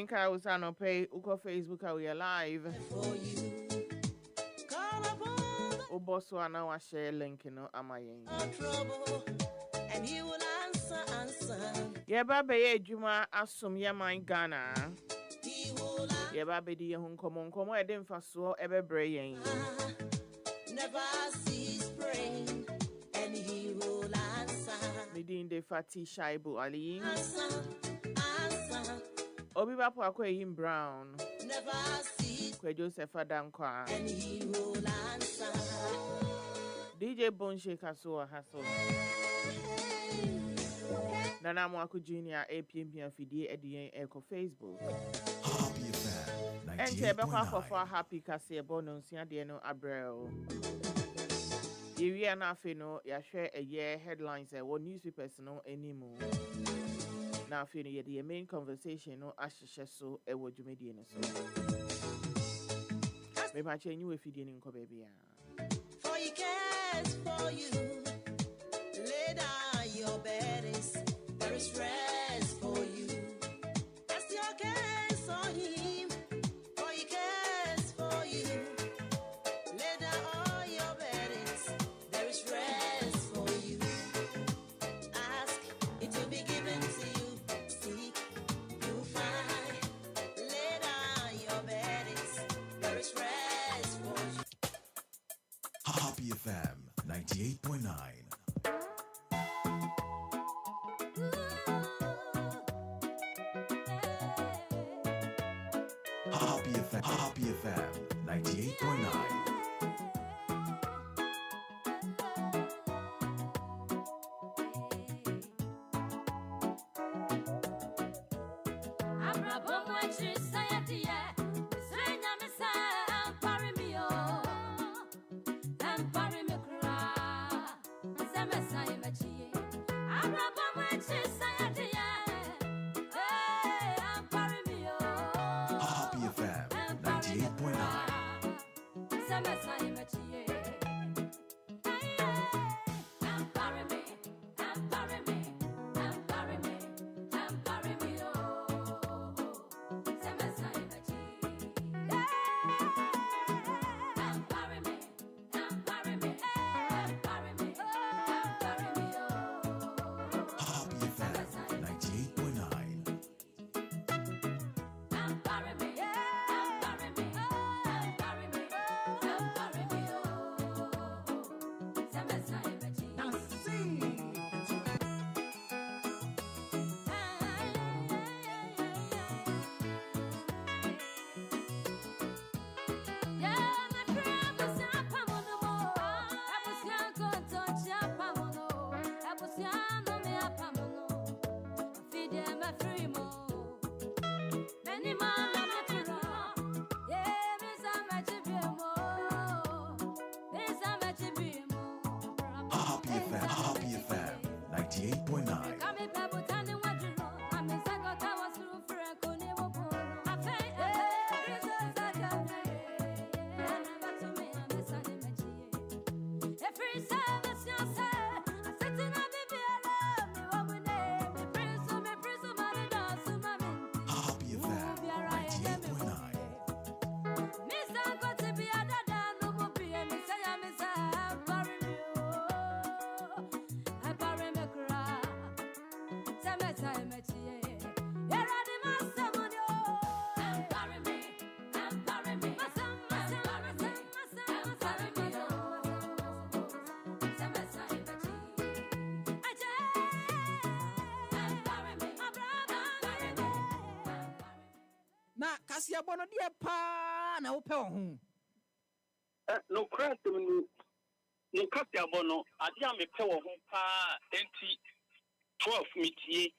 Menka Usano pay Uko Facebook we are live. Oboswana wa share link no amayen. And he will answer. Yeah, baby, Juma asum ya my Ghana. Yeah, baby, the young come I didn't fast so ever brain. Never cease praying, and he will answer. Midin de FATI SHAIBU Ali. Obi Bapo akwe him Brown. Never cease. Kwe Joseph Adankwa. And he will answer. DJ Bonsheka so hassle. Nana Mwaku Junior APM Fidie Edien Echo Facebook. Happy FM. And Tebeka for happy Cassia Bononsia Diano Abreu. Area na fino ya share a year headlines and what newspapers no anymore. Now fino ya the main conversation no ashisha so e wo jumedi so. Me pa chenyu e fidie nko baby. For he cares for you. Lay down your burdens. There is rest for you. Cast your cares on him. For he cares for you. Lay down all your burdens. There is rest for you. Ask, it will be given to you. Seek, you'll find. Lay down your burdens. There is rest for you. Happy FM 98.9. Happy FM 98.9. Happy FM 98.9. Bono dia pa na upe ho no craft no kasia bono ade a me pe wo ho pa 12 metie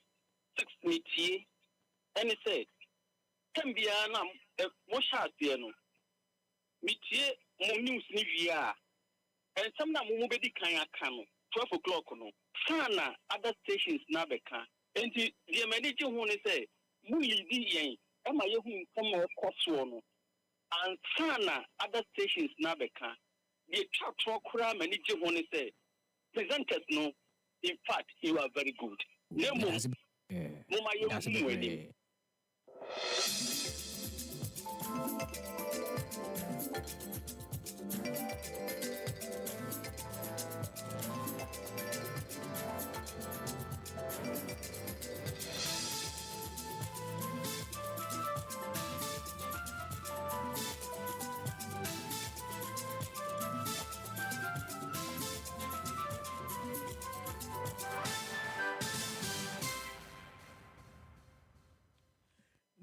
6 metie any say tambia na mo sha ase no metie mo news ni via and some na mo bedi kan aka no 12 o'clock no sana other stations na beka enti die manage ho ni say mu lidi yen Am I who come across one and Sana other stations Nabeka? The chat program and each one say presenters no. In fact, you are very good. No more.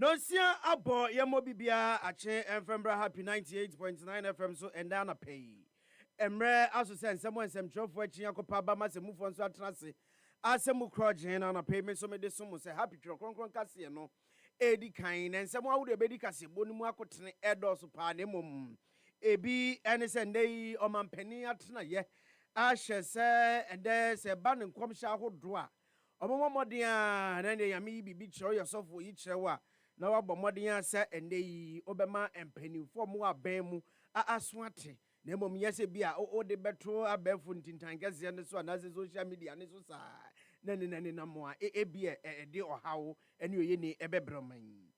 Nosia abo yemo bibia ache Enfembra Happy 98.9 FM so and down a pay. Emre aso sen semo ensem trofo achi akopa ba ma se mufo nso atrase. Asemu kroje na na pay me so me de so mo se happy tro kronkron kase no. Edi kan en semo awude be di kase bonu mu akotene edo so pa ne mom. Ebi ene se ndey o mampani atena ye. Ahye se ende se ba ne nkomhya ahodo a. Omomodin a na ne yame bibi kiro yosofo yi kirewa. Na wabɔ mmɔden asa ende yi obema empanimfo mu aban mu aswate na mmom yɛsɛ bi a o de beto abɛfo ntintankɛse ne so anase social media ne so saa na na mo a ebi de ɔhawo ene oye ni ɛbɛbrɛman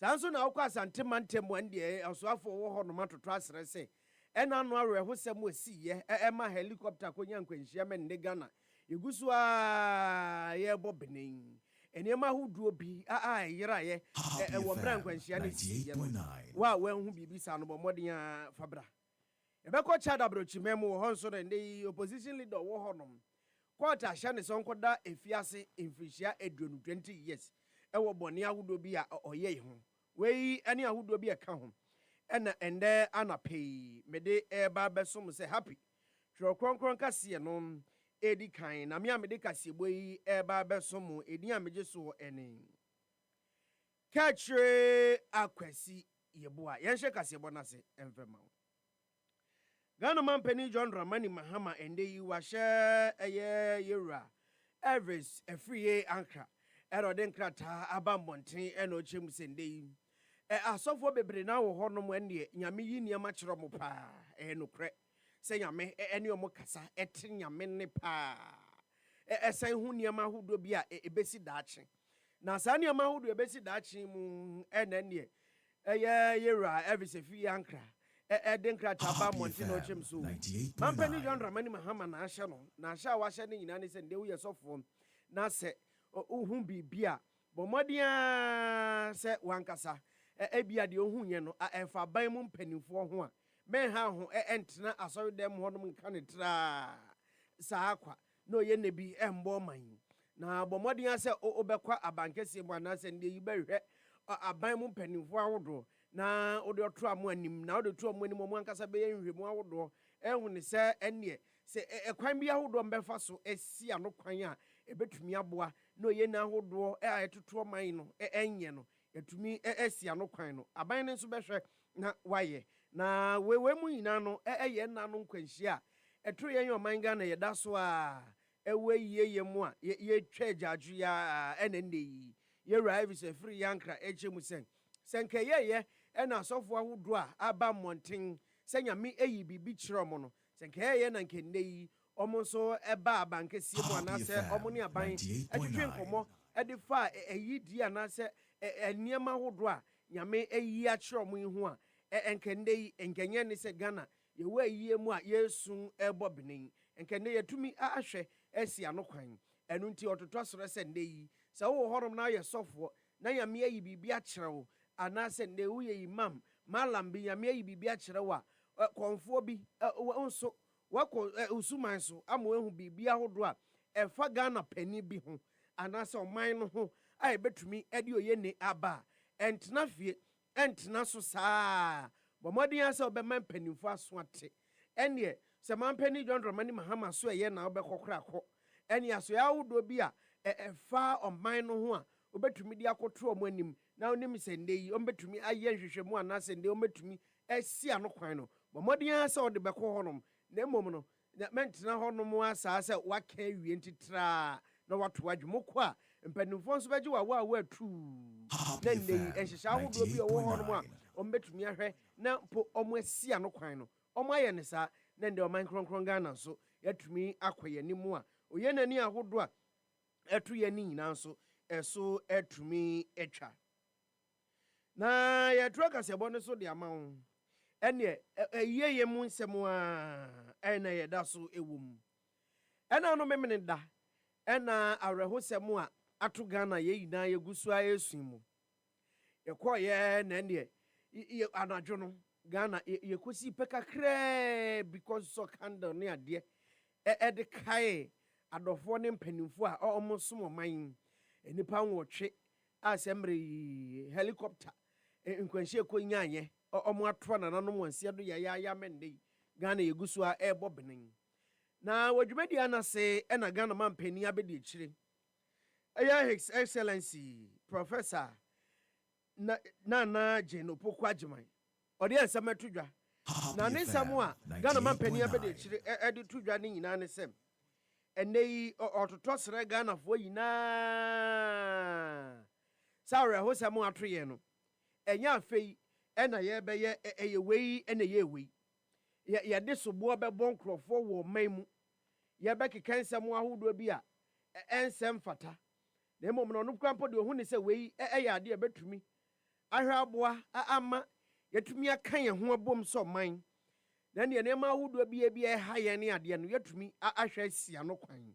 saa nso na wokɔ asante mantem ande ɔsoafo wo hɔ no matoto asrɛ sɛ ɛna no awerɛho sɛm osiye ɛma helicopter konya nkwanhyia me ne Ghana yeguso a yɛbɔ benen Eniema huduo bi yera ye wo mbra nkwanhia ne si wa wanhu bibi sa no bommɔden a fabra ebekɔ chada brochimem wo hɔ nso ne opposition leader wo hɔ nom court ahya ne so nkoda efiase emfrihia eduonu 20 years wo bɔne ahodo bi a ɔyɛ ho wei ane ahodo bi ka ho ɛna ende anapei mede eba besom sɛ happy tro kronkron kase no edi kan na me amede kasebo yi eba besomo edi ameje so ene kachre akwasi yeboa yenhye kasebo na se emfema Ghana mampani John Dramani Mahama ende yi wahye eye yewra Everest afriye ankra erode nkrata abambonten eno ochem sende yi asofo bebre na wo honom ene nyame yi niam kyerɛ mo pa enokre se nyame ene omo kasa nyame ne pa san hu niam ahodo bi a ebesi daache na sa niam ahodo ebesi daache mu ene yewra Everest afriye ankra Denkra Taba Montino Chimsu. Mampeni John Dramani Mahama na ahye no. Na ahye a wahye ne nyina ne se nde wo yesofo na se ohun bibia. Bomodia se wankasa. Ebia de ohun ye no emfa ban mu mpanimfo ho a. Men ha ho entena asori dem ho no nka ne tra. Sa akwa. No ye ne bi embo man. Na bomodia se obekwa abankese mu anase nde yi behwe aban mu mpanimfo ahodo. Na ode oto amu anim na ode to amu anim mu ankasa be yenhwemu awodo ehun ne se ene se ekwan bi awodo mbefa so esi ano kwan a ebetumi aboa na oye na awodo etoto man no enye no etumi esi ano kwan no aban ne nso behwe na waye na wewe mu nyina no eye na no nkwanhia etoro yen oman ga na yeda so a ewe yeye mu a ye twa jaju ya enende yi ye rive se free yankra echemu senke yeye ena asofo ahodo a aba monten senyame eyi bibi kyerɛ mo no senke yeye na nkenne yi omo so eba abankese mu anase omo ne aban atwetwe nkomo ede fa eyi di anase eniema ahodo a nyame eyi a kyerɛ mo ihu a enkenne yi enkenye ne se Ghana ye wa eyi mu a yesu ebo benen enkenne yetumi ahwɛ esi anokwan enu nti ototo soro se nde yi se wo horom na ye sofo na nyame eyi bibi akyerɛ wo anase ne uye imam malam bi yame yi bibia kyerɛ wa konfo bi nso wako usuman so amo ehu bibia hodo a efa Ghana pani bi ho anase oman no ho a ebetumi ede oye ne aba entena fie entena so saa bomodin ase obema panimfo aso ate ene se mampani John Dramani Mahama so eye na obekokra kɔ ene aso ya hodo bi a efa oman no ho a obetumi di akoto omo anim na onim sende yi ombetumi aye nhwehwemu ana sende ombetumi esi anokwan no bomodin asa ode beko honom na emom no mentena honom asa se waka wie ntitra na wato adwumoko a mpanimfo nso beje wa atu na ndey ehhehya ahodo bi owo honom a ombetumi ahwe na po omo esi anokwan no omo aye ne sa na ndey oman kronkron Ghana so yatumi akoye nimu a oye nani ahodo a atu ye ni nyina nso eso etumi etwa na ya tro kasebo no so de amawo ene eyeye mu nsem a ena ye da so ewum ena no memene da ena awrehosem a ato Ghana ye yina ye gusu a yesun mu ye koye na ene ye anadwo no Ghana ye kosi pekakre because so candle ne ade de kai adofo ne mpanimfo a omosom oman enipa nwotwe assemble helicopter nkwanhye ko nyanye omo atro na nanom wansia do ya mende Ghana yegusu a ebo benen na wadwumadi anase na Ghana mampani abedi akire His Excellency Professor na Jane Opoku Agyemang odi ansam atudwa na ne nsam a Ghana mampani abedi akire edi tudwa ne nyina ne sem enei ototo sere Ghana fo yina sawre ho sem atoye no enya afei ena ye beye eyewei ena ye wei ye de sobo bebo nkrofo wo manmu ye be kekensem ahodo bi a ensem fata na emom no krampo de ohu ne se wei eye ade betumi ahwe aboa ama yetumi akan ye ho abom so man na ne ma ahodo bi ha ye ne ade no yetumi ahwe asia no kwan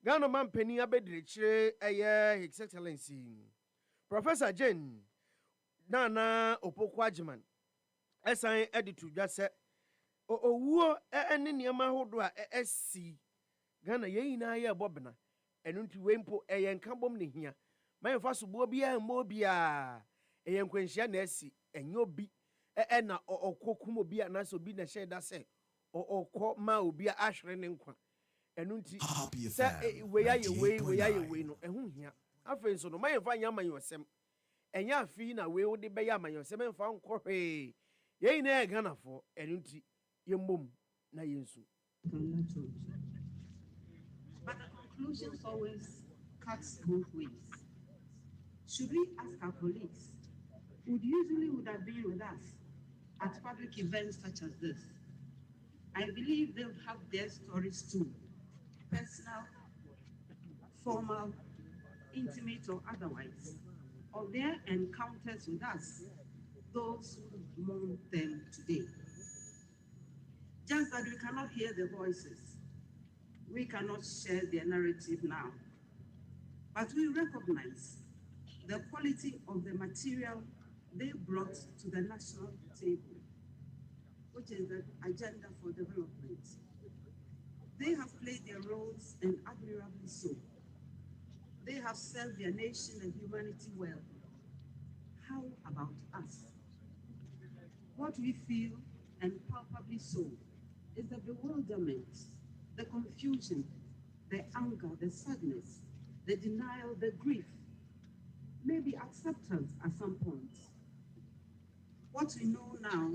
Ghana mampani abedire kire eye His Excellency Professor Jane Nana Opoku Agyemang esan editu dwa se owuo ene niam ahodo a esi Ghana ye yina ye bobena enu nti wempo eye nka bom ne hia mayemfa so bo bia mo bia eye nkwanhia na esi enyo bi na okokum obi a na so bi na sheda se okọ ma obi a ahwere ne nkwa enu nti se we ya ye no ehu hia afen so no mayemfa nya mayosem enya afi na we wo de be ya mayosem mfa nkọhwe ye yina ye Ghana fo enu nti yembom na yensu. But the conclusions always cuts both ways. Should we ask our colleagues, who usually would have been with us at public events such as this? I believe they'll have their stories too, personal, formal, intimate or otherwise, of their encounters with us, those who mourn them today. Just that we cannot hear their voices. We cannot share their narrative now. But we recognize the quality of the material they brought to the national table, which is the agenda for development. They have played their roles and admirably so. They have served their nation and humanity well. How about us? What we feel, and palpably so, is the bewilderment, the confusion, the anger, the sadness, the denial, the grief, maybe acceptance at some point. What we know now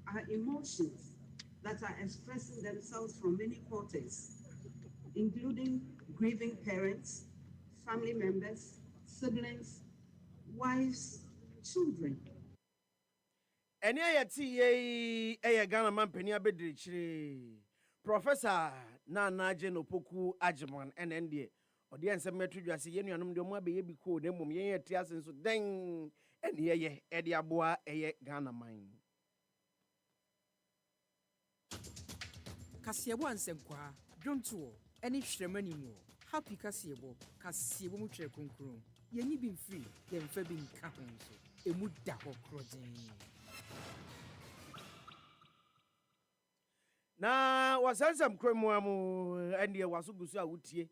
are emotions that are expressing themselves from many quarters, including grieving parents, family members, siblings, wives, children. Eni ayati ye Ghana mampani abedire kire Professor Jane Opoku Agyemang NND odi ensem metudwa se yenuanom de mo abeye bi ko na mom yen yati asen so den eni ye edi aboa eye Ghana man Kasiyebo ansemkwa dwonto eni hwremani mu happy kasiyebo mu twere konkron yeni bi mfiri ye mfa bi nka ho so emu da ho kroden na wasansam kremu amu ende wasugusu a wutie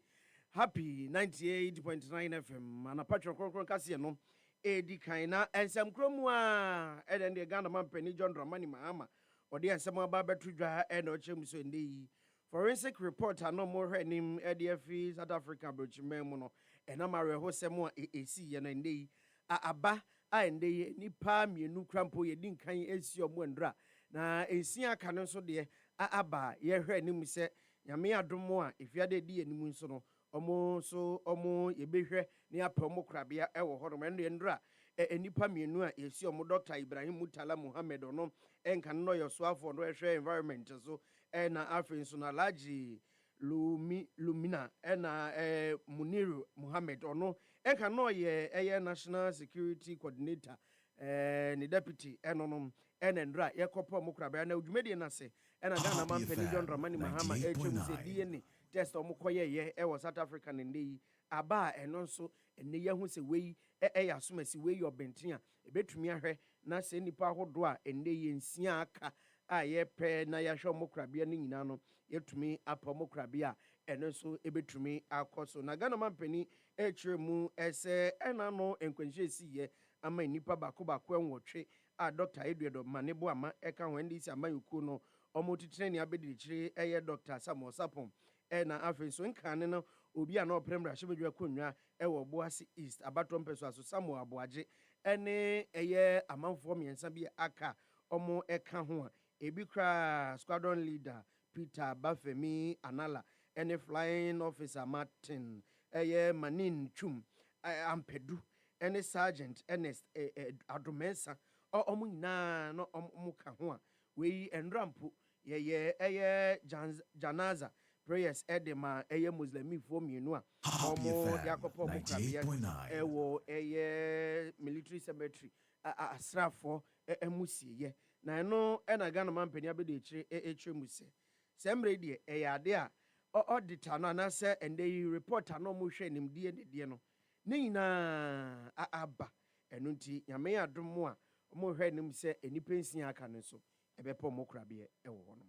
happy 98.9 FM ana patro konkron kase no edi kan na ensam kremu a ende Ghana mampani John Dramani Mahama odi ensam aba betudwa ene ochemu so ndei forensic report ano mo hwenim EDF South Africa brochimem no ena mare ho sem a esi ye na ndei aba a ndei nipa mienu krampo ye din kan esi omo ndra na ensi aka no so de aba ye hwenim se nyame adomo a efiade di enimu nso no omo ye behwe ne apa omo krabea ewo ho no endo ndra enipa mienu a esi omo Dr. Ibrahim Mutala Muhammad no enka no yoso afo no ehwe environment so na afin so na Alhaji Lumina na Muniru Muhammad ono enka no ye national security coordinator ne deputy ɛnonom ɛna ndra yɛkɔpɔ mo krabea na odwumadi na se ɛna Ghana man pani John Dramani Mahama ɛtwam sɛ DNA test ɔmo kɔyɛyɛ ɛwɔ South Africa ne nde yi aba a ɛno nso ɛne yɛ ho sɛ wei ɛyɛ asomasi wei yɛ ɔbɛnten a ɛbɛtumi ahwɛ na sɛ nipa ahodoɔ a ɛnde yɛ nsia aka a yɛpɛ na yɛahwɛ ɔmo krabea no nyinaa no yɛtumi apa ɔmo krabea a ɛno nso ɛbɛtumi akɔ so na Ghana man pani ɛkyerɛ mu ɛsɛ ɛna no nkwanhyɛ siyɛ ama nipa baako ɛnwɔtwe a Dr. Eduardo Manebo ama ɛka ho ndisi ama yoku no ɔmo titire ne abedikyire ɛyɛ Dr. Samuel Sapon ɛna afei so nkane no obi a na ɔprɛm rahye bedwa konwa ɛwɔ Boase East abatom peso aso Samuel Aboagye ɛne ɛyɛ amanfoɔ mmiɛnsa bi aka ɔmo ɛka ho a ebi kra squadron leader Peter Bafemi Anala ɛne flying officer Martin ɛyɛ Manin Chum Ampedu ɛne Sergeant Ernest Adomensa ɔmo nyinaa no ɔmo ka ho a wei endrampo yɛyɛ ɛyɛ janaza prayers edema ɛyɛ muslimifoɔ mmienu a ɔmo de akɔpɔ ɔmo krabea ɛwɔ ɛyɛ military cemetery asrafoɔ ɛmusieyɛ na ɛno ɛna Ghana man pani abɛde ɛkyerɛ mu sɛ mmerɛ deɛ ɛyɛ ade a ɔdita no anaasɛ ɛnde yi report a na ɔmo hwɛ nimdeɛ dedeɛ no ne nyinaa aba ɛno nti nyame adom mu a ɔmo hwɛ nim sɛ enipa nsia aka no nso ɛbɛpɔ ɔmo krabea ɛwɔ hɔ no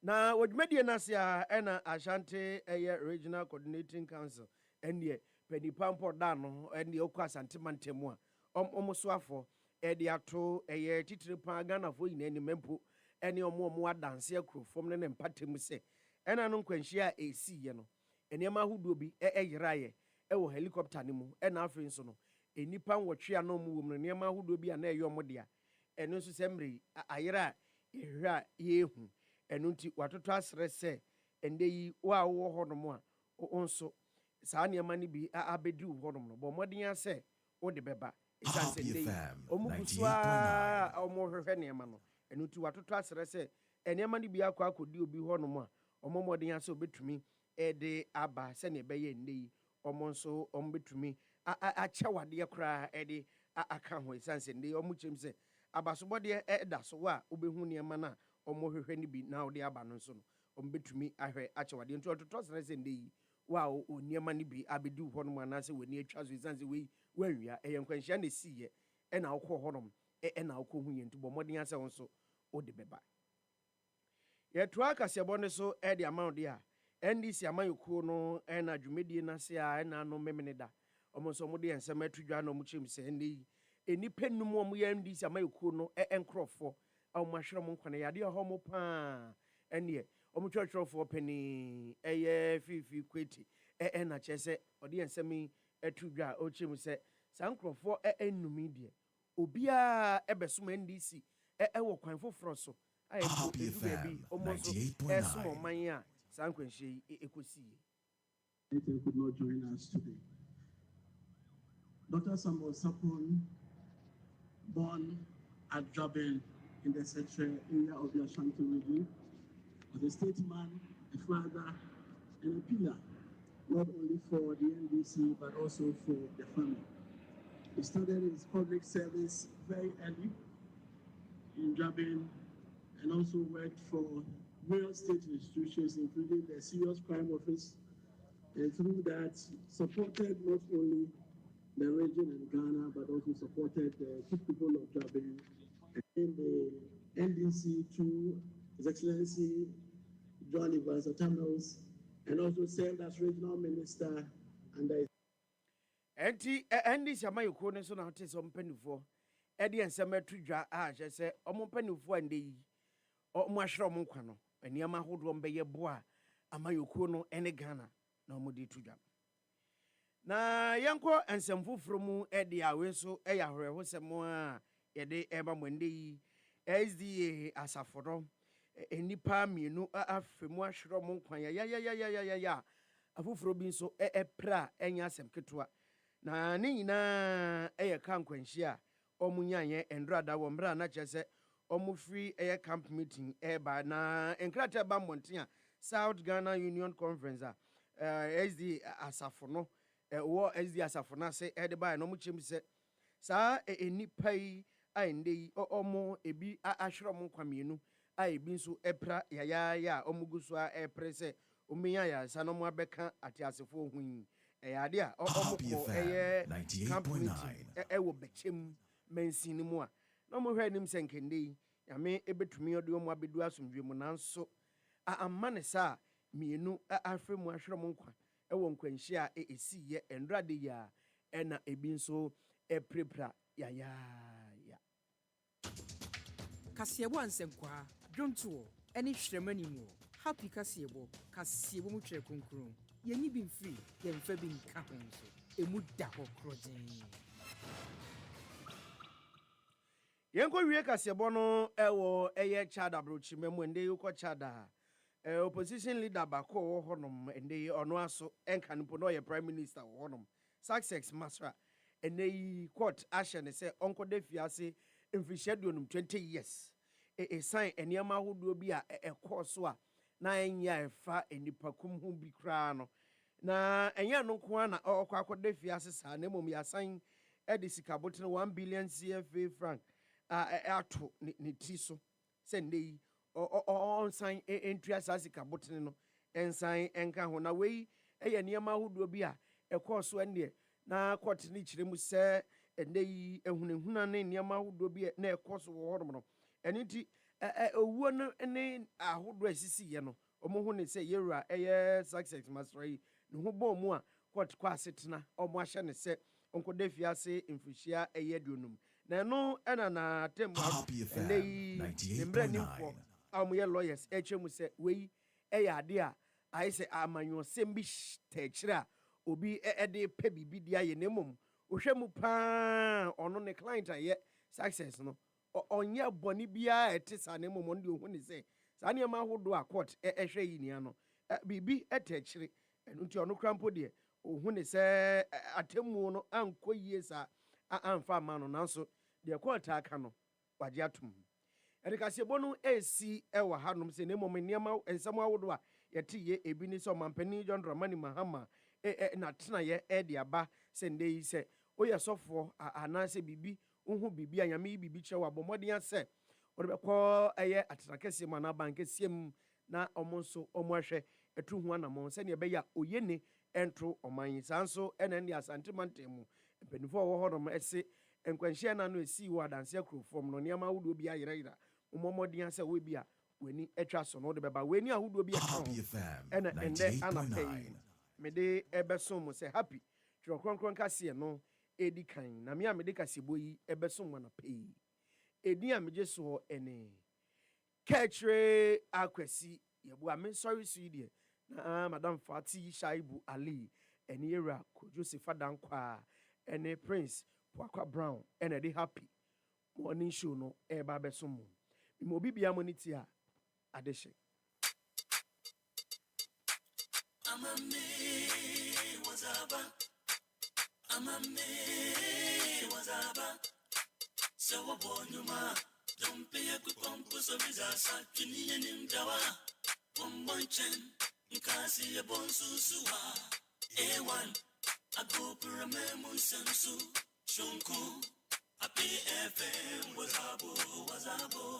na wɔdwumadie no ase a ɛna Ashanti ɛyɛ Regional Coordinating Council ɛneɛ panipa mpɔ da no ɛneɛ ɔkɔ asantemantam a ɔmo so afɔ ɛde ato ɛyɛ titire paa Ghanafoɔ nyinaa anim mpo ɛne ɔmo adanse akuro fam ne mpatam sɛ ɛna no nkwanhyia a ɛsiiɛ no nneɛma ahodoɔ bi ɛyeraeɛ ɛwɔ helicopter no mu ɛna afei nso no enipa nwɔtwe a na ɔmo wɔ mu no nneɛma ahodoɔ bi a na ɛyɛ ɔmo dea ɛno nso sɛ mmerɛ ayera a yɛhwɛ a yɛhu ɛno nti watoto asrɛ sɛ ɛnde yi wo a wowɔ hɔ nom a wo nso saa nneɛma no bi abɛdi wo hɔ nom no bɔ mmɔden sɛ wode bɛba ɛsiane sɛ ɛnde yi ɔmo gu so a ɔmo hwehwɛ nneɛma no ɛno nti watoto asrɛ sɛ nneɛma no bi akɔ akɔdi obi hɔ nom a ɔmo mmɔden sɛ obɛtumi ɛde aba sɛnea ɛbɛyɛ ɛnde yi ɔmo nso ɔmo bɛtumi akyɛ wadeɛ koraa ɛde aka ho ɛsiane sɛ ɛnde yi ɔmo kyerɛm sɛ abasobɔdeɛ ɛda so a wobɛhu nneɛma no a ɔmo hwehwɛ no bi na wode aba no nso no ɔmo bɛtumi ahwɛ akyɛ wadeɛ nti ɔtotɔ srɛ sɛ ɛnde yi wo a nneɛma no bi abɛdi wo hɔ nom anaasɛ w'ani atwa so ɛsiane sɛ wei wanwia ɛyɛ nkwanhyia na ɛsiiɛ ɛna wokɔ hɔ nom ɛna wokɔ hu yɛ nti bɔ mmɔden sɛ wo nso wode bɛba yɛtoa kaseɛbɔ no so ɛde ama wo deɛ a NDC amayɛkuo no ɛna dwumadie no ase a ɛna no memene da ɔmo nso ɔmo de nsɛm ato dwa na ɔmo kyerɛ mu sɛ ɛnde yi enipa num ɔmo yɛ NDC amayɛkuo no nkurɔfoɔ a ɔmo ahwere ɔmo nkwa na yɛade ɛhɔ mo paa ɛneɛ ɔmo twerɛtwerɛfoɔ pani ɛyɛ fifi kweti ɛna kyerɛ sɛ ɔde nsɛm yi ato dwa a ɔkyerɛ mu sɛ saa nkurɔfoɔ ɛnum deɛ obiara ɛbɛsom NDC ɛwɔ kwan foforɔ so a ɛmpo edu baabi ɔmo nso ɛsom ɔman a saa nkwanhyia yi ɛkɔsiiɛ. Could not join us today. Dr. Samuel Sapon, born at Jabin in the central area of the Ashanti region, was a statesman, a father, and a pillar, not only for the NDC but also for the family. He started his public service very early in Jabin and also worked for various state institutions, including the Serious Crime Office, and through that supported not only the region and Ghana, but also supported the people of Jabin and the NDC to His Excellency John Evans Atamels, and also served as regional minister under NDC amayɛkuo no so na wote sɛ ɔmpanifoɔ ɛde nsɛm ato dwa a kyerɛ sɛ ɔmo mpanifoɔ a ndɛ yi ɔmo ahwerɛ ɔmo nkwa no nneɛma ahodoɔ mbɛyɛ boa amayɛkuo no ɛne Ghana na ɔmo de to dwa na yɛnkɔ nsɛm foforɔ mu ɛde awe so ɛyɛ ahwerɛhosɛm a yɛde ɛma mo ndɛ yi SDA asafodɔ nipa mmienu afɛ mu ahwerɛ ɔmo nkwa ya afoforo bi nso ɛpra a ɛnyɛ asɛm ketewa na ne nyinaa ɛyɛ ka nkwanhyia a ɔmo nyanyɛ ndrada wɔ mbra na kyerɛ sɛ ɔmo free ɛyɛ camp meeting ɛba na nkrataa ba mmɔnten a South Ghana Union Conference a SD asafo no wɔ SD asafo no ase ɛde ba na ɔmo kyerɛ sɛ saa enipa yi a ende yi omo ebi ahwere mo kwamienu a ebi nso epra yaya a omugu so a epre se omiya ya sa no mo abeka atiasefo hun ade a omo ko eye company wo bechem mansini mu a no mo hwe nim senkende yi yame ebetumi ode omo abedu asomdwe mu nanso amma ne sa mienu ahwere mu ahwere mo nkwa ewo nkwanhyi a esi ye endrade ya ena ebi nso eprepra ya Kasiebo ansenkwa dwonto eni hwremani mu happy kasiebo mu twere konkron yeni bi mfiri yemfa bi nka ho nso emu da ho krogen yenko wie kasiebo no ewo eye chada brochi memu ende yuko chada opposition leader bako wo honom ende ono aso enka nipo no ye prime minister wo honom success masra ene court ashe ne se onko de fiase mfishedwe num 20 years sign eniama hodo bi a ekoso a na enya efa enipakum hu bi kra no na enya no ko na okwa akode fiase sa na mom ya sign edisika botin 1 billion CFA franc ato ni ti so se ndei on sign entry sika botin no ensign enka ho na wei eye eniama hodo bi a ekoso ene na court ni kiremu se ndei ehunehuna ne eniama hodo bi na ekoso wo horom no eniti owuo no ne ahodo asisi ye no omo hu ne se yewura eye success masrai ne ho bom mu a court kwa asetena omo ahye ne se onkoda fiase mfishia eye duonum na no ena na temu ndei nembre nimfo omo ye lawyers echemu se wei eye ade a ai se amanyo sembi techira obi ede pe bibi dia ye nemum ohwemu pa ono ne client aye success no onye boni bia etisa ne momon de ohun ni se sa ne ma hodo a court ehwe yi ni ano bibi etechire nti ono krampo de ohun ni se atemu no ankoyie sa anfa ma no nanso de court aka no waje atum edikase bonu esi ewa hanom se ne momon niam ensam awodo a yete ye ebi ni so mampani John Dramani Mahama na tena ye de aba se ndei se oye sofo anase bibi uhu bibi anyame bibi che wa bomodin ase ode bekọ eye atrakese ma na bank siem na omonso omohwe etu hu anamon se ne be ya oyene entro oman sanso ene ndi asantemantem mpenifo wo hodom ese enkwanhia na no esi wo adanse akrofom no niam awudo bi ayerayira omomodin ase we bi a weni etwa so no de beba weni awudo bi ene ende anapay mede ebesom se happy tro kronkron kase no edi kan na me amede kasebo yi ebesom na pay edi ameje so ene kechre akwasi yebu ame sorry sweetie na madam Fati Shaibu Ali ene yera ko Joseph Adankwa ene Prince Pwakwa Brown ene de happy morning show no eba besom mo bibia moniti a adehye amame wazaba sawa bonyuma dompe ya kupompo so bizasa kiniye nimdawa bombochen nkasi ya bonsusuwa A1 agopurame musensu shunku happy FM wazabo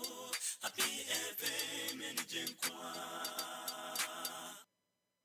happy FM enjenkwa.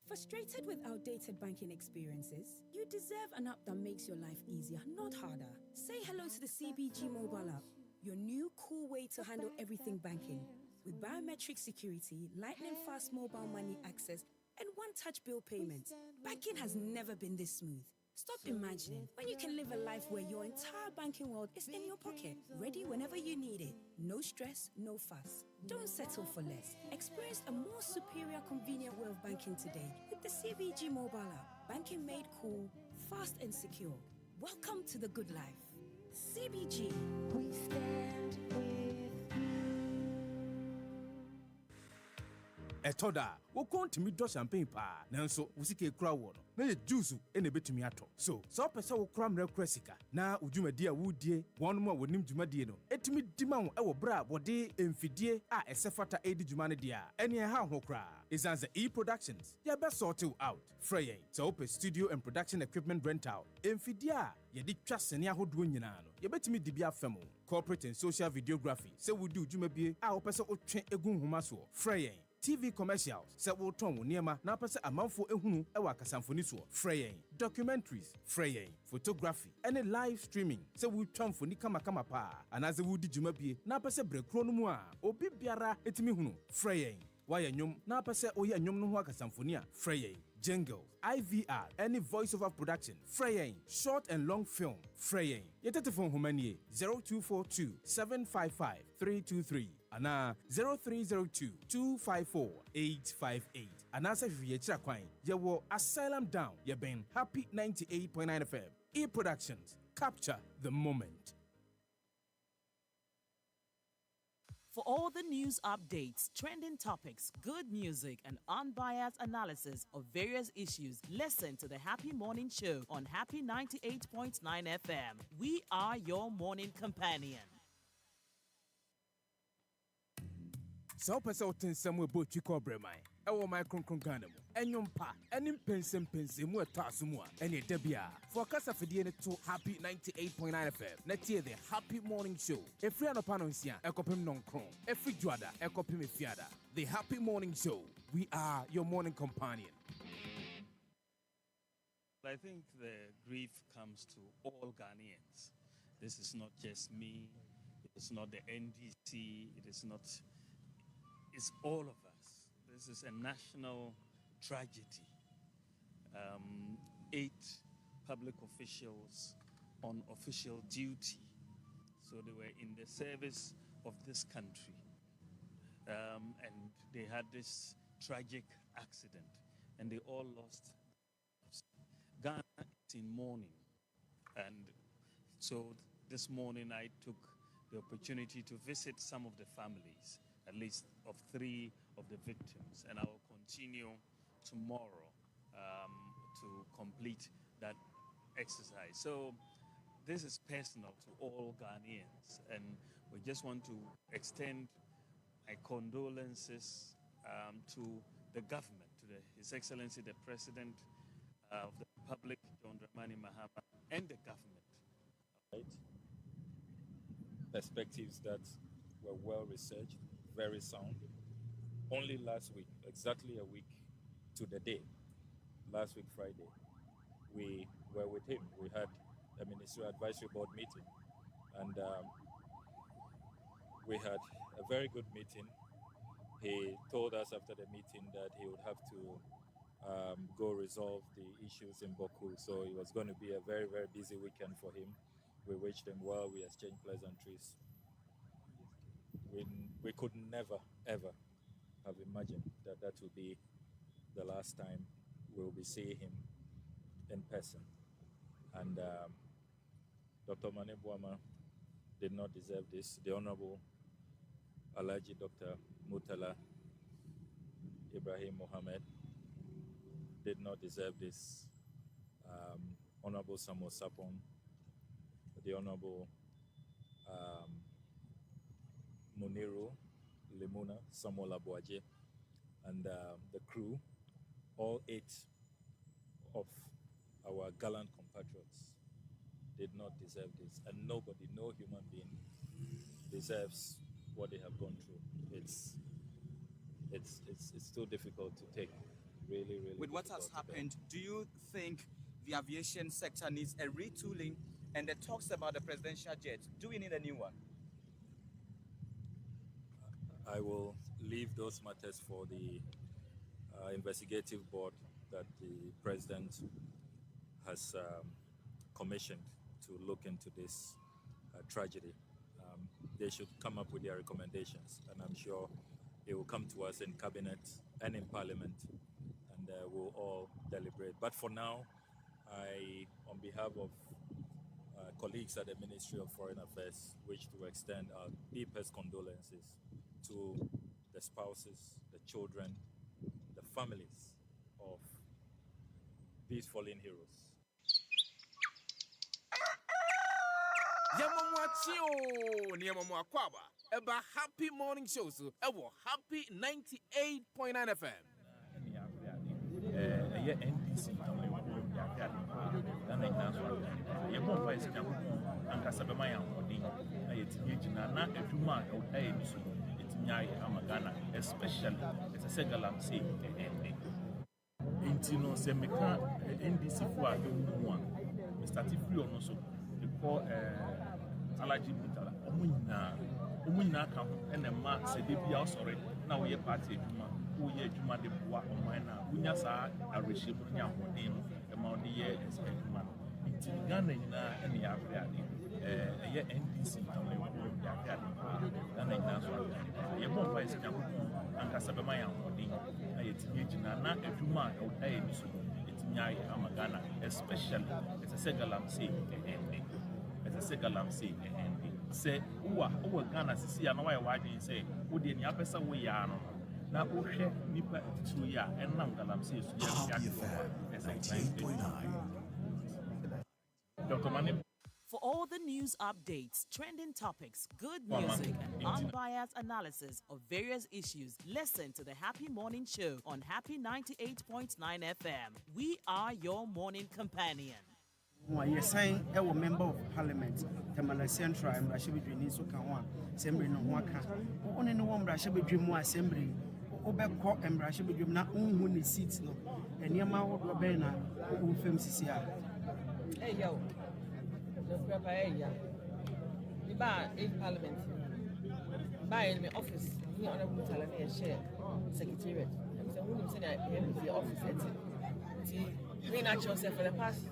Frustrated with outdated banking experiences? You deserve an app that makes your life easier, not harder. Say hello to the CBG mobile app, your new cool way to handle everything banking. With biometric security, lightning fast mobile money access, and one-touch bill payments, banking has never been this smooth. Stop imagining when you can live a life where your entire banking world is in your pocket, ready whenever you need it. No stress, no fuss. Don't settle for less. Experience a more superior, convenient way of banking today with the CBG mobile app. Banking made cool, fast and secure. Welcome to the good life. CBG. We stand with you. etoda wo kontimi do champagne pa nanso wo sika ekura wo no na ye juice ene betumi ato so so pese wo kura mra kura sika na udwumadi a wudie wonum a wonim dwumadie no etimi dima wo e wo bra bode emfidie a esefata edi dwuma ne dia ene ha ho kura Izanza E-Productions, ya best sort you out. Freyen, so open studio and production equipment rental. Infidia, ya di trust and yaho dunyano. Ya bet me dibia femo. Corporate and social videography. So we do jumabie, a opesa o train egun humaso. Freyen. TV commercials, se wo ton wo niema na pese amanfo ehunu e wa kasamfoni so. Freyen. Documentaries, Freyen. Photography, any live streaming. Se wo twan foni kama pa. Anaze wo di jumabie na pese brekro no mu a. Obi biara etimi hunu. Freyen. Why nyom na pese oye nyom no ho akasamfonia Freyen jingles IVR any voice over production Freyen short and long film Freyen yetete phone humanie 0242 755 323 ana 0302 254 858 ana se hwie kira kwan ye wo Asylum Down ye ben Happy 98.9 FM E-Productions capture the moment. For all the news updates, trending topics, good music, and unbiased analysis of various issues, listen to the Happy Morning Show on Happy 98.9 FM. We are your morning companion. So pese otinsem we bo twiko bremai ewo my kronkron Ghana mu enyom pa enim pensem mu etaso mu a ene da bia for kasa fidie ne to Happy 98.9 FM na tie the Happy Morning Show efri anopa no nsia ekopem nonkron efri juada ekopem efiada the Happy Morning Show. We are your morning companion. I think the grief comes to all Ghanaians. This is not just me, it's not the NDC, it's all of us. This is a national tragedy. 8 public officials on official duty. So they were in the service of this country. And they had this tragic accident and they all lost. Ghana is in mourning. And so this morning I took the opportunity to visit some of the families, at least of 3 of the victims, and I will continue tomorrow to complete that exercise. So this is personal to all Ghanaians, and we just want to extend my condolences to the government, to His Excellency the President of the Republic, John Dramani Mahama, and the government. Right? Perspectives that were well researched, very sound. Only last week, exactly a week to the day, last week Friday, we were with him. We had a Ministerial Advisory Board meeting, and we had a very good meeting. He told us after the meeting that he would have to go resolve the issues in Boku, so it was going to be a very, very busy weekend for him. We wished him well, we exchanged pleasantries. We could never, ever have imagined that that would be the last time we'll be seeing him in person. And Dr. Mane Buama did not deserve this. The Honorable Alhaji Dr. Murtala Ibrahim Mohammed did not deserve this. Honorable Samuel Sapon, the Honorable Muniru Limuna, Samuel Abuaje, and the crew, all 8 of our gallant compatriots did not deserve this. And nobody, no human being deserves what they have gone through. It's too difficult to take. Really, really. With what has happened, do you think the aviation sector needs a retooling? And the talks about the presidential jet, do we need a new one? I will leave those matters for the investigative board that the president has commissioned to look into this tragedy. They should come up with their recommendations, and I'm sure it will come to us in cabinet and in parliament, and we'll all deliberate. But for now, I, on behalf of colleagues at the Ministry of Foreign Affairs, wish to extend our deepest condolences to the spouses, the children, families of these fallen heroes. Yamamwachio, Niamamwakwaba, about Happy Morning Show, so Happy 98.9 FM. NDC especially as a segalam say Intino Semeka NDC for one Mr. Tifrio also they call allergy mutala Omuna come and a man said they be sorry now we are party ye juma de boa o mana bunya sa arehye bunya hoden e ma odi ye juma nti Ghana nyina ene ya afiade ye NDC tawe wo ya afiade Ghana nyina so ye bon vice kan anka sabe ma ya hoden na ye tinye jina na adwuma o dai ni so etinya ye ama Ghana especially as a segalam say say uwa Ghana sisi ya na wa ye wadin say wo de ni apesa wo ya no na ohwe nipa titiro ya enam galamse su ya Dr. Mani. For all the news updates, trending topics, good music, and unbiased analysis of various issues, listen to the Happy Morning Show on Happy 98.9 FM. We are your morning companion. Yes, I am a member of Parliament. Tamala Central and Rashabi so can one. Assembly no waka. Only no one Rashabi dream more assembly. Obeko and Rashabi dream not own the seats no. And Yama Robena who films CCR. Hey yo, the Prabaya. The bar in Parliament. By in my office, we are able to tell me a share secretariat. I'm saying I am the office at me natural self for the past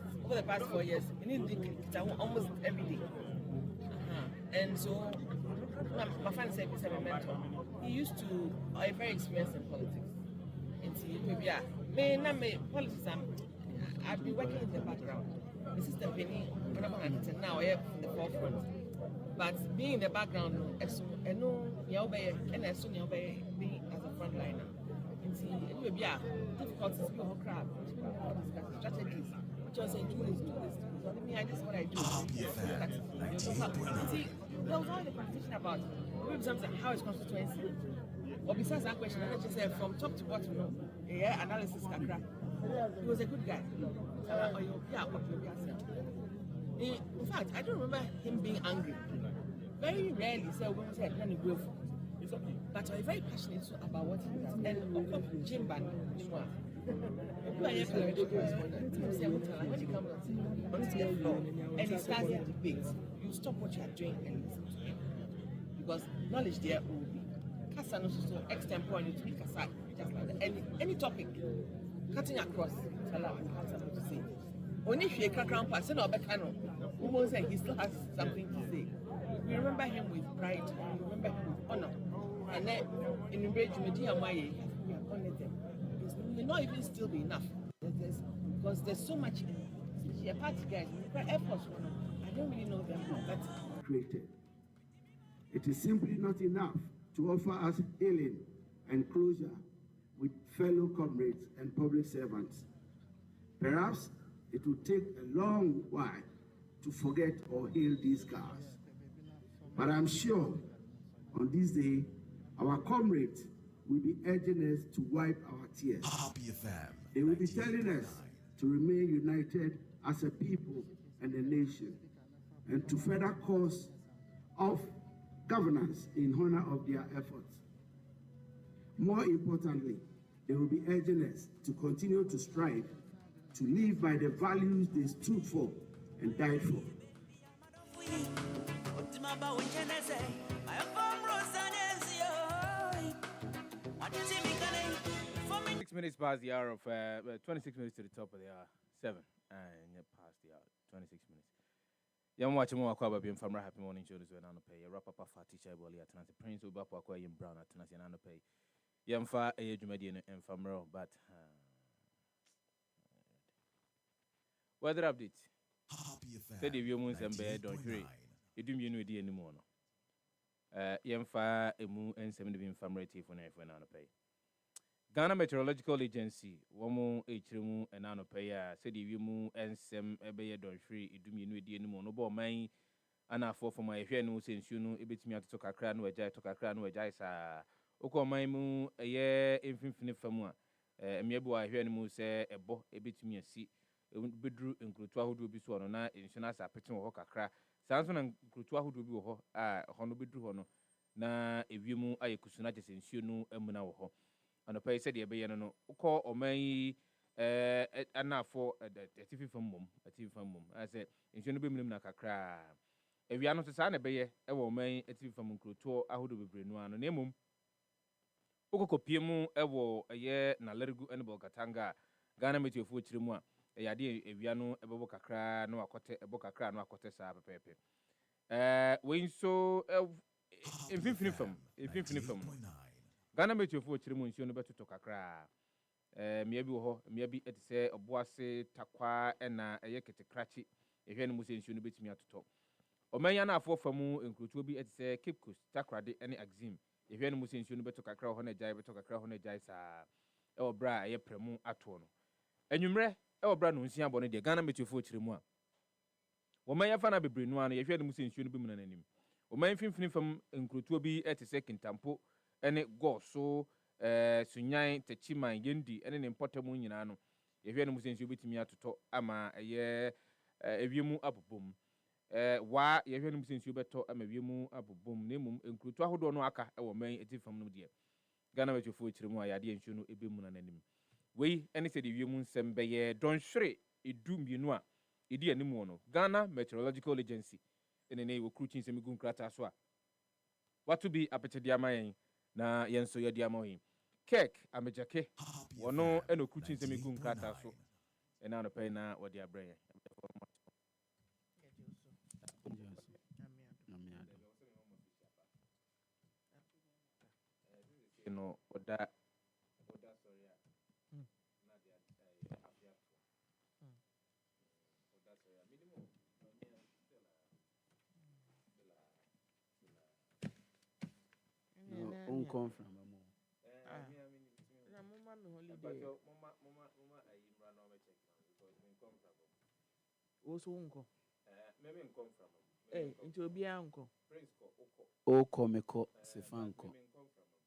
4 years. We need to almost every day. And so my friend said he's a mentor. He used to a very experienced in politics. And politics I've been working in the background. The system Penny now I am in the forefront. But being in the background, I know and as soon as being as a frontliner. And see, it will be difficulties, people crowd, strategies. Just saying, do this. So let me this is what I do. See, there was all the conversation about how is constituency. Or besides that question, I just said from top to bottom, analysis. He was a good guy. In fact, I don't remember him being angry. Very rarely, so when we said, it's okay. But I'm very passionate about what he does. And Jim Ban, when he comes onto the floor and he starts the debate, you stop what you are doing and listen to him. Because knowledge there will be. Kasa no so extempore and to be kasa just like that. Any topic cutting across, tell us something to say. Only if you crown pass, no bekano. Almost say he still has something to say. We remember him with pride. We remember him with honor. And then in the bridge, we are honored them. It may not even still be enough. Because there's so much a party guys, Air Force One. I don't really know them, but created. It is simply not enough to offer us healing and closure with fellow comrades and public servants. Perhaps it will take a long while to forget or heal these scars. But I'm sure on this day, our comrades will be urging us to wipe our tears. They will be telling us to remain united as a people and a nation, and to further cause of governance in honor of their efforts. More importantly, they will be urging us to continue to strive to live by the values they stood for and died for. 6 minutes past the hour of 26 minutes to the top of the hour. 7 and past the hour. 26 minutes. Yam watching more Aquaba being from Happy Morning Show this way and pay. Wrap up a FATI SHAIBU at Tanasi Prince will back Aqua in Brown at Tanasi and pay. Yam fa a Jumadian and Famro, but weather update. Said if you moons and bed don't hurry. You do me no idea anymore. Yam fa a moon and 70 being family for an pay. Ghana Meteorological Agency, Womo Hmu and Anopaya, said the Wimu and Sem Ebay Don Free, Iduminu Dianimo, no more mine, and I for my hair no sense you know, a bit me to talk a crown, no jai, took a crown, no jai, sa. Oko my moo, a year infinite famua. Mebu, I hear no say a bo, a bit me a seat. It won't be drew and Grutua who do be so on, in Shanas a petting or hoka cra. Sanson and Grutua who do be ho, Honobi drew hono. Na if you moo, I could not just ensure no emuna ho. And the pay said, "Ye no call or may enough for a TV from mum, a TV from mum." I said, "In shouldn't be minaka cry. If you are not a son, a bay, a woman, a TV from Cruto, I would be brain one on emum. Oko piemu, ewo, a year, na lergu and Bocatanga, Ghana met your foot rimua. A idea if you know a boca cry, no a cotte, a boca cry, no a cotte sab pepe. When so infinite from, Ghana met your foot rimon, you know better to cry. Maybe ho maybe it say oboase takwa na eyekete krachi ehwe no musen nsuo no betimi atoto omanya na afo famu enkrutuo bi it say Cape Coast takrade ene axim ehwe no musen nsuo no beto kakra ho na jai beto kakra ho na jai sa e obra aye premu ato no enwumre e obra no nsia bɔ no de Ghana metiofo kyeremu a omanya fa na bebre no an ehwe no musen nsuo no bi mu nanim omanya finfini fam enkrutuo bi it say Kintampo ene go so sunyan techiman yendi ene ne importamu nyina no yehwe no musensi obetimi atoto ama eye ewiemu abobom wa yehwe no musensi obeto ama ewiemu abobom nemum enkrutu ahodo no aka e wo man etifam no de Ghana wetofo ekiremu ayade enhwe no ebemu nanim wei ene se de ewiemu nsem beye donhwere edu mienu a edi animu no Ghana Meteorological Agency ene ne wo kruchin nsem gu nkrata so a watu bi apetede amayen na yenso yedi amoyin Kek amejake wono eno kruchin se migu nkrata so ena no pay na wodi abreye no oda sorry na dia afia oda sorry minimum no come from mama me holiday mama ayimra no me check because me come from wo so unko me come from into obi anko prince ko oko me ko sefanko me come from mama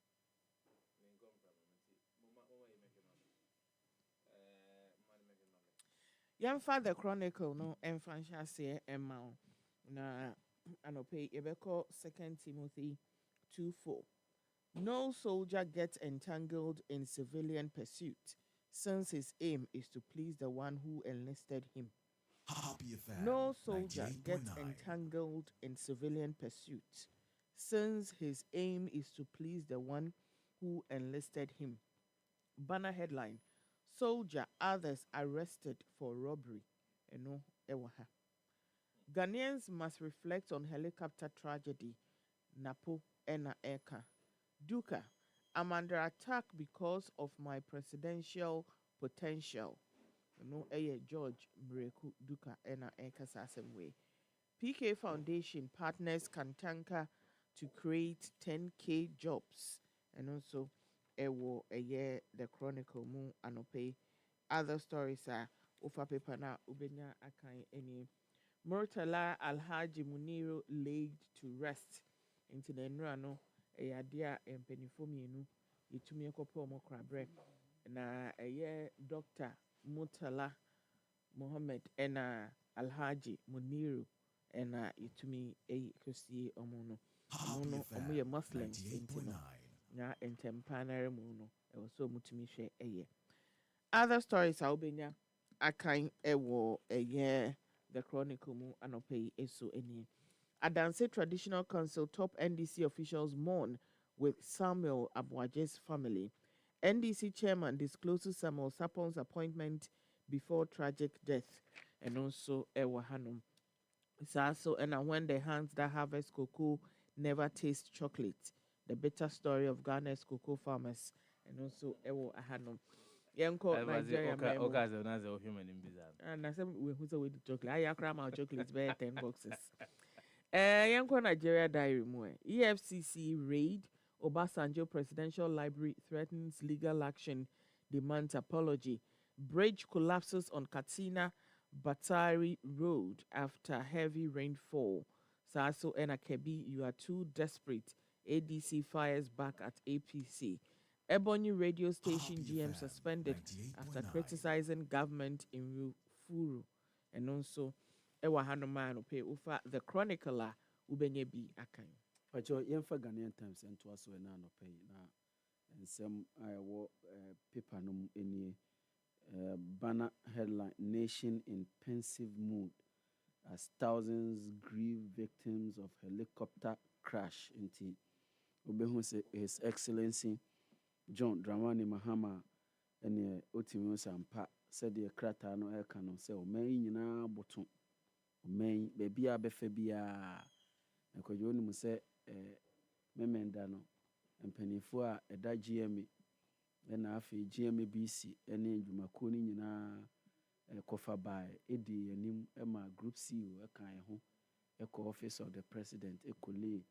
Yamfa the Chronicle no emfansha se emma na anope yebeko 2 Timothy 2:4. No soldier gets entangled in civilian pursuit, since his aim is to please the one who enlisted him. No soldier gets entangled in civilian pursuit, since his aim is to please the one who enlisted him. Banner headline: Soldier, others arrested for robbery. Eno ewaha. Ghanaians must reflect on helicopter tragedy. Napo ena eka. Duka, I'm under attack because of my presidential potential. No, George Mreku Duka ena eka sasemwe. PK Foundation partners Kantanka to create 10K jobs. And also, the Chronicle mu anope. Other stories are Ufa paper na ubenya akai any. Murtala Alhaji Muniru laid to rest. Into the no idea and penifo mienu yitumi ekopo mo krabre na Dr. Murtala Mohammed ena Alhaji Muniru ena yitumi kosie omono omo Muslims into na entempanare mu no e wo so mutumi hwe Other stories aubenya akan ewo the Chronicle mu anope eso eni Adanse Traditional Council top NDC officials mourn with Samuel Abuaje's family. NDC chairman discloses Samuel Sapon's appointment before tragic death. And also Ewahanum. So and when the hands that harvest cocoa never taste chocolate. The bitter story of Ghana's cocoa farmers. And also Ewahanum. Yanko Nigeria human in bizarre. And I said we who's with chocolate. I cram out chocolates by 10 boxes. Yanko Nigeria diary mu EFCC raid Obasanjo Presidential Library threatens legal action, demands apology. Bridge collapses on Katsina Batari Road after heavy rainfall. Saso and Akebi, you are too desperate. ADC fires back at APC. Ebony radio station GM suspended after criticizing government in Rufuru. And also, Ewa Hanuman pay ufa the chronicler ubenye bi akan. Pacho yemfa Ghanaian Times and to us when no pay na and some I wo paper no any banner headline Nation in pensive mood as thousands grieve victims of helicopter crash into Obehu say His Excellency John Dramani Mahama and Otimi Sampa said the crata no air canon say o may nyina boton o may baby abefa bia akwadwo nim say memenda no mpanifo a eda GMA na afi GMA BC ene dwumako ni nyina kofa by edi anim ma group CEO kan ho eko office of the president ekole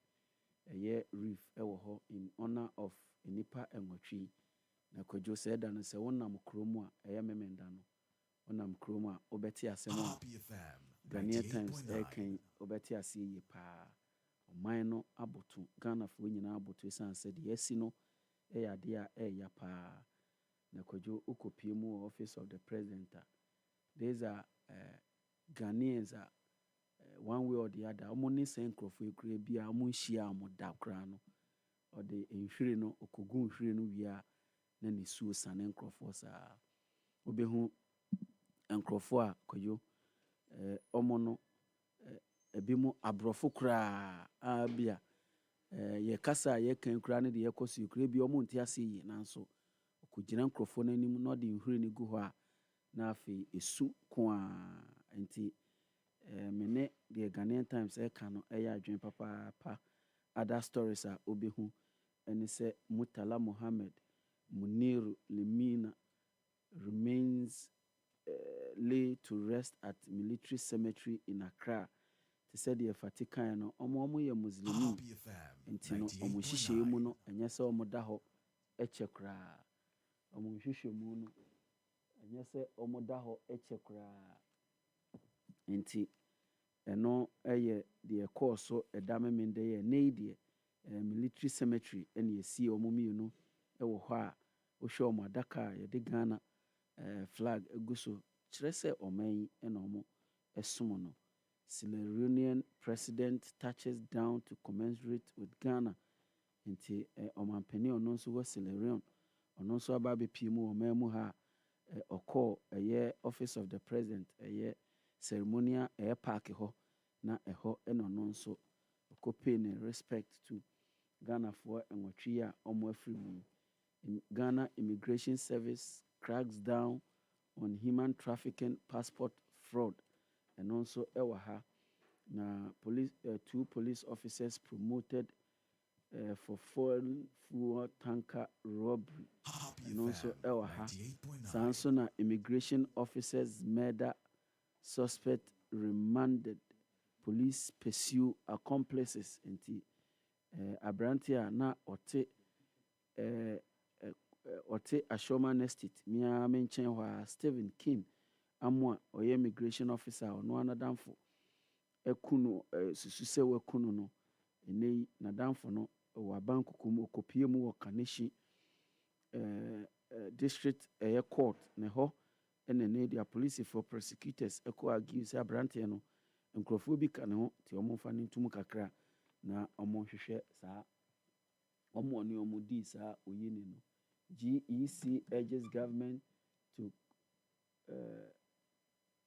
reef ewo ho in honor of enipa enwotwe na kwadwo se da no se wonam kromu a memenda no wonam kromu a obeti asem a Ghanaian Times kan obeti ase yi pa ɔman no aboto Ghana fo nyina aboto esan sɛ de asi no ade a ya pa na kwadwo ukopie mu office of the president these are Ghanaians one way or the other omo ne sen krofo ekure bia omo nhia omo da kra no or the nhwire no okogu nhwire no wia na ne suo sane nkrofo sa obehu nkrofo a kwadwo omo no ebi mu abrofo kura abia ye kasa ye kan kura ne de ye koso kura bi omo nti ase yi nanso okugina nkrofo nanim no de nhwire ne gu ho a na afi esu ko a nti mene the Ghanaian Times kan no adwen papa other stories a obehu ene se Murtala Mohammed Muniru Limina remains laid to rest at military cemetery in Accra. They said the FATI kan no omo ye Muslim nti no omo hihye mu no enye se omo da ho eche kra omo hihye mu no enye se omo da ho eche kra nti eno eye the course so edame mende ye needie military cemetery ene esi omo mienu ewo ho a wo hwe omo adaka ye de Ghana flag eguso kire se oman ene omo esom no Sierra Leonean president touches down to commensurate with Ghana nti omampani ono nso wo Sierra Leone ono nso aba be piemu oman mu ha okọ office of the president ceremonial park ho na ho eno no nso okọ ne respect to Ghana for enwotwe a omo afri mu Ghana Immigration Service cracks down on human trafficking passport fraud and also ewa na police two police officers promoted for fuel tanker robbery and also ewa sanso na immigration officers murder suspect remanded police pursue accomplices nti abrantia na ote Ashoman Estate mia menchen hwa Stephen King amwa oye immigration officer ono anadamfo ekuno sususe wekuno no enei nadamfo no wa bankuku mu okopie mu wo Kaneshi district court ne ho ene dia police for prosecutors eko accuse abrantie no nkrofo bi ka ne ho ti omo fa ne ntum kakra na omo hwehwe saa omo ne omo di saa oyini no GEC urges government to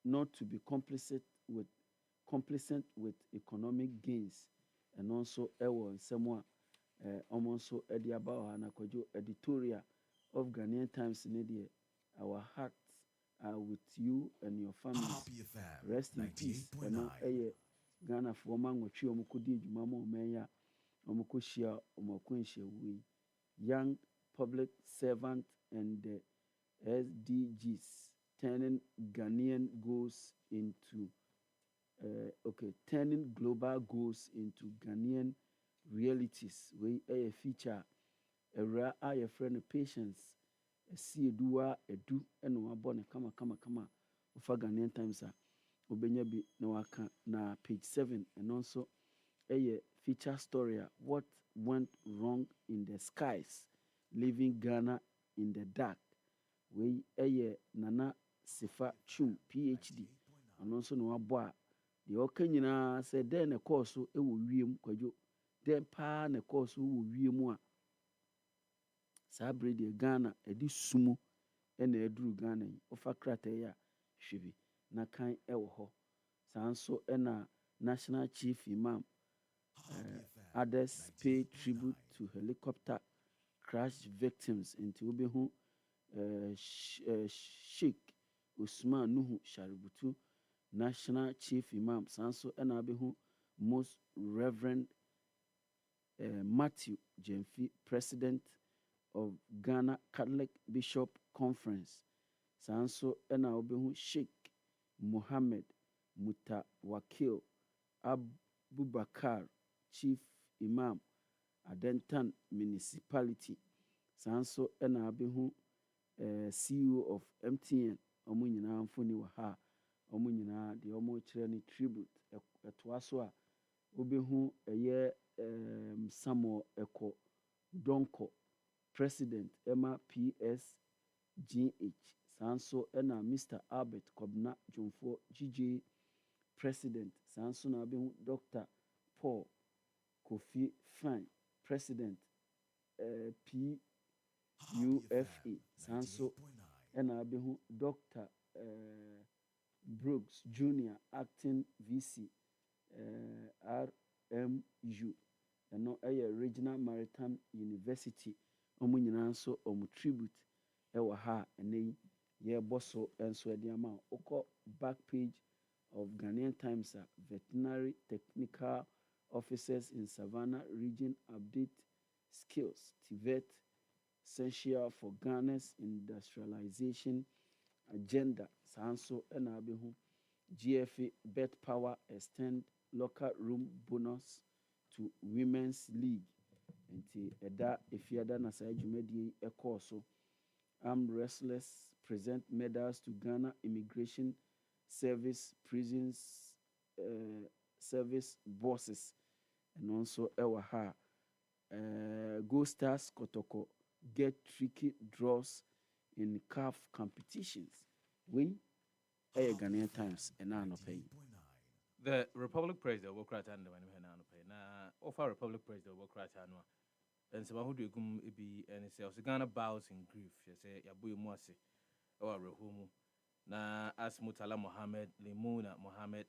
not to be complicit with economic gains and also nsemo almost edi about na kwajo editorial of Ghanaian Times media. Our hearts are with you and your families. Rest in peace. Ghana for man watchi omukudi djuma mo menya omukoshia omokunhye wi young public servant and the SDGs turning Ghanaian goals into turning global goals into Ghanaian realities. We a feature awura a yɛfrɛ no patience ɛsi eduwa edu ɛna wabɔ ne kama wofa Ghanaian Times a wobɛnya bi na waka na page 7 ɛno nso ɛyɛ feature story a what went wrong in the skies leaving Ghana in the dark wei ɛyɛ Nana Sefa Chum PhD ɔno nso na wabɔ a deɛ ɔka nyinaa sɛ dɛn na ɛkɔɔ so ɛwɔ wiem kwadwo dɛn paa na ɛkɔɔ so wɔ wiem a saa bere deɛ Ghana ɛde sumu ɛna ɛduru Ghana yi wofa krataa yi a hwɛ bi na kan ɛwɔ hɔ saa nso ɛna National Chief Imam others pay tribute to helicopter crash victims nti wobɛhu Sheikh Usman Nuhu Shaributu National Chief Imam saa nso ɛna wobɛhu Most Reverend Matthew Jemfi President of Ghana Catholic Bishop Conference saa nso ɛna wobɛhu Sheikh Mohammed Mutawakil Abubakar Chief Imam Adentan Municipality saa nso ɛna wobɛhu CEO of MTN ɔmo nyinaa mfoni wɔ ha ɔmo nyinaa deɛ ɔmo kyerɛ ne tribute ɛtoa so a wobɛhu ɛyɛ Samuel Eko Donko President Emma PSGH saa nso ɛna Mr. Albert Kobna Jomfo GJ President saa nso na wobɛhu Dr. Paul Kofi Fine President PUFA saa nso ɛna wobɛhu Dr. Brooks Jr. Acting VC RMU ɛno ɛyɛ Regional Maritime University ɔmo nyinaa nso ɔmo tribute ɛwɔ ha a ɛnɛ yi yɛrebɔ so nso ɛde ama wo wokɔ back page of Ghanaian Times a veterinary technical officers in Savannah region update skills TVET essential for Ghana's industrialization agenda saa nso ɛna abɛhu GFA bet power extend locker room bonus to women's league nti ɛda efiada na saa dwumadie ɛkɔɔ so armed wrestlers present medals to Ghana Immigration Service prisons service bosses ɛno nso ɛwɔ ha Go Stars Kotoko get tricky draws in CAF competitions wei ɛyɛ Ghanaian Times ɛna anɔpa yi. The Republic President will cry and when we na offer Republic President will cry and so who do you be and say Ghana bows in grief say Yabu Mwasi or Rehumu na as Mutala Mohammed Limuna Mohammed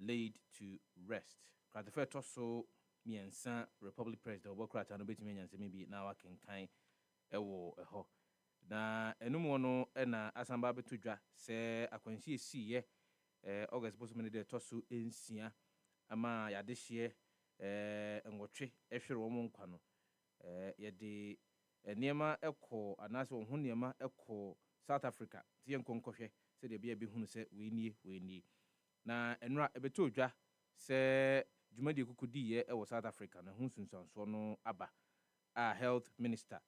laid to rest. Cry the first also me and San Republic President will cry and bit me and say maybe now I can kind ewo eho na enumu no na asamba betudwa se akwansi esi ye August bosomene de toso ensia ama yade hye nwotwe ehwere wo nkwa no yede niema ekọ anase wo ho niema ekọ South Africa tie nkonkohwe se de bia bi hunu se we nie na enura ebetodwa se dwumadi kokodi ye ewo South Africa na hu sunsanso no aba a health minister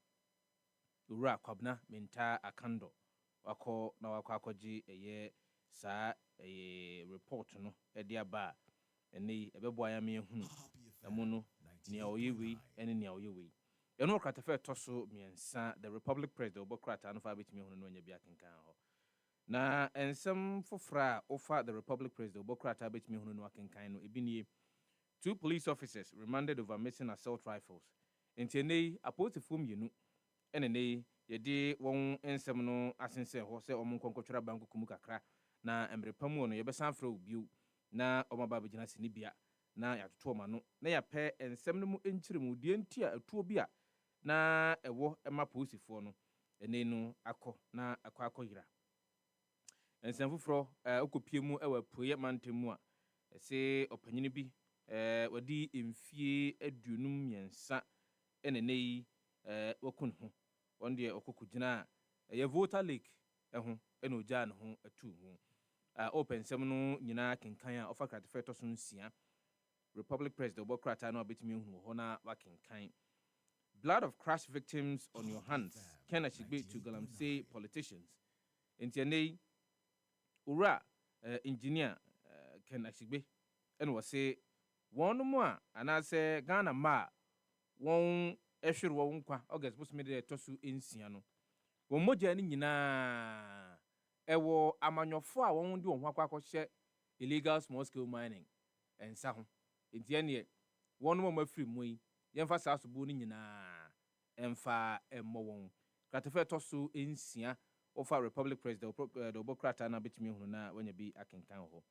Ura Kwabna Minta Akando wako na wako akoji eye sa report no edia ba eni ebebo ayame hunu na muno nia oyewi eni nia oyewi eno kratafe toso miensa the Republic President obokrata no fa betimi hunu no nya bia kenkan ho na ensem fofra ofa the Republic President obokrata betimi hunu no akenkan no ebinie 2 police officers remanded over missing assault rifles entienei apotifo mienu enene yedi won ensem no asense ho se omon konkotwara banku kumu kakra na emrepamu no yebesan fra obiu na omaba begina sinibia na yatoto ma no na yape ensem no mu enkyiremu die ntia atuo bia na ewo ema posifo no ene no akọ na akọ yira ensem foforo okopiemu ewa puye mantemu a ese opanyini bi wadi emfie aduonum yensa enene yi wakun ho onde okokugina ye voter lake ho ena ogya ne ho atu ho open sem no nyina kenkan a ofa kratefe to so nsia Republic President obokrata na obetimi hu ho na wakenkan blood of crash victims on your hands. Ken Ashigbe to Galamsey politicians. Intiane Ura engineer Ken Ashigbe and was say one more and I say Ghana ma one Esher Wonkwa August was made a tosu in Siano. One more journey na ewo amanyofo a won di won akwa share illegal small scale mining and saho. Intiane one more free mu yi yemfa saasubu ni nyina emfa emmo won kratefe toso ensia ofa republic president the obokrata na betimi hunu na wanya bi akenkan ho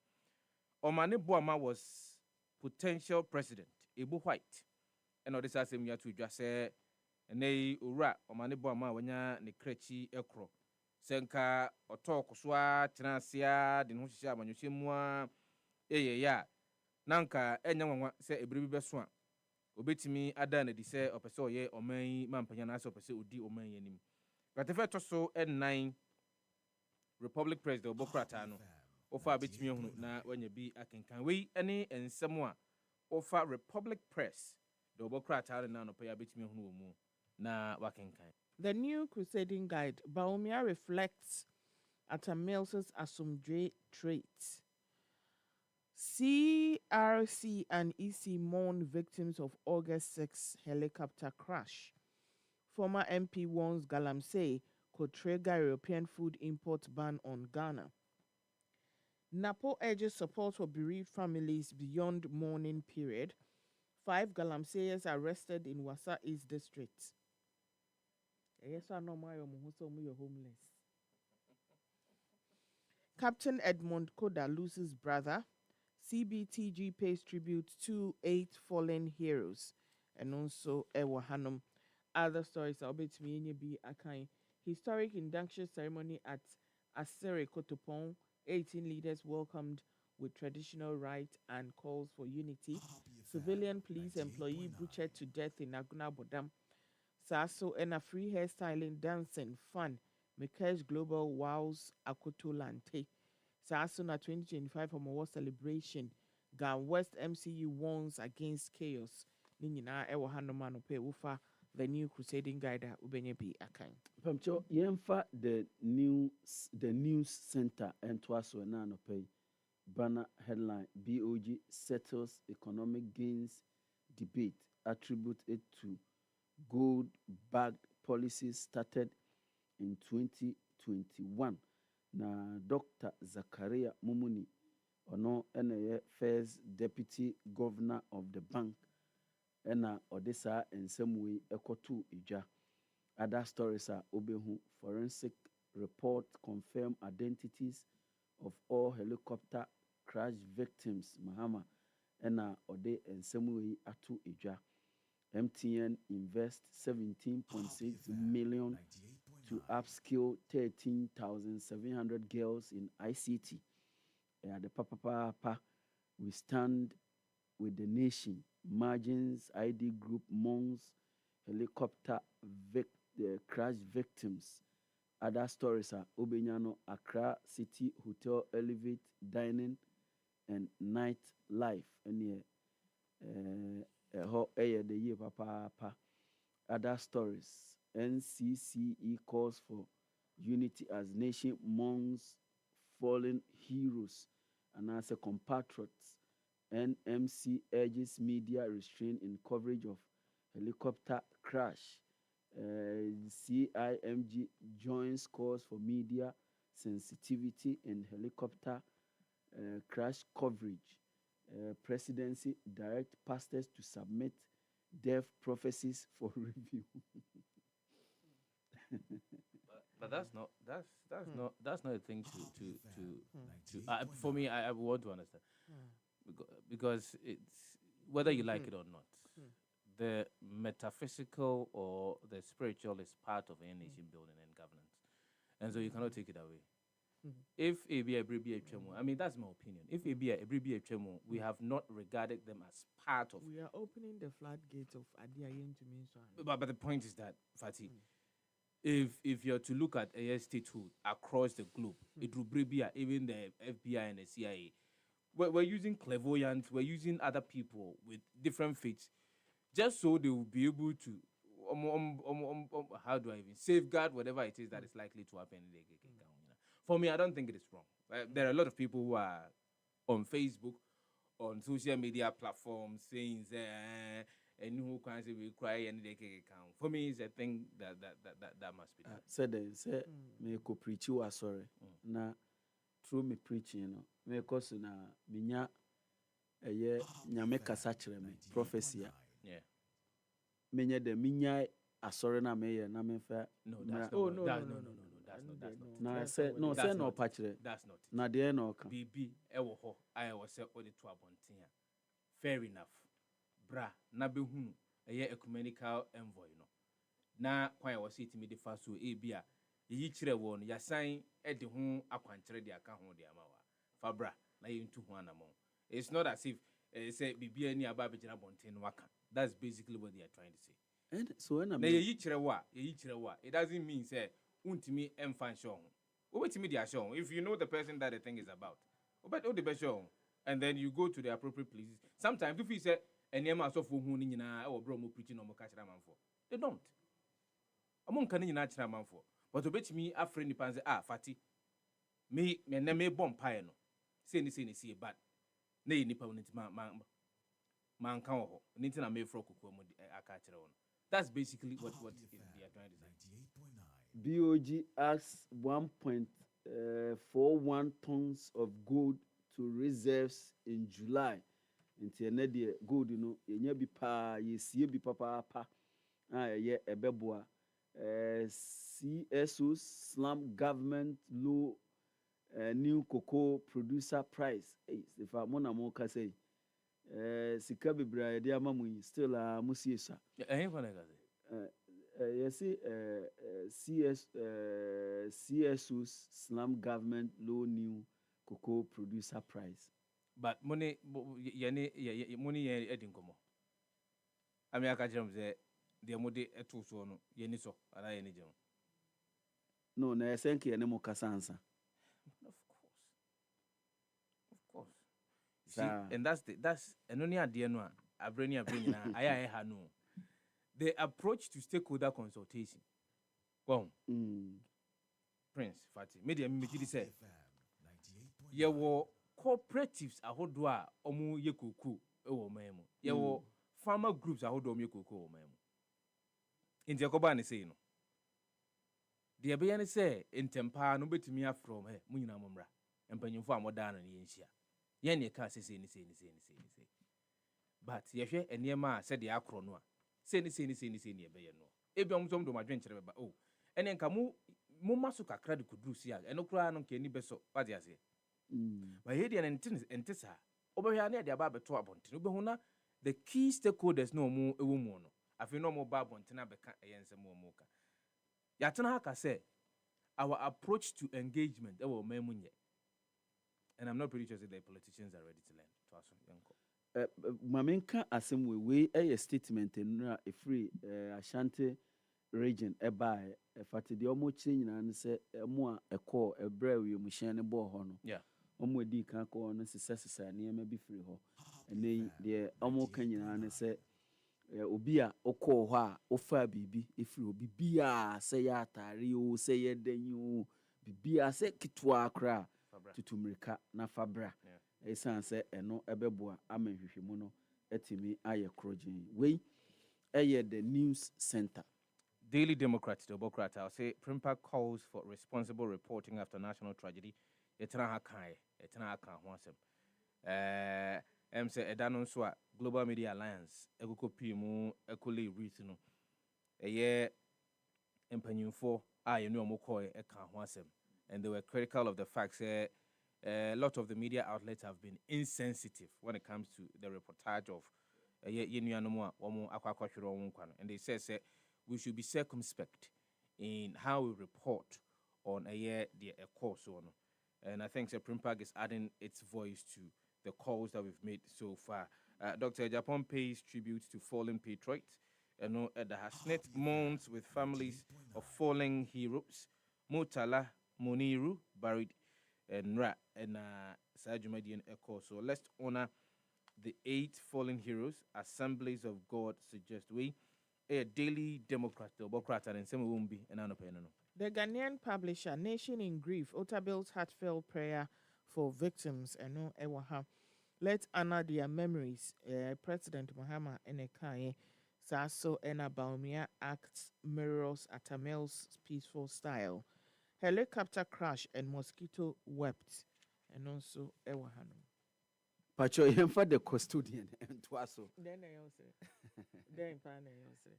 omane boama was potential president Ebu White and odisa asem ya to dwa se nei owura omane boama wanya ne krachi ekro senka otok so a tenasia de no hihye amanyose mu a ya nanka enya nwanwa se ebiribi beso a obetimi ada na di se opese oye oman mampanya na se opese odi oman yanim kratefe toso en9 republic president obokrata no ofa betimi hunu na wanya bi akenkan we ene ensem a ofa republic press the obokrata na no pa ya betimi hunu mu na wakenkan. The new crusading guide, Baumia reflects Atamils's Asumdre traits. CRC and EC mourn victims of August 6 helicopter crash. Former MP warns Galamsey could trigger European food import ban on Ghana. Napo urges support for bereaved families beyond mourning period. 5 Galamseyers arrested in Wasa East District. Yes, I know my homeless. Captain Edmund Koda loses brother. CBTG pays tribute to 8 fallen heroes. And also Ewa Hanum. Other stories I'll bet me be a kind historic induction ceremony at Asere Kotopon. 18 leaders welcomed with traditional rites and calls for unity. Civilian police employee butchered to death in Aguna Bodam. Saso and a free hairstyling, dancing, fun. Mikesh Global Wows Akoto Lante. Saso na 2025 Homo celebration. Gan West MCU warns against chaos. Nina Ewa Hanomano Pe Ufa, the new crusading guide Ubenye bi Akan. Pamcho yemfa the news center and twaso na no pay. Banner headline BOG settles economic gains debate. Attribute it to gold-backed policies started in 2021. Na Dr. Zakaria Mumuni, ono ene first deputy governor of the bank, ena odessa ensemwe ekotu ija. Other stories are obehu forensic report confirm identities of all helicopter crash victims. Mahama ena ode ensemwe atu ija. MTN invest 17.6 million to upskill 13,700 girls in ICT. The Papa, we stand with the nation. Margins, ID group, Mons, helicopter crash victims. Other stories are Obenyano, Accra City Hotel, Elevate, Dining, and Night Life. And the year papa. Other stories. NCCE calls for unity as nation amongst fallen heroes and as a compatriots. NMC urges media restraint in coverage of helicopter crash. CIMG joins calls for media sensitivity in helicopter crash coverage. Presidency direct pastors to submit death prophecies for review. But that's not a thing to for me. I want to understand because it's whether you like it or not. The metaphysical or the spiritual is part of any nation building and governance, and so you cannot take it away. If I mean that's my opinion. If we have not regarded them as part of. We are opening the floodgates of Adiayen to mean. But the point is that Fati, if you're to look at a statehood across the globe, it will be even the FBI and the CIA. We're using clairvoyants, we're using other people with different faiths, just so they will be able to how do I even safeguard whatever it is that is likely to happen in the For me, I don't think it is wrong. There are a lot of people who are on Facebook, on social media platforms saying and who can say we cry and they can count. For me, it's a thing that must be done. Said they say me ko preach you sorry. Na through me preaching, me cause na minya nyame kasa kyerɛ me prophecy. Yeah. Menya de minya asɔre na me na me fa. No, that's not. No, that's not. Na say no say no pa kyerɛ. That's not. Na de no ka. BB ewo ho I was say odi to abonten. Fair enough. Bra na behunu ecumenical envoy no. Na kwan was it me the first so e bia yi kyerɛ wo no yasan e de ho akwankyerɛ de aka ho de ama wa. Fa bra na yentu ho anamon. It's not as if say BB any aba begyina abonten no aka. That's basically what they are trying to say. And so when I'm ye kyerɛ wa, it doesn't mean say untimi emfa show. Obetimi dia show. If you know the person that the thing is about. Obet the best show. And then you go to the appropriate places. Sometimes if you say enema so for hu ni nyina e wo bro mo preaching no mo ka kyerɛ manfo. They don't. Amon kan nyina kyerɛ manfo. But obetimi afre ni pan say FATI. Me na me bom pae no. Say ni bad. Na ye nipa woni man kan ho. Ni tina me fro kokko mo aka kyerɛ wo. That's basically what they are trying to say. BOG asks 1.41 tons of gold to reserves in July. Into another gold, yenya bi pa, yesie bi papa. Ebeboa. CSO slump government low new cocoa producer price. If I mona mo ka say. Sika bibra de amamu still musiesa. Yes, CSO's slum government low new cocoa producer price. But money edin komo. Ami aka jam say de mode eto so no yeni so ala yeni jam. No, na esenke yene mo kasansa. Of course. See, and that's only at the end one. Abreni na aya ha no. The approach to stakeholder consultation. Go Prince Fati. Media me say. Ye wo cooperatives ahodo a omu ye koku e wo memu. Ye wo farmer groups ahodo omu ye koku wo memu. Inti akoba ne say no. The be ne say intempa no betumi afrom he mu nyina momra. Empanyimfo amoda na ne yenhia. Ye ne ka say ni. But ye hwe enema said the akro no a. Say ni ebeye no. Ebi omsom do madwen kyerebe ba. Oh. Ene nka mu maso kakra de kuduru si a. Eno kura no nka ni beso. What dey say? But here the entisa. Obehwa na de aba beto abonten. Obehu na the key stakeholders no mu ewo mu no. Afi no mo ba abonten abeka eyensem mo ka. Yatena haka say our approach to engagement ewo mamunye. And I'm not pretty sure that the politicians are ready to learn. To aso yenko. Mamenka asem we a statement na a free Ashanti region by FATI the omo nyina ne se mo a ekọ ebra wi mu hyen ne bo ho no omo di kan ko no sesesa ne ma bi free ho ene de omo kan nyina ne se obi a okọ ho a ofa bibi efiri obi bia se ya atare o se ye danyu bibia se kitwa akra tutumrika na fabra esan se eno ebeboa amahwehwemu no etimi aye krojin we eye the news center. Daily Democrat, I'll say Primpa calls for responsible reporting after national tragedy. Etna hakai wansem. Say edanon swa Global Media Alliance ekuko pimu ekole reason. Eye empanyumfo yenu omokoi eka wansem. And they were critical of the fact that a lot of the media outlets have been insensitive when it comes to the reportage of and they say we should be circumspect in how we report on the course on. And I think Primpag is adding its voice to the calls that we've made so far. Dr. Japan pays tribute to fallen patriots. The Hasnet mourns with families of fallen heroes. Mutala Muniru buried and Ra and Sajumadian Echo. So let's honor the 8 fallen heroes. Assemblies of God suggest we a Daily Democrat or Democrat and some won't be an anopeno. The Ghanaian publisher Nation in Grief, Otabil's heartfelt prayer for victims and no ewaha. Let's honor their memories. President Mahama Enekaye Saso Ena Baumia acts mirrors Atamel's peaceful style. Helicopter crash and mosquito wept. And also ewahano. Pacho yemfa the custodian and twaso. Then I also. Then pan I also.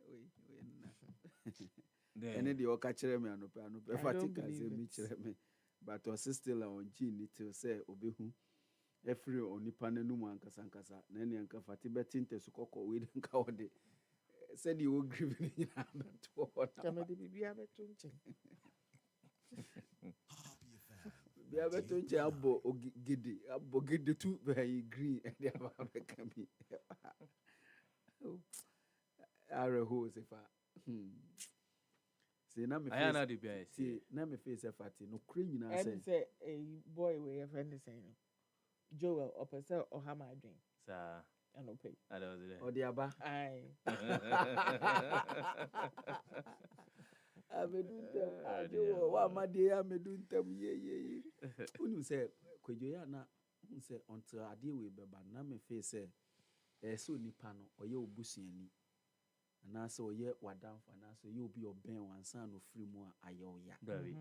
Ene di oka chere me anope FATI ka se mi it. chere me. But o still on gene till say obehu. Every onipa n'anum ankasa ankasa na ne anka FATI betinte so kokko we den ka ode. Said you will grieve me na beto. Kamedi bibia beto nchen. Bia beto nche abo gidi tu be green and they have become are ho se fa see na me face I na de bia see na me face FATI no kure nyina And say a boy we a friend is saying Joel opesa or ha my dream. Sir. I no pay. I was there. Odiaba. Aye. Amedunta ajo wa made amedunta ye unu say kwejo ya na unu say until ade we beba na me face say so nipa no oye obusuani na say oye wadamfa na say you be oben wansan no free mu aye oya Very.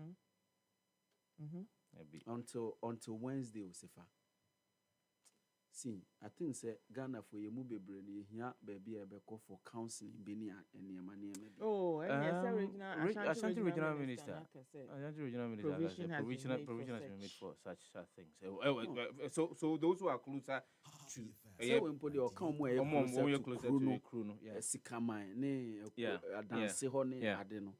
until Wednesday osifa. See, I think say Ghana for you bebre ni hia baby ebeko for counseling bini enema maybe. Oh, and yes, Ashanti regional minister. Ashanti regional minister. Provision has been made for such things. So those who are closer to so when put your come where closer to Kruno, Sikaman, ne adanse ho ne ade no.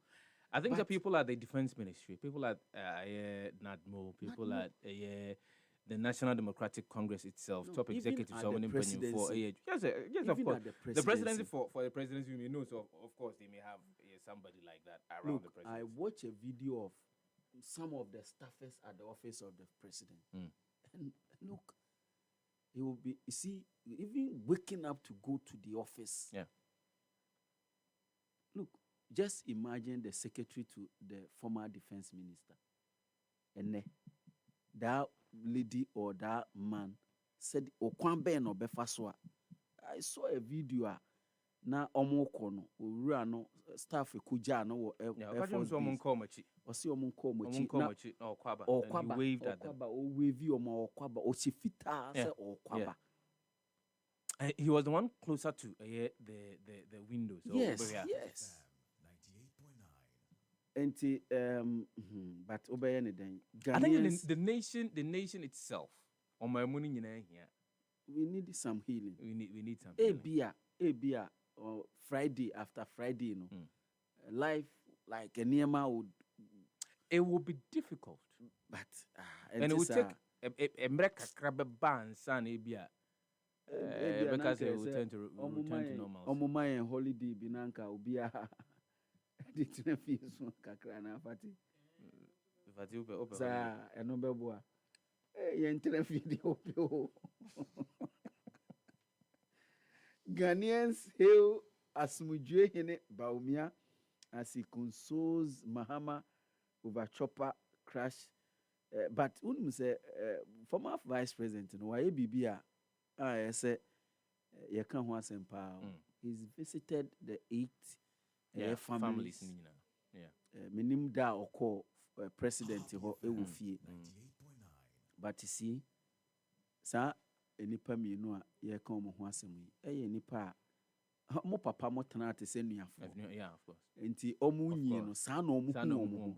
I think the people at the defense ministry, people at NADMO, people at the National Democratic Congress itself, top executives, for yes, of course. The presidency for the presidency, you may know, so of course they may have somebody like that around the president. I watch a video of some of the staffers at the office of the president, and look, he will be. You see, even waking up to go to the office. Yeah. Look, just imagine the secretary to the former defense minister, and that lady or that man said okwambe no befa so a. I saw a video na omoko no owura no staff ekuja no wo osi omunko machi na okwaba waved at them. Wavy omo okwaba o se fita say okwaba. He was the one closer to the window. So yes. But obey anything. I think the nation itself, on my money here, we need some healing. We need some healing. Abia, or Friday after Friday, life like a Niema would. It would be difficult, but and it would take a mreka crab ban san Abia. Because it will return to normal. Omuma and holiday binanka ubia. Didn't feel so kakrana FATI. Sa eno beboa. Ye ntere fidi opio. Ghanaians hail Asmujwe Hene Baumia as he consoles Mahama over chopper crash. But say former vice president no why bibia I say ye kan ho asempa. He's visited the 8 families. Minim da oko president ho ewu fie. But you see, sa enipa mienu a ye kan mo ho asem yi. Eye nipa mo papa mo tena te se nuafo. Yeah, of course. Enti omu nyi no sa na omu.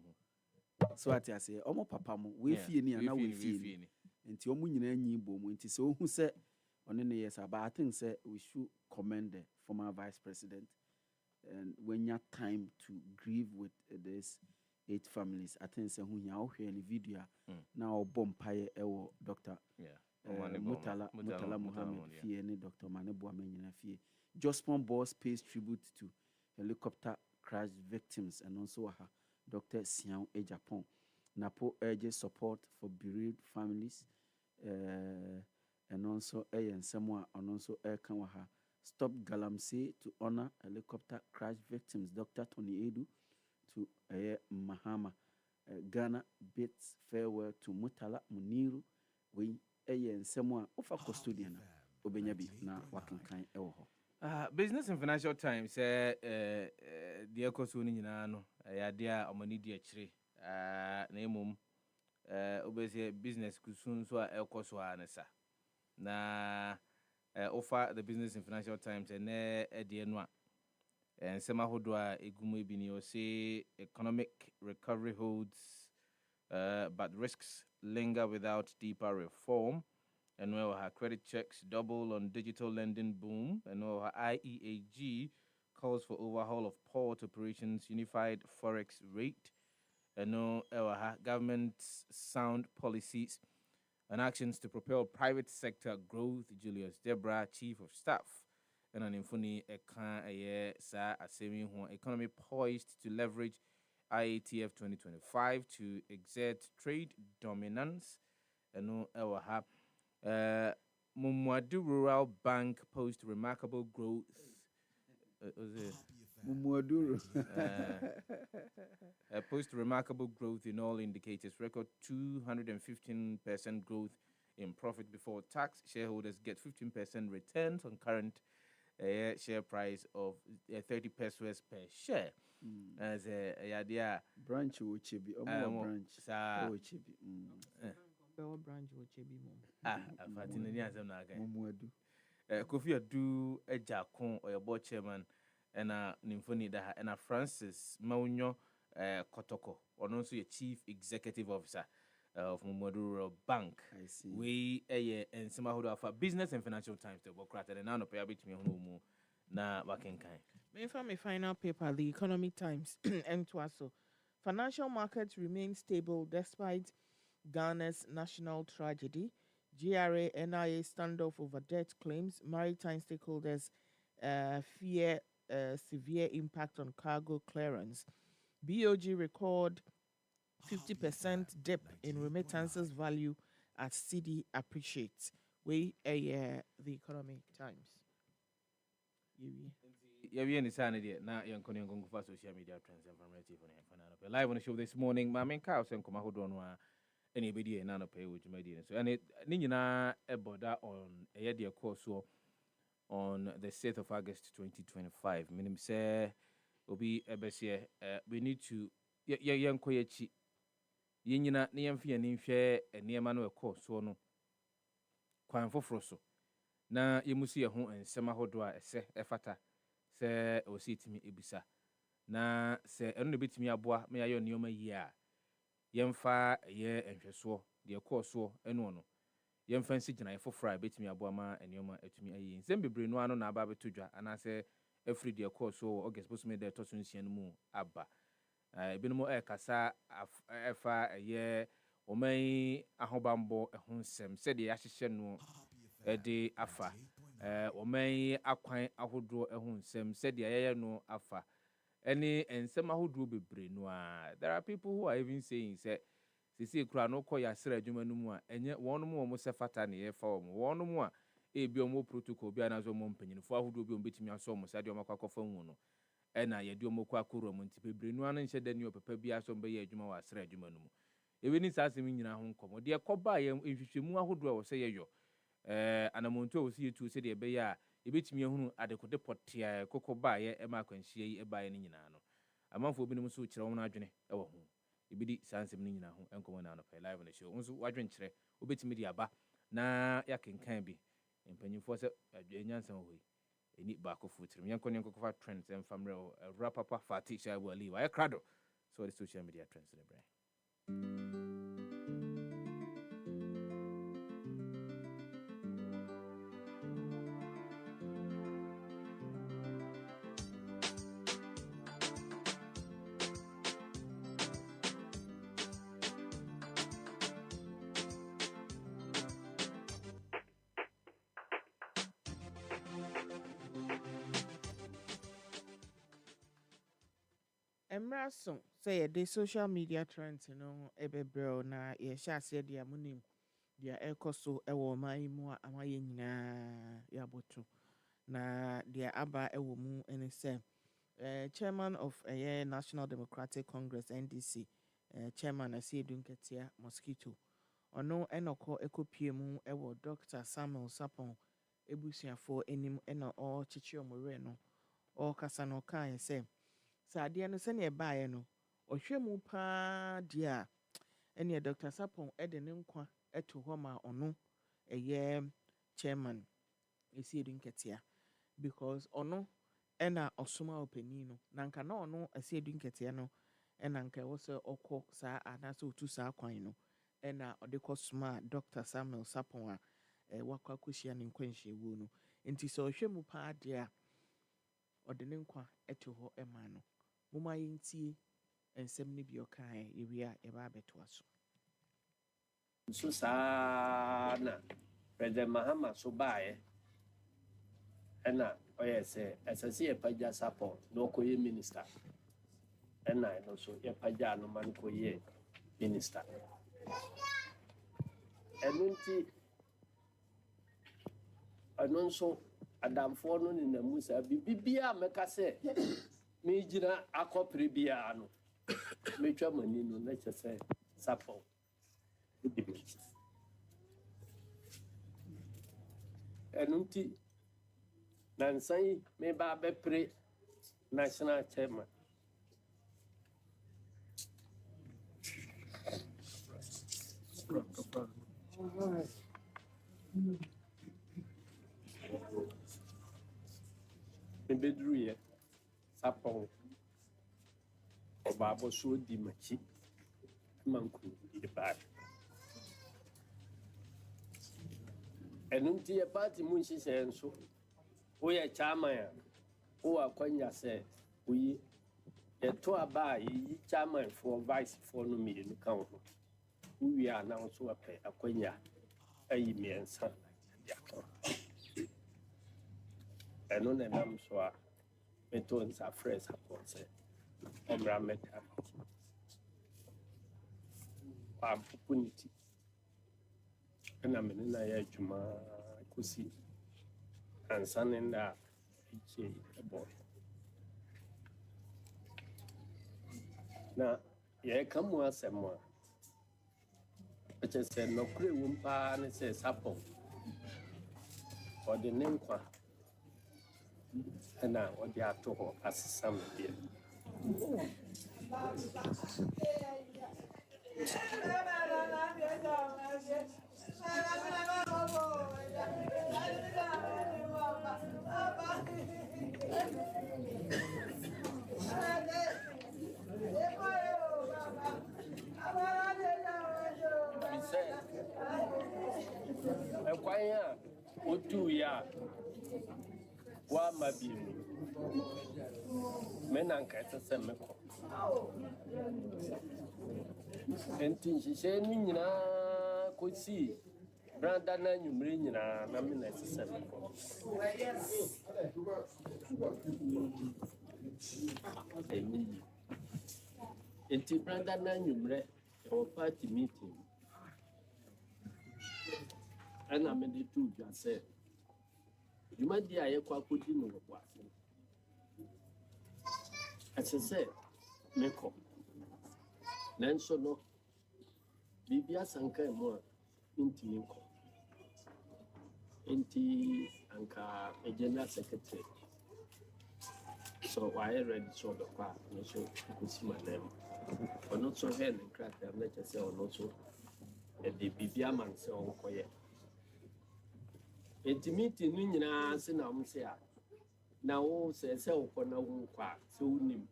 So ati ase omo papa mo we fie ni ana we fie ni. Enti omu nyina nyi bo mu enti se ohu se one ne yes about I think say we should commend the former vice president. And when you have time to grieve with these 8 families, I think say who you hear any video now bompaye ewo Dr. Mutala Muhammad Fie ni Dr. Manebu Amenyina Fie. Jospon Boss pays tribute to helicopter crash victims and also Dr. Sian E Japan. Napo urges support for bereaved families and also and someone and also Stop Galamsey to honor helicopter crash victims. Dr. Tony Edu to Mahama. Ghana bids farewell to Mutala Muniru. We nsɛm a wofa custodian a wobɛnya bi na wakenkan ɛwɔ hɔ. Business and Financial Times deɛ ɛkɔ so no nyinaa no ɛyɛ adeɛ a ɔmani di akyire na mmom wobɛsɛ business kusu nso a ɛkɔ so a ne sa na offer the Business and Financial Times ɛnɛ ɛdeɛ no a nsɛm ahodoɔ a ɛgu mu bi ne ɔse economic recovery holds but risks linger without deeper reform. And where her credit checks double on digital lending boom. And where her IEAG calls for overhaul of port operations, unified forex rate. And where her government's sound policies and actions to propel private sector growth. Julius Debra, Chief of Staff. And an infuni sa assuming economy poised to leverage IATF 2025 to exert trade dominance. And her Mumwadu Rural Bank post remarkable growth. Mumwaduru. Post remarkable growth in all indicators. Record 215% growth in profit before tax. Shareholders get 15% returns on current share price of 30 pesos per share. As a idea branch Uchibi, branch. Uchibi. Branch Uchibi. FATI ni azem na aga. Kofi Adu Ejakon or your board chairman and Nymphoni da and Francis Maunyo Kotoko, or also your chief executive officer of Mumwadu Rural Bank. I see. We and some of our Business and Financial Times to work at and now pay a bit me home na working kind. Me from my final paper, the Economic Times, and so financial markets remain stable despite Ghana's national tragedy. GRA NIA standoff over debt claims. Maritime stakeholders fear severe impact on cargo clearance. BOG record 50% dip in remittances value as CD appreciates. The Economic Times. Yeah, ni sana dia na yankoni yankongu fa social media trends informative on fanana live on the show this morning. Ma men ka osen koma hodo no a ene bedi na no pay wujuma di so and ni nyina e border on e de course on the 6th of August 2025. Minim say obi ebesie we need to yanko yachi yenyina ne yamfia ne nhwe enema no e course no kwan foforo so na yemusi ye ho ensema hodo a ese efata se ositimi ebisa na se eno ne betimi aboa me ayo neoma yi a yemfa ye enhweso de course eno no yemfa nsi gina efofra betimi aboa ma neoma atumi ayi nsem bebre no ano na aba betodwa anase afri de course August bosome de toso nsia no mu aba ebinimo kasa efa ye oman ahobambo ehonsem se de yahyehye no de afa oman akwan ahodo ehonsem se de ayeye no afa any ensem ahodo bebre no a there are people who are even saying say sisi kura no koya sra adwuma no mu a enye wono mo se fata ne ye fa wono mo a ebi omo protocol bi anazo mo mpanyinfo ahodo bi ombetimi aso mo sade omakwa kofa hu no ena ye de omo kwa koro mo nti bebre no anu nhyɛ dani opapa bi aso mbe ye adwuma wa sra adwuma no mu ewe ni sasem nyina ho nkomo de koba ye nhwehwemu ahodo a wo se ye yo anamonto wo se yetu se de ebe ya ebetimi ehunu adekode potia kokoba ye ema akwanhia yi eba ye ni nyina no amanfo bi no so kyerɛ wo na adwene ɛwɔ ho ibidi sansem ni nyina ho enkomo na no pay live on the show unso wadwen kyerɛ obetimi de aba na yakenkan bi mpanyimfo se adwanyansan ho yi eni ba ko futrim yankon kofa trends and famre rap papa FATI SHAIBU ali wa krado so the social media trends in the brain. Emraso say the social media trends ebebro na ye sha se dia munim dia ekoso ewo mai mu amaye nyina ya boto na deɛ aba ɛwɔ mu ɛne sɛ chairman of National Democratic Congress NDC chairman Asiedu Nketia Mosquito ɔno ɛna ɔkɔ ɛkɔpie mu ɛwɔ Dr. Samuel Sapon ebusuafoɔ anim ɛna ɔkyekyere ɔmo no ɔkasa no ɔkaeɛ sɛ sɛ adeɛ no sɛnea ɛbaeɛ no ɔhwɛ mu paa deɛ a ɛneɛ Dr. Sapon ɛde ne nkwa ɛto hɔ ma ɔno ɛyɛ chairman Asiedu Nketia because ɔno ɛna ɔsoma ɔpanin no na nka na ɔno Asiedu Nketia no ɛna nka ɛwɔ sɛ ɔkɔ saa anaasɛ ɔtu saa kwan no ɛna ɔde kɔ soma Dr. Samuel Sapon a wakɔ akɔhyia ne nkwanhyɛwuo no nti sɛ ɔhwɛ mu paa deɛ a ɔde ne nkwa ɛto hɔ ɛma no moma yɛntie nsɛm no bi ɔkaeɛ yɛwie a yɛba abɛtoa so so saa na President Mahama so baeɛ ɛna ɔyɛ sɛ ɛsɛ sɛ yɛpagya support na ɔkɔyɛ minister ɛna ɛno so yɛpagya no ma no kɔyɛ minister ɛno nti ɛno nso adamfoɔ no nenam mu saa biribiara mɛka sɛ megyina akɔpere biara no mɛtwa m'ani no na kyɛ sɛ support ɛno nti nansa yi meba bɛpere national chairman mebɛduruyɛ sapɔn ɔbaabɔ so odi m'akyi ma nkɔdi baa ɛno nti yɛ party mu nhyehyɛɛ nso woyɛ chairman a wowɔ akwanya sɛ woyi yɛto aba a yɛyi chairman foɔ vice foɔ no mmienu ka wo ho wowie a na wo so wapɛ akwanya ayi mmiɛnsa de aka ɛno na ɛnam so a meto nsa frɛ sapɔ sɛ ɔmmra mmɛda wampopo ne ti ɛna mene na yɛ adwuma kɔsi ansa ne nda a ɛkyɛ ɛbɔ na yɛreka mu asɛm a ɛkyɛ sɛ nɔkorɛ wɔ paa ne sɛ sapɔ ɔde ne nkwa ɛna ɔde ato hɔ asesa me deɛ ɛkwan a wotuuɛ a woama biemu me na nka ɛsɛ sɛ mekɔ enti nhyehyɛe no nyinaa kɔsii brada no anwummere nyinaa na me na ɛsɛ sɛ mekɔ enti brada no anwummere ɛwɔ party meeting ɛna mede too dwa sɛ dwumadi a yɛkɔ akɔdi no wɔ boase ɛsɛ sɛ mekɔ nanso no biribi asanka mu a ntumi nkɔ nti anka general secretary so wayɛ ready so ɔbɛkɔ a no so kɔsi ma nam ɔno nso hɛ ne nkrataa na kyɛ sɛ ɔno nso yɛde biribi ama no sɛ ɔnkɔyɛ enti meeting no nyinaa se na ɔm sɛ a na wo sɛ sɛ wokɔ na wo nkɔ a sɛ wonim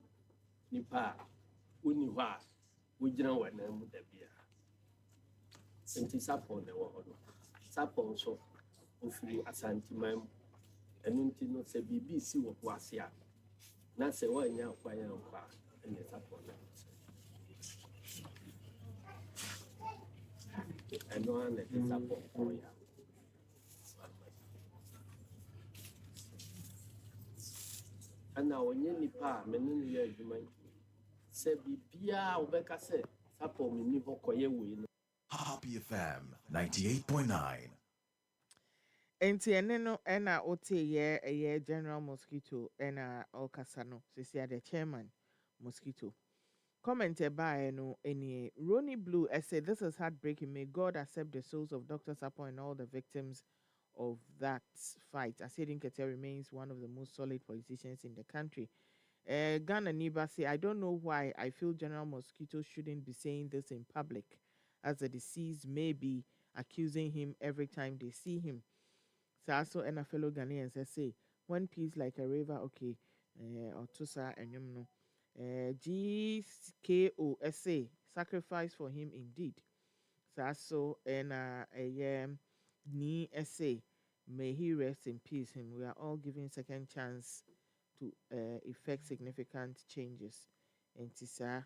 nipa a wonni hɔ a wogyina wɔ nan mu da biara enti sapɔ na ɛwɔ hɔ no sapɔ nso ofiri asanteman mu ɛno nti no sɛ biribi si wɔ ho ase a na sɛ woanya akwan a nkɔ a ɛnyɛ sapɔ na ɛno a na ɛde sapɔ nkɔyɛ a ana onye nipa a mene no yɛ adwuma yi sɛ biribiaa wobɛka sɛ sapɔ menni hɔ kɔyɛ wei no Happy FM 98.9. enti ene no ena ote ye general mosquito ena okasa no sisi the chairman mosquito comment by no any Ronnie Blue essay. This is heartbreaking. May God accept the souls of Dr. Sapo and all the victims of that fight. Asidin Kete remains one of the most solid politicians in the country. Ghana Niba say, I don't know why I feel General Mosquito shouldn't be saying this in public, as the deceased may be accusing him every time they see him. So and a fellow Ghanaians say, when peace like a river, okay, or Tusa and Yumno. GKOSA, sacrifice for him indeed. So and ni essay, may he rest in peace. Him, we are all giving second chance to effect significant changes. And tisa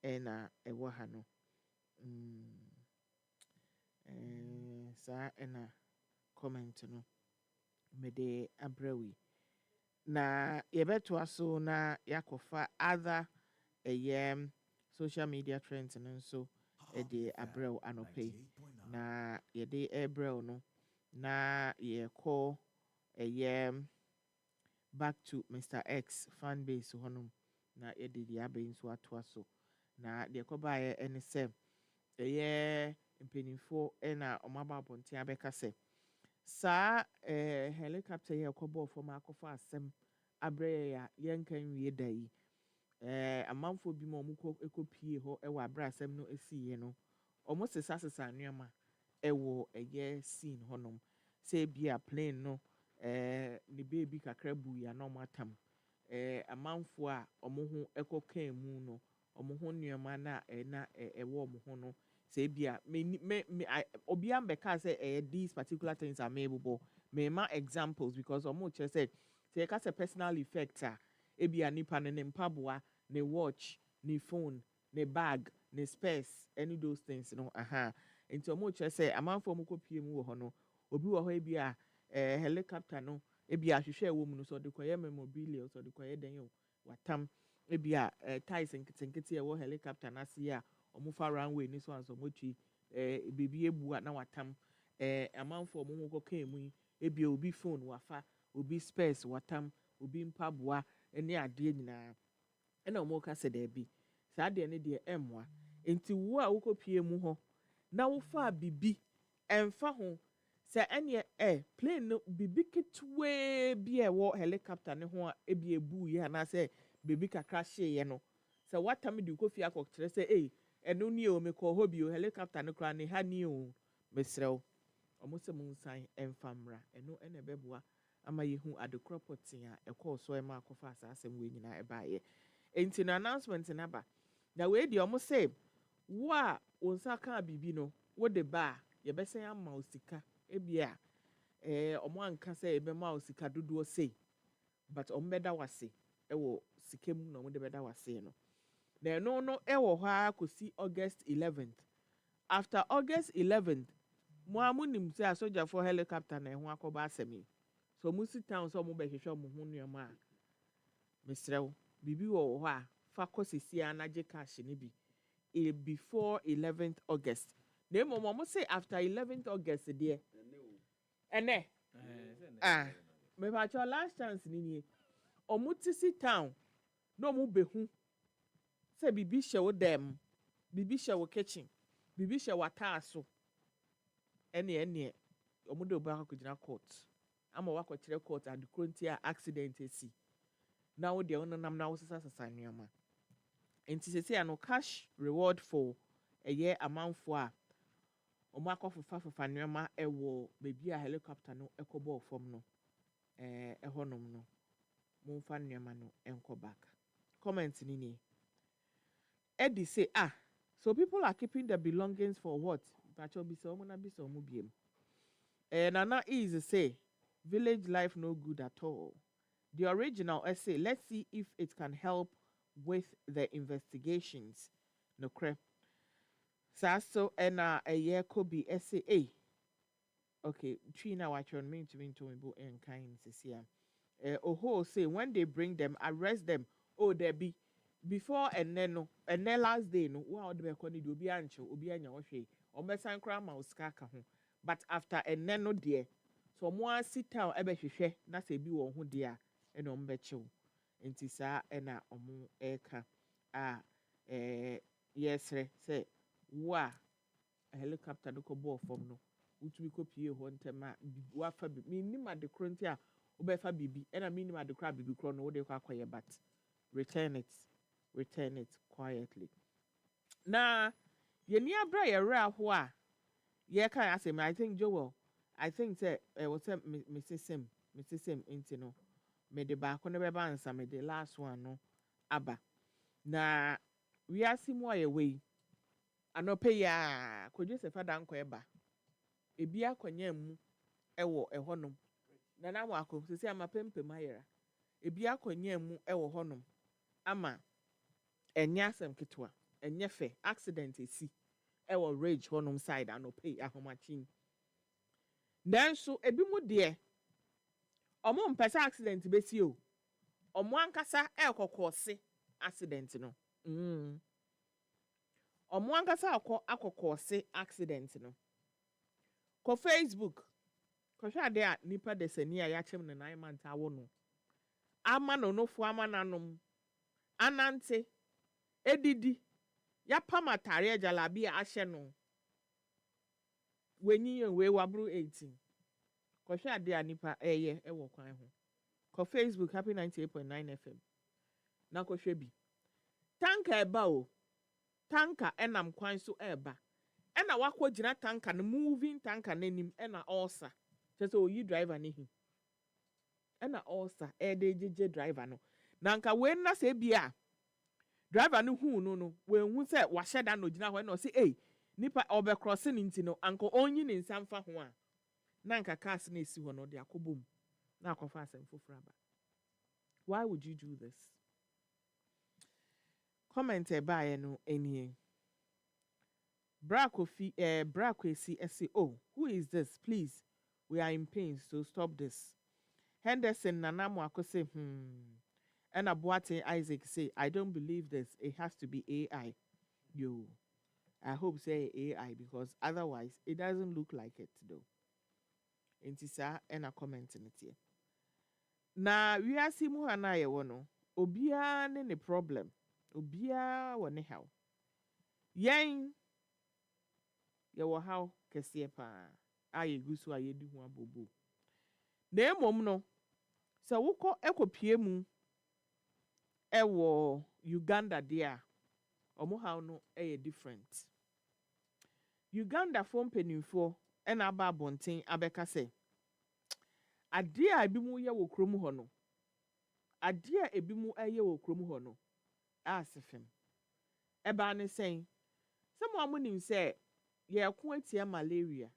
and a wahano. Sa and a comment no. Mede abrewi. Na yɛbɛtoa so na yɛakɔfa other social media trends no nso de abrɛw anɔpɛ yi. Na yɛde ɛbrɛw no na yɛkɔ back to Mr. X fan base hɔnom na yɛde deɛ aba yi nso atoa so. Na deɛ kɔbaeɛ ɛne sɛ mpanimfoɔ ɛna ɔmo aba abɔnten abɛka sɛ saa helicopter yɛ kɔbɔɔ fam akɔfa asɛm abrɛ ya yɛnka nwie da yi amanfoɔ bi ma ɔmo kɔpie hɔ ɛwɔ abrɛ asɛm no esiiɛ no ɔmo sesa nneɛma ɛwɔ scene hɔnom sɛ bia plane no ne baby kakra bu ya na ɔmo atam amanfoɔ a ɔmo ho ɛkɔkaa mu no ɔmo ho nneɛma na ɛwɔ ɔmo ho no sɛ bia obiara mbɛka sɛ these particular things are made mema examples because ɔmo kyerɛ sɛ yɛka sɛ personal effects a ebia nipa no ne mpaboa ne watch ne phone ne bag ne spares any those things no nti ɔmo kyerɛ sɛ amanfoɔ ɔmo kɔpie mu wɔ hɔ no obi wɔ hɔ ebia helicopter no ebia ahwehwɛ ɛwɔ mu no so ɔde kɔyɛ memorabilia so ɔde kɔyɛ dan o watam ebia ties nketenkete ɛwɔ helicopter n'ase a ɔmo fa runway ni so anso ɔmo twi beebi ebu a na watam amanfoɔ ɔmo ho kɔka mu yi ebia obi phone wafa obi spares watam obi mpaboa ne adeɛ nyinaa ɛna ɔmo ka sɛ daabi saa adeɛ ne deɛ ɛmmoa nti wo a wokɔpie mu hɔ na wofa bibi ɛmfa ho sɛ ɛneɛ plane no bibi ketewaa bi a ɛwɔ helicopter ne ho a ebi ebu yi anaasɛ beebi kakra hyeeɛ no sɛ watam de kɔ fie akɔkyerɛ sɛ ɛno nie o mekɔ hɔ bio helicopter no koraa ne ha nie o mesrɛw ɔmo sɛ mo nsan ɛmfa mmra ɛno ɛna ɛbɛboa ama yehu adekorɔ pɔten a ɛkɔɔ so ɛma akɔfa saa asɛm wei nyinaa ɛbaayɛ enti na announcement naba na wei deɛ ɔmo sɛ wo a wo nsa kaa biribi no wode ba a yɛbɛsɛn ama wo sika ebia ɔmo anka sɛ yɛbɛma wo sika dodoɔ sei but ɔmo bɛda wase ɛwɔ sika mu na ɔmo de bɛda wase no na ɛno no ɛwɔ hɔ a kɔsi August 11th after August 11th mo a monim sɛ asogyafoɔ helicopter na ɛho akɔba asɛm yi so ɔmo si town sɛ ɔmo bɛhwehwɛ ɔmo ho nneɛma a mesrɛw biribi wɔ hɔ a fa kɔ sesia na gye cash ne bi before 11th August na mmom ɔmo say after 11th August deɛ ɛnɛ mepakyɛw last chance ni nie ɔmo ti si town na ɔmo bɛhu sɛ biribi hyɛ wo dɛm biribi hyɛ wo kitchen biribi hyɛ w'ataaso ɛneɛ ɔmo de obi akɔgyina court ama wakɔkyerɛ court adekoro nti a accident esi na wo deɛ wonam na wosesa nneɛma nti sɛsɛ ano cash reward for amanfoɔ a ɔmo akɔfofa nneɛma ɛwɔ baabi a helicopter no ɛkɔbɔɔ fam no ɛhɔnom no momfa nneɛma no ɛnkɔ back comment ni nie Eddie say so people are keeping the belongings for what pacho bisa omo na bisa omo biem Nana Easy say village life no good at all. The original essay, let's see if it can help with the investigations. No crap. Saso ena a year could be essay. Okay, Trina watchon me to bo and kind Oho say when they bring them, arrest them. Oh, there be before and then last day no wow the bekoni do obi ancho obi anya wo hwe o mesan kra ma oska ka ho but after and then no dear so mo asita ebe hwehwe na se bi wo ho dia ena om bechew enti saa ena omo eka a yesre se wo a helicopter no ko bo fom no utumi ko pie ho ntema wa fa bi minima de kronti a wo be fa bibi ena minima de kra bibi kro no wo de kwa akoye but return it quietly na yeni abra yera ho a ye kan asem I think Joel I think say was Mrs. Sim into no me de ba ko ne be ba nsa me de last one no aba na we asimu aye we anope ya ko Joseph adanko eba ebi akonya mu ewo ehonom na na wako sisi amapempem ayera ebi akonya mu ewo honom ama enya asem ketwa enye fe accident esi ewo rage honom side anope ahomachin nanso ebi mu de omo mpesa accident besi o omo ankasa ekokose accident no omo ankasa akokose accident no ko Facebook ko hwa de a nipa de sani a ya chem ne 9 months awo no ama no no fu ama nanom anante edidi ya pama tare jalabi a ahye no wenyi we wabru 18 ko hwa de a nipa eye ewo kwan ho ko Facebook happy 98.9 FM na ko hwa bi tanka eba o tanka enam kwan so eba ena wakọ gina tanka no moving tanka nanim ena also so oyi driver ne hi ena also jeje driver no na nka we na se bia driver no hu no we hu se wa hyeda no gina ho na say nipa obe cross ni nti no anko onyi ne nsamfa ho a na nka cars na esi ho no de akobom na akofa asem foforo aba. Why would you do this? Comment eba no enie Brakofi say, oh, who is this? Please, we are in pain, so stop this. Henderson Nanamu say, And Abuate Isaac say, I don't believe this. It has to be AI. Yo, I hope say AI because otherwise it doesn't look like it though. Intisa and a comment in it here. Na we are simu hanaye wono. Obia ne problem. Obia wane how. Yang yɛwɔ haw kɛseɛ paa a yɛgu so a yɛdi ho abobo na emom no sɛ wokɔ ekopie mu ɛwɔ Uganda there ɔmo haw no ɛyɛ different Uganda fo mpanimfoɔ ɛna aba abɔnten abɛka sɛ adeɛ a ebi mu yɛ wɔ kurom hɔ no adeɛ a ebi mu ɛyɛ wɔ kurom hɔ no asefem ɛbaa ne sɛn sɛ mo amonim sɛ yɛko atia malaria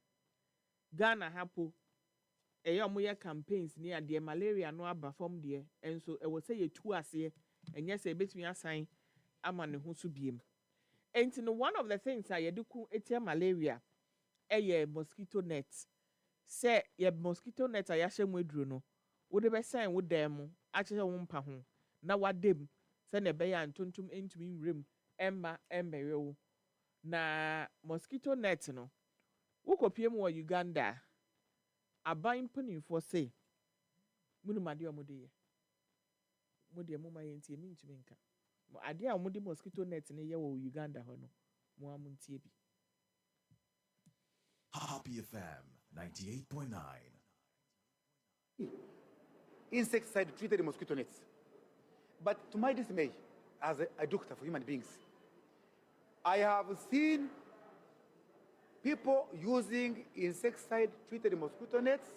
Ghana hapo ɛyɛ ɔmo yɛ campaigns ne adeɛ malaria no aba fam deɛ enso ɛwɔ sɛ yɛtu aseɛ ɛnyɛ sɛ ebetumi asan ama ne ho so biem enti no one of the things a yɛde ko atia malaria ɛyɛ mosquito net sɛ yɛ mosquito net a yɛahyɛ mu aduro no wode bɛsan wo dan mu akyerɛ wo mpa ho na wadem sɛ na ɛbɛyɛ antontom entumi nwurem ɛmma ɛmbɛwewo na mosquito net no wokopie mu wɔ Uganda aban mpanimfoɔ se munumade ɔmode yɛ mode moma yɛ ntie mentumi nka ade a ɔmode mosquito net ne yɛ wɔ Uganda hɔ no mo amontie bi Happy FM 98.9 insecticide treated mosquito nets. But to my dismay, as a doctor for human beings, I have seen people using insecticide treated mosquito nets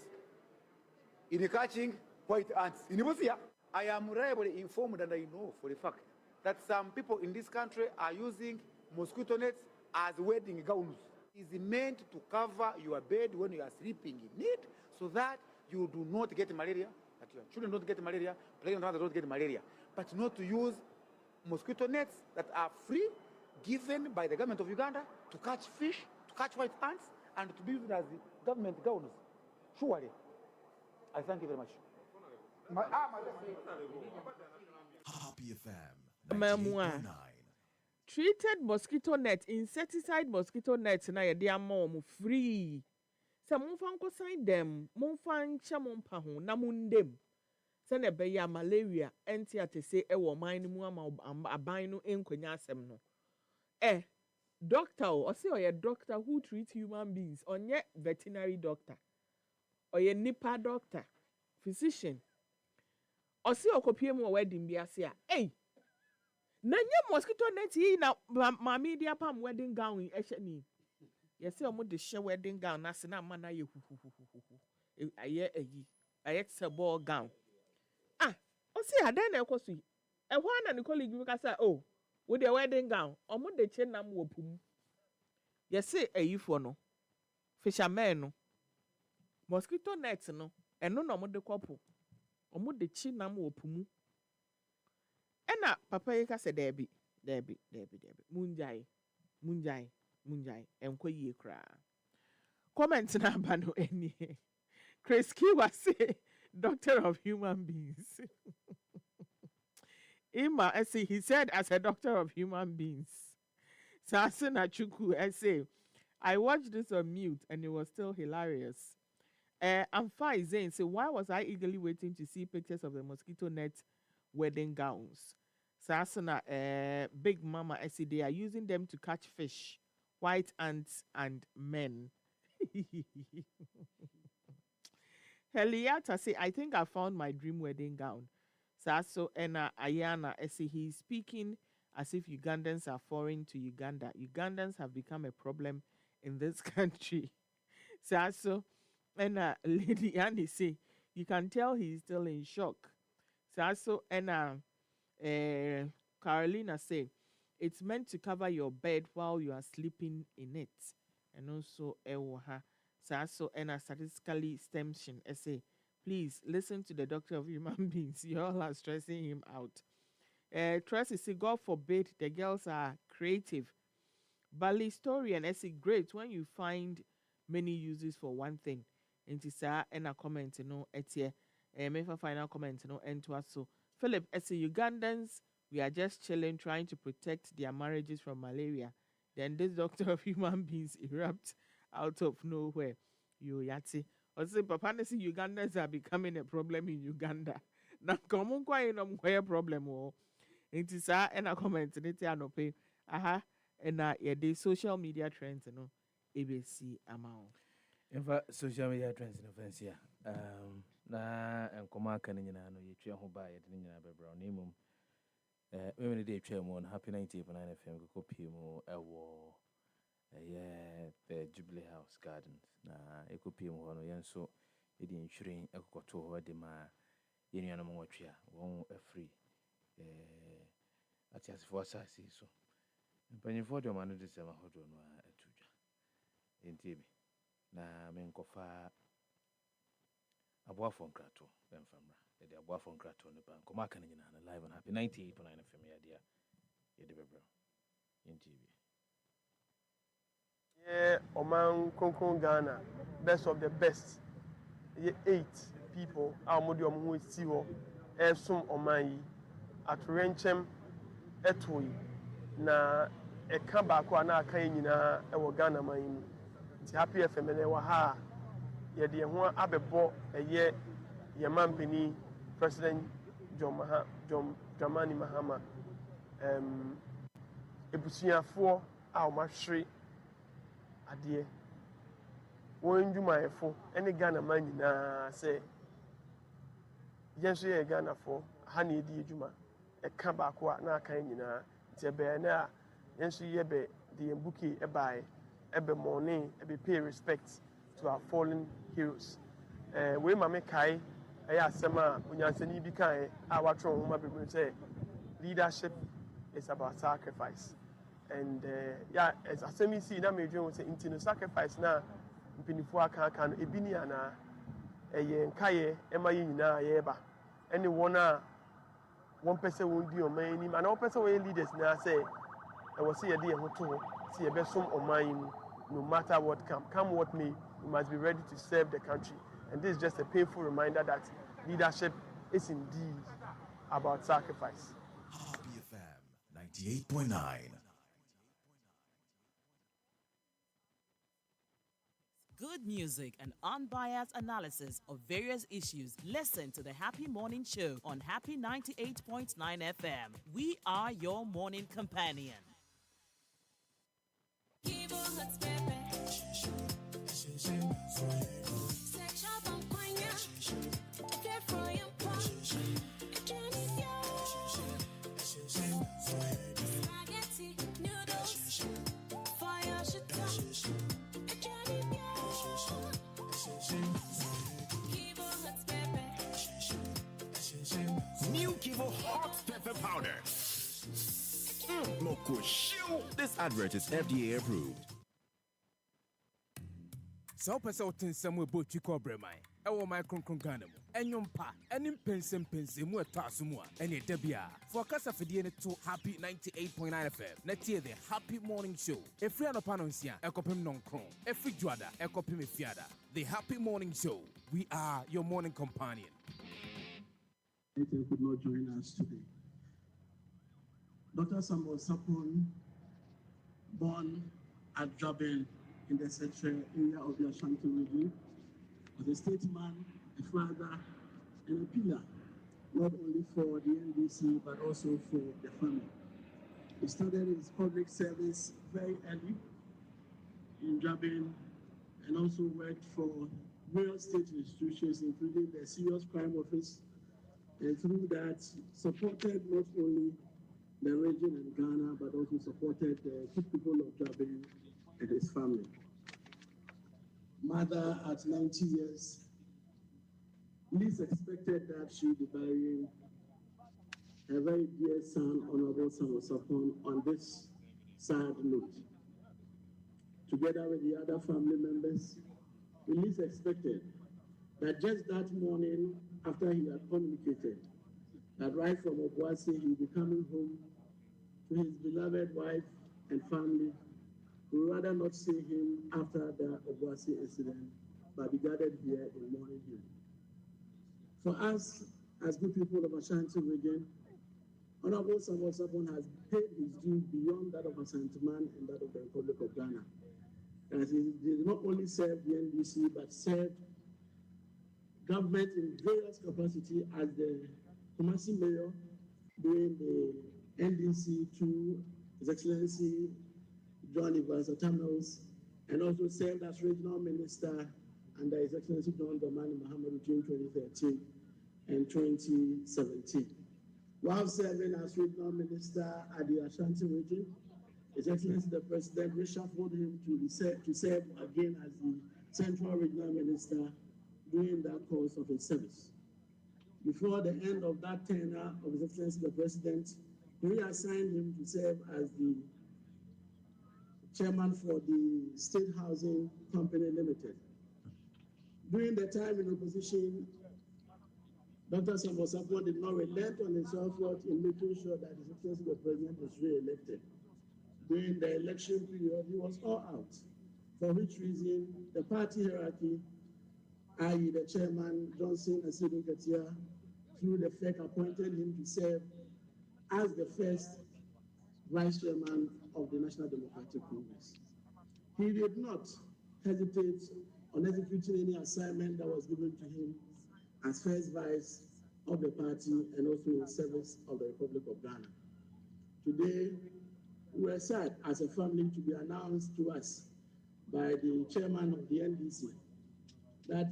in catching white ants in Busia. I am reliably informed and I know for a fact that some people in this country are using mosquito nets as wedding gowns. It is meant to cover your bed when you are sleeping in it so that you do not get malaria, that your children don't get malaria, pregnant mothers don't get malaria, but not to use mosquito nets that are free, given by the government of Uganda to catch fish, to catch white ants, and to be used as the government gowns. Surely. I thank you very much. Happy FM Mamua. 98.9 Treated mosquito net, insecticide mosquito net na yɛde ama wɔn free. sɛ momfa nkɔsan dɛm momfa nhyɛ mo mpa ho na mondem sɛnea ɛbɛyɛ a malaria ɛnte ate se ɛwɔ ɔman no mu ama aban no nkɔnya asɛm no doctor ɔse ɔyɛ doctor who treat human beings ɔnyɛ veterinary doctor ɔyɛ nipa doctor physician ɔse ɔkɔpie mu wɔ wedding bi ase a na nyɛ mosquito net yi na maame di apam wedding gown yi ɛhyɛ ni yɛsɛ ɔmo de hyɛ wedding gown na se na ama na yɛ huhuhuhu ayɛ sɛ ball gown ɔse adan na ɛkɔ so yi ɛhɔ na ne colleague bi kasa with the wedding gown ɔmo de kye nam wɔ pum yɛsɛ ayifoɔ no fishermen no mosquito net no ɛno na ɔmo de kɔpo ɔmo de kye nam wɔ pum ɛna papa yi kasa dɛbi munjai ɛnkɔ yie koraa comment na aba no ani Chris Kiwa say doctor of human beings Ima say he said as a doctor of human beings Sasina Chuku say I watched this on mute and it was still hilarious. I'm fine saying so why was I eagerly waiting to see pictures of the mosquito net wedding gowns? Sasana Big Mama say they are using them to catch fish, white ants and men. Heliata say I think I found my dream wedding gown. Saso Ena Ayana say he's speaking as if Ugandans are foreign to Uganda. Ugandans have become a problem in this country. Saso Ena Lady Annie say you can tell he's still in shock. Saso Ena Carolina say it's meant to cover your bed while you are sleeping in it. And also Ewoha Saso Ena statistically stemshin say please listen to the doctor of human beings. You all are stressing him out. Tracy say God forbid the girls are creative. Bali historian say great when you find many uses for one thing. Intisa ena comment no etie mefa final comment no ento so Philip say Ugandans we are just chilling trying to protect their marriages from malaria. Then this doctor of human beings erupts out of nowhere. You yati. Or say papa ne say Ugandans are becoming a problem in Uganda. Na komo kwa ino mkwe problem o. Intisa ena comment niti anope. Aha ena yede social media trends no ABC amao. Infa social media trends no fancy ya. Na nkoma aka ne nyina no yetwa ho ba yede nyina bebra na emum we dey twa mu on Happy 90.9 FM ko pie mu ewo the Jubilee House Gardens na ekopie mu ho no yenso edi nhwiren ekokoto ho de ma yenuanom nwotwe a won afri atiasefo asase so mpanyimfo de ma no de sema hodo no atudwa entibi na menkofa aboafo nkrato emfamra de aboafo nkrato no ban koma kan nyina na live on Happy 98.9 FM ya dia yede bebro entibi Oman Konkon Ghana, best of the best. 8 people, our modium who is zero, some Oman at Renchem Etui. Na a Kabako and a Kainina, a Ghana mine. It's Happy FM and Waha. Yet the one Abebo a year, Yaman Bini, President John Dramani Mahama. Ebusia 4, our Mashri. Adie won dwuma efo ene Ghana man nyina se yenso ye Ghana fo ha na edi dwuma e ka ba ko na aka nyina ti be na yenso ye be the mbuki e bai e be morning e be pay respect to our fallen heroes we ma me kai e ya asema onyansani bi kan a watro ho ma be say leadership is about sacrifice. And as I say, see that major was into sacrifice now. Pinifua can Ebiniana, a Yankaye, Emma Yina, Yeba. Anyone, one person won't be on my name, and all person will leaders now say, I will see a dear hotel, see a best of mine, no matter what come what may, we must be ready to serve the country. And this is just a painful reminder that leadership is indeed about sacrifice. Happy FM 98.9. good music, and unbiased analysis of various issues, listen to the Happy Morning Show on Happy 98.9 FM. We are your morning companion. New Kivo Hot Pepper Powder. Moko Shoo. This advert is FDA approved. So pesa otinsam we bo twiko bremai e wo my kronkron Ghana mu enyompa enim pensem mu etaso mu a ene da bia for kasa fidie ne to Happy 98.9 FM na tie the Happy Morning Show efri anopa no nsia ekopem nonkron efri juada ekopem efiada. The Happy Morning Show, we are your morning companion. They could not join us today. Dr. Samuel Sapon, born at Jabin in the central area of the Ashanti region, was a statesman, a father, and a pillar, not only for the NDC but also for the family. He started his public service very early in Jabin and also worked for various state institutions, including the Serious Crime Office, and through that supported not only the region and Ghana, but also supported the people of Jabin and his family. Mother at 90 years, least expected that she'd be burying a very dear son, Honorable Samuel Sapon, on this sad note. Together with the other family members, we least expected that just that morning, after he had communicated that right from Obuasi he'll be coming home to his beloved wife and family, we would rather not see him after the Obuasi incident, but be gathered here in mourning him. For us, as good people of Ashanti region, Honorable Samuel Sapon has paid his due beyond that of Ashanti man and that of the Republic of Ghana. As he did not only serve the NDC, but served government in various capacity as the Kumasi mayor during the NDC to His Excellency John Ivasa Tamils, and also served as regional minister under His Excellency John Dramani Mahama between 2013 and 2017. While serving as regional minister at the Ashanti region, His Excellency the President reshuffled him to serve again as the Central Regional Minister during that course of his service. Before the end of that tenure of His Excellency the President, he reassigned him to serve as the chairman for the State Housing Company Limited. During the time in opposition, Dr. Samuel Sapon did not relent on his effort in making sure that His Excellency the President was re-elected. During the election period, he was all out, for which reason the party hierarchy, i.e. the chairman, Johnson Asidu Katia, through the FEC, appointed him to serve as the first vice chairman of the National Democratic Congress. He did not hesitate on executing any assignment that was given to him as first vice of the party and also in service of the Republic of Ghana. Today, we are sad as a family to be announced to us by the chairman of the NDC that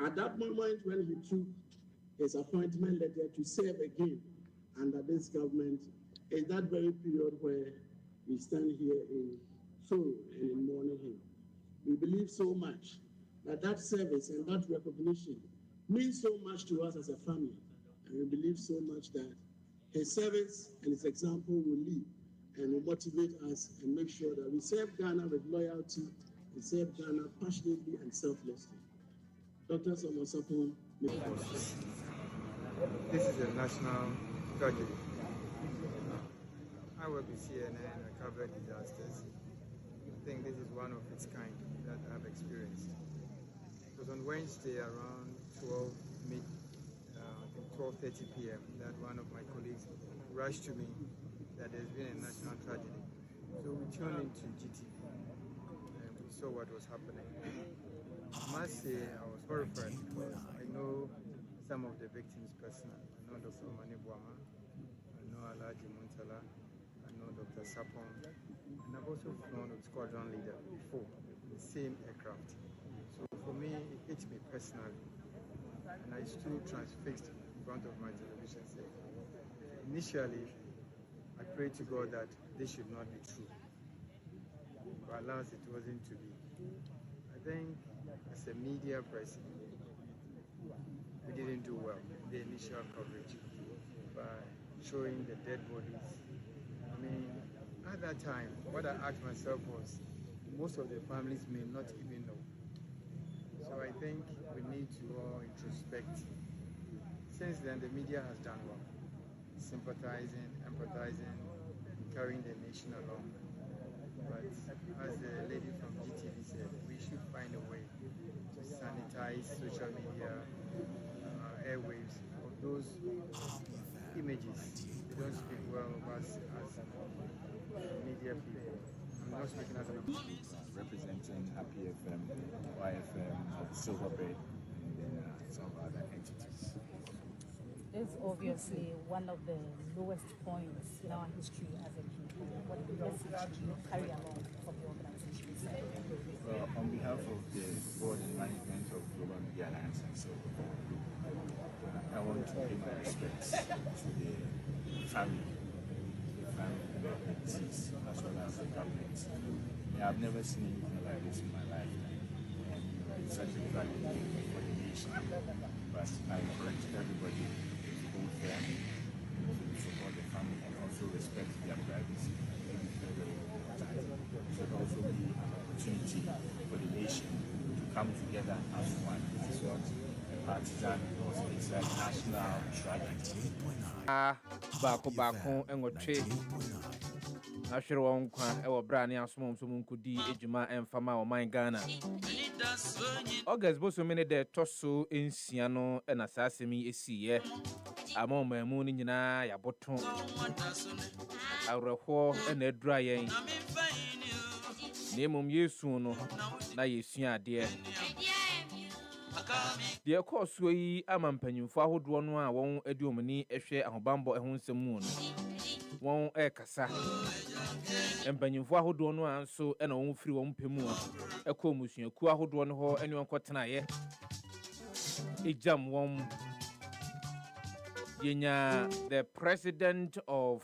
at that moment when he took his appointment letter to serve again under this government, is that very period where we stand here in sorrow and in mourning him. We believe so much that that service and that recognition means so much to us as a family, and we believe so much that his service and his example will lead and will motivate us and make sure that we serve Ghana with loyalty and serve Ghana passionately and selflessly. Dr. Samuel Sapon, this is a national tragedy. I work with CNN and I cover disasters. I think this is one of its kind that I've experienced. It was on Wednesday around 12:30 p.m. that one of my colleagues rushed to me that there's been a national tragedy. So we tuned into GTV and we saw what was happening. I must say I was horrified because I know some of the victims personally. I know Dr. Mani Buama, I know Alaji Muntala, I know Dr. Sapon, and I've also flown with squadron leader before, the same aircraft. So for me, it hit me personally. And I stood transfixed in front of my television set. Initially, I prayed to God that this should not be true. But alas, it wasn't to be. I think as a media person, we didn't do well in the initial coverage by showing the dead bodies. I mean, at that time, what I asked myself was, most of the families may not even know. So I think we need to all introspect. Since then, the media has done well, sympathizing, empathizing, carrying the nation along. But as the lady from GTV said, we should find a way to sanitize social media, airwaves of those images. They don't speak well of us as media people. I'm not speaking as an representing Happy FM, YFM, Silverbird, and then some other entities. It's obviously one of the lowest points in our history as a people. What message do you carry along from the organization? Well, on behalf of the board and management of Global Media Alliance and Silverbird, I want to pay my respects to the family and the deceased, as well as the government. I've never seen anything like this in my lifetime. It's such a tragic day for the nation. But I encourage everybody to hold firm, to support the family, and also respect their privacy. It's very, very important. It should also be an opportunity for the nation to come together as one. This is what a partisan was. It's a national tragedy. Bako engotwe ahwere won kwa ewo bra ne asomom so munkodi ejuma emfama o man Ghana August boso mene de toso ensia no na saasemi esiye amamamu ni nyina ya boto awreho na adura yen nemum Yesu no na yesua ade de koso yi amampanyimfo ahodo no a won aduomni ehwe ahobambo eho nsem mu no won kasa empanyimfo ahodo no anso na won firi won pemu ekọ musuaku ahodo no ho ene onkotena ye ejam won yenya the president of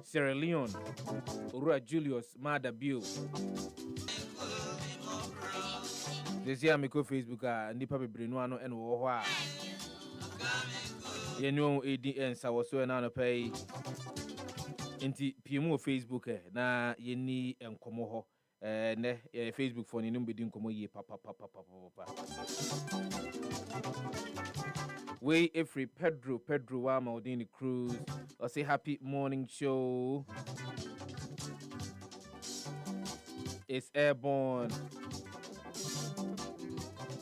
Sierra Leone Ora Julius Maada Bio Desia miko Facebook a nipa bebre no ano ene wo ho a yenyo ADN sawoso na no pay inti piemu Facebook na yeni enkomo ho ne Facebook for ni numbedi nkomo yi papa we every Pedro wa Maldini Cruz or say happy morning show. It's airborne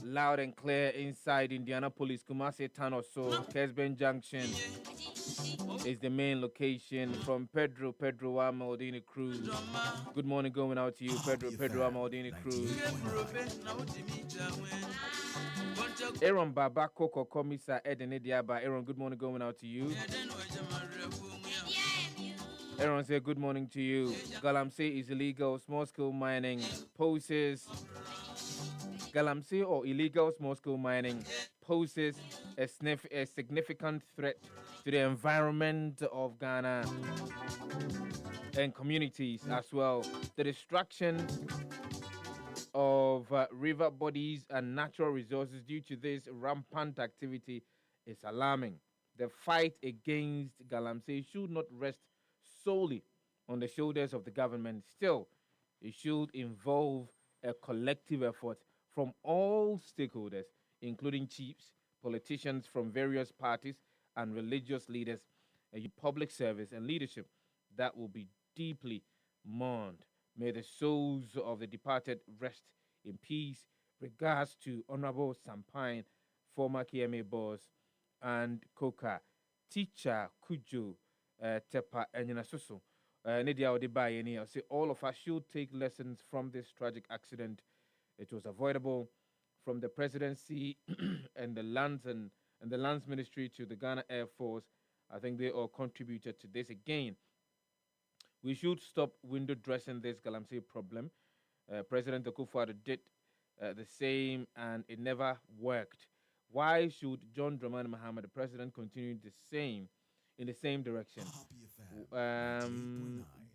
loud and clear inside Indianapolis, Kumasi Town or so. Kesben Junction is the main location from Pedro Amaldini Cruz. Good morning going out to you, Pedro Amaldini Cruz. Aaron Baba Koko Komisa Eden Diaba. Aaron, good morning going out to you. Aaron said good morning to you. Galamsey is illegal small-scale mining poses. Galamsey or illegal small-scale mining poses a significant threat to the environment of Ghana and communities as well. The destruction of river bodies and natural resources due to this rampant activity is alarming. The fight against Galamsey should not rest solely on the shoulders of the government. Still, it should involve a collective effort from all stakeholders, including chiefs, politicians from various parties, and religious leaders, public service and leadership that will be deeply mourned. May the souls of the departed rest in peace. Regards to Honorable Sampine, former KMA boss, and Koka, teacher Kujo, Tepa, and Yinasusu. Nidia Odibayeni, I say all of us should take lessons from this tragic accident It was avoidable from the presidency and the lands ministry to the Ghana Air Force. I think they all contributed to this again. We should stop window dressing this Galamsey problem. President Akufo-Addo did the same, and it never worked. Why should John Dramani Mahama, the president, continue in the same direction?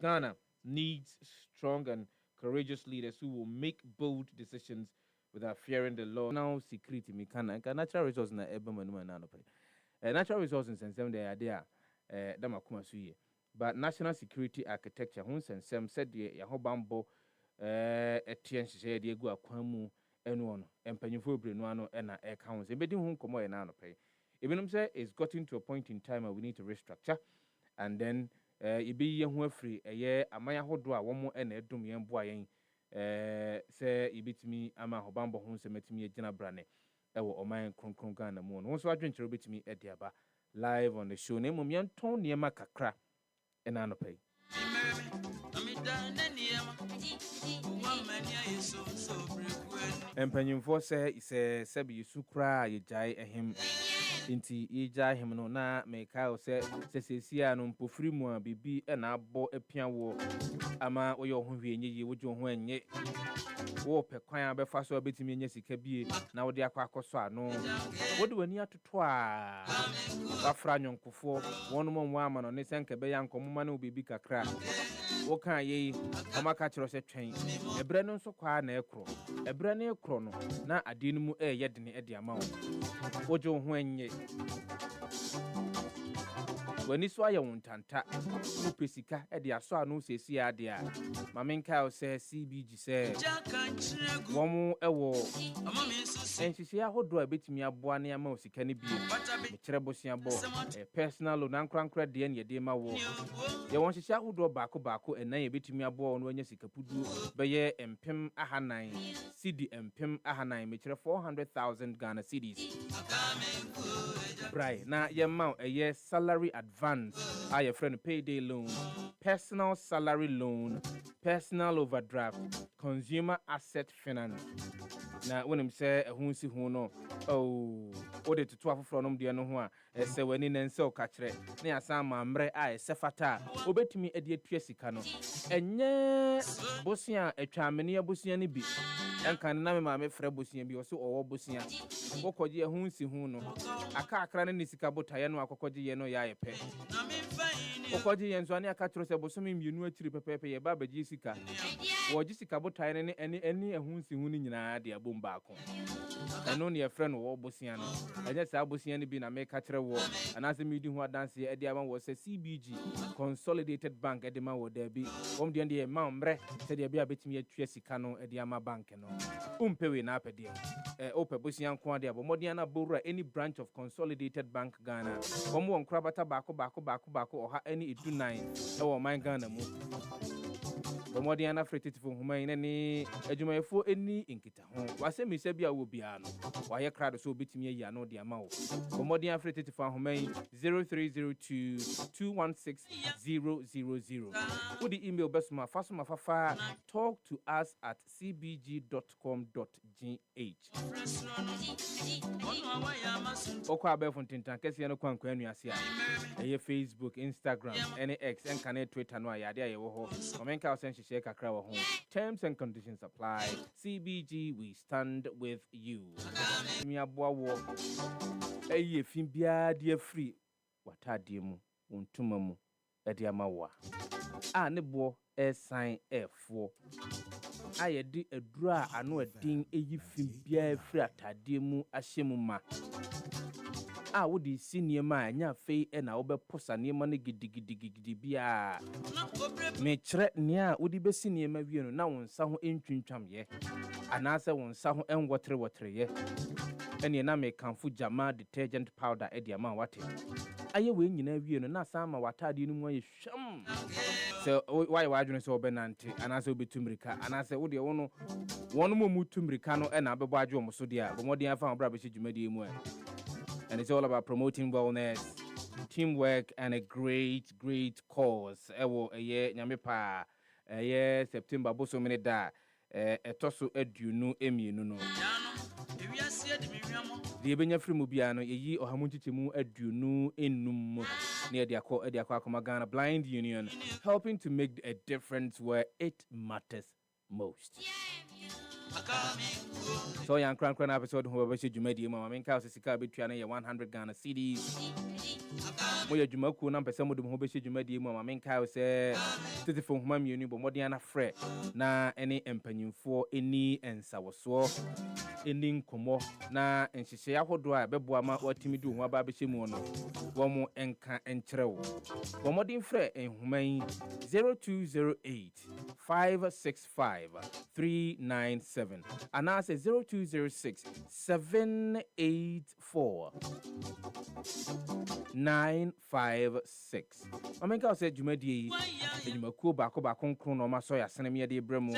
Ghana needs strong and courageous leaders who will make bold decisions without fearing the law. Now, security, natural resources na ebe manu na no pay. Natural resources and some they are there. Dama kuma suye. But national security architecture, hun sensem said the Yahobambo Etienne Shishé de Gua Kwamu and Empanyfo Brunuano and air counts. Embedding whom come away now pay. Even say it's gotten to a point in time where we need to restructure, and then it be young free a year, a maya hodwa, one more and a doom young boy. Say it beat me, ama Hobambo Hun met me a Jenna Brane, or my Kron Ghana moon. Also, I drink to beat me at Diaba live on the show. Name of Yan Tony Makakra and Anope. Empanyinfo say sebi sukra ye jai ehim inti ye jai him no na meka say sesia no mpofiri mu a bibi e na abo epia wo ama wo ye ho hwe enye ye wo jo ho enye wo pe kwan abefa so betimi enye sika bie na wo de akwa akoso ano wo de wani atoto a wafra nyonkofo wonu mo ama no ne senka be yankomma na obibi kakra wo kan ye amaka chiro se twen ebre no nso kwa na ekro ebre na ekro no na ade no mu yedene ade ama wo jo ho enye wani so aye wontanta wo pesika ade aso anu sesi ade a mamenka o se CBG se womu ewo enhihia hodo a betimi aboa ne ama osika ne bie me kire bosia bo personal loan ankrankra de ne de ma wo ye won hihia hodo baako enan ye betimi aboa no anya sika pudu be ye empem ahanan cedi empem ahanan me kire 400,000 Ghana cedis right na ye ma ye salary advance a your friend payday loan, personal salary loan, personal overdraft, consumer asset finance. Now when him say who si who no, oh, what to 12 from the no one, say when in and so catch it, near some mamre I sefata, obey me a dear Triesicano, and yeah, Bosia, a charmania Bosiani be. And can name my Frebusian be also or Bosia. Okoji who si who no. A car craning is Cabotayano, Okoji no ya pe. Okoji and Zwania Catros Bosomim, you know, Tripepe, Baba Jessica. Or Jessica Botayan any who si who in a dear boom back. And only a friend of Bosiano. I just have Bosiani been a make catcher war. And as a meeting who dance here, Ediaman was a CBG, Consolidated Bank at the man would there be. Om the amount, said there be a bit me a Triesicano at the Ama Bank. Umpewe na apedi ope bosian kwa dia bo modiana bora any branch of Consolidated Bank Ghana omo onkrabata bako oha any edunai e wo man Ghana mu bomodiana fretitifo huma ine ni adwumayefo eni inkita ho wase mi se bia wo bia no waye krado so obetimi ayi ano de ama wo bomodiana fretitifo huma 0302 216 000 with the email besma fasuma fafa talk to us at cbg.com.gh okwa abefo tintan kese no kwankwa anuase a Facebook, Instagram, any X and can Twitter no ayade aye wo ho commenka share kakra wo ho terms and conditions apply. CBG, we stand with you. Mi aboa wo eye fin bia de free watade mu ontuma mu e de amawa a ne bo e sign F4 aye di adura ano adin eyi fin bia free atade mu ahyemu ma a wo di senior ma anya fei e na wo be posa ne ma ne gidigidi bia me kire ne a wo di be senior ma wie no na won sa ho entwintwam ye anase won sa ho enwotre ye ene na me kanfu jama detergent powder e dia ma wate aye we nyina wie no na sa ma watade no mu aye hwam so why adwene so obenante anase obetumrika anase wo de wo no mu tumrika no e na bebo adwo mo so dia bo modin afa obra be dwumadi mu and it's all about promoting wellness, teamwork, and a great cause. Ewo eye nyame pa eye September boso mene da etoso aduonu emienu no the ebenya free mu bia no yeyi ohamunchichemu aduonu enum na ediakọ akoma Ghana Blind Union, helping to make a difference where it matters most. So yan kran episode ho ba dwumadi mu ma menka osika betua na ye 100 Ghana cedis. Mo ye dwumaku na mpese modum ho be dwumadi mu ma menka ose tetifo homa mienu bo modern na frɛ na ene empanyimfo eni ensawoso eni nkomo na enhyehye ahodo a beboa ma watimi du ho aba be mu no wo mo enka enkyerɛw wo modern frɛ enhoman 0208 565 397 and I say 0206 784 956. I mean, I said, Jumadi, and you maku bako konkron or masoya, Sanamia de Bremo,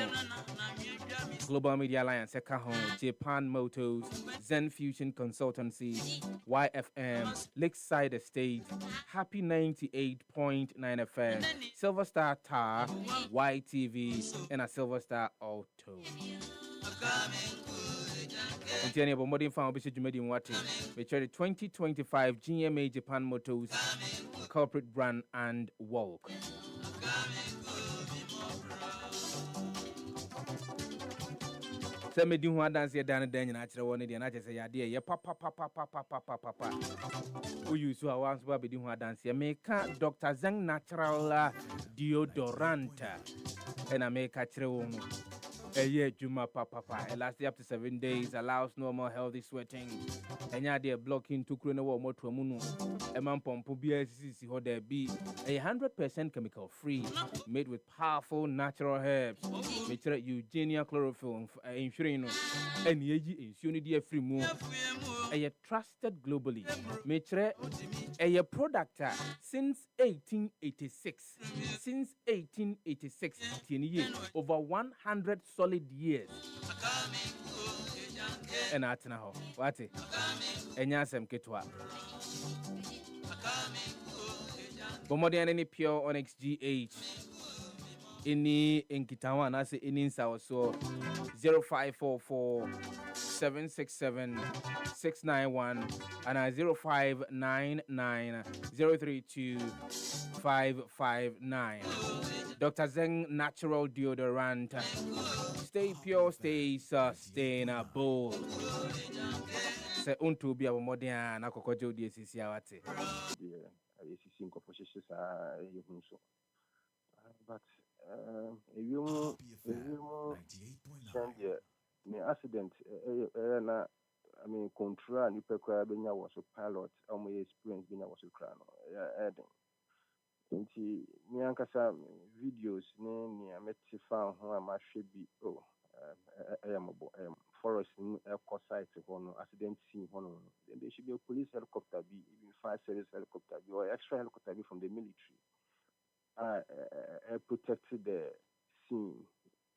Global Media Alliance, Ekahon, Japan Motors, Zen Fusion Consultancy, YFM, Lakeside Estate, Happy 98.9 FM, Silver Star Tar, YTV, and a Silver Star Auto. Continue about modern farm bishop Jumedi Mwati. We try the 2025 GMA Japan Motors corporate brand and walk. Say me do one dance here down the natural one and I just say idea yeah papa. Who you so once be doing one dance here make Dr. Zeng natural deodorant and I make a one. Yeah, Juma papa. It lasts up to 7 days, allows normal healthy sweating. And yeah, they're blocking to Krono or Motomunu. A man pompo BSC or there be 100% chemical free, made with powerful natural herbs. Make sure Eugenia chlorophyll ensuring and yeji insunity free move. A trusted globally. Make sure a product since 1886. Since 1886, over 100 solid years. And at now, what it? And yasem ketwa. But more than any pure Onyx GH, any in Kitawan, I say in South so 0544 767 691 and 0599 032 559. Dr. Zeng Natural Deodorant. Stay pure, stay sustainable. Say unto be a modern akokojo DCC awate. But you the accident na I mean control ni pekwa benya was a pilot my experience benya was a crown nti me ankasa videos ne ameti fa ho amahwe bi forest in air site ho accident scene ho then there should be a police helicopter be even fire service helicopter be or extra helicopter be from the military protected the scene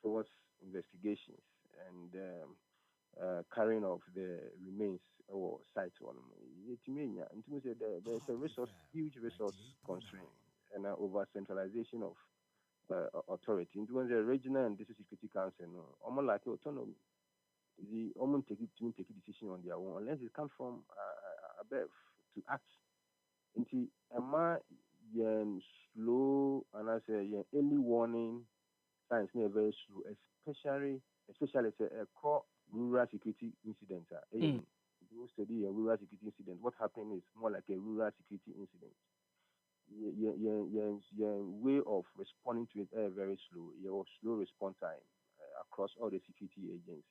towards investigations and carrying of the remains or site on it means there's a resource, huge resource constraint and over centralization of authority. Into the regional and district security council, almost like autonomy. The almost take a decision on their own unless it comes from above to act. Into slow and I say early warning signs very slow, especially a core rural security incident. You study a rural security incident. What happened is more like a rural security incident. Your way of responding to it very slow. Your slow response time across all the security agencies.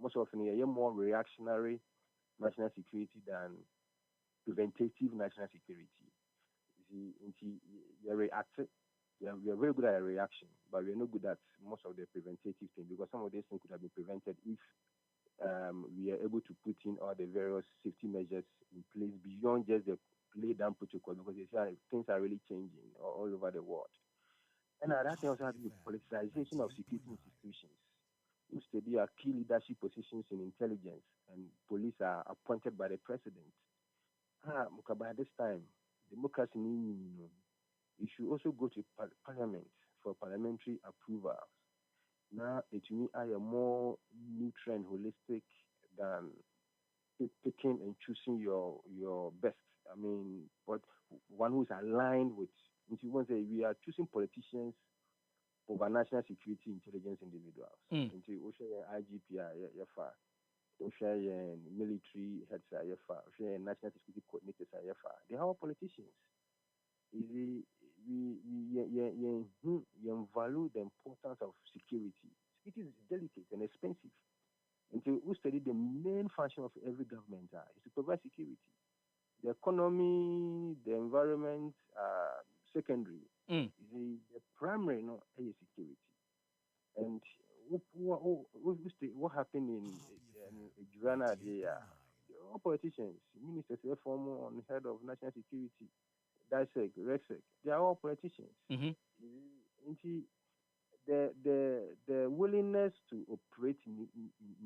Most often, you're more reactionary national security than preventative national security. You're reactive. We are very good at reaction, but we are not good at most of the preventative things because some of these things could have been prevented if we are able to put in all the various safety measures in place beyond just the lay down protocol because things are really changing all over the world. And that also has the politicization of security institutions. Used to be key leadership positions in intelligence and police are appointed by the president. By this time, democracy you should also go to parliament for parliamentary approval. Now it me I am more nutrient holistic than picking and choosing your best. I mean, but one who's aligned with. If you want to say we are choosing politicians over national security intelligence individuals. Into IGP, yeah, military heads, yeah, national security coordinators, yeah, they are all politicians. We value the importance of security. Security is delicate and expensive. And so we study the main function of every government is to provide security. The economy, the environment are secondary. The primary is security. And what happened in Ghana, all politicians, ministers, former on head of national security, DISEC, REXEC, they are all politicians. The willingness to operate in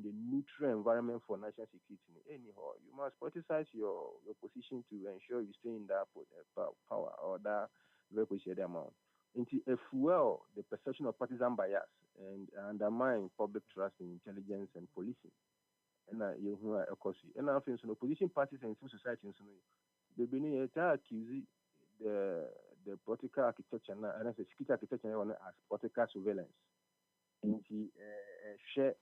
the neutral environment for national security, anyhow, you must politicize your position to ensure you stay in that power or that very position amount. If well, the perception of partisan bias and undermine public trust in intelligence and policing. And I think so opposition parties and civil society they been accused the political architecture and the security architecture as political surveillance. And share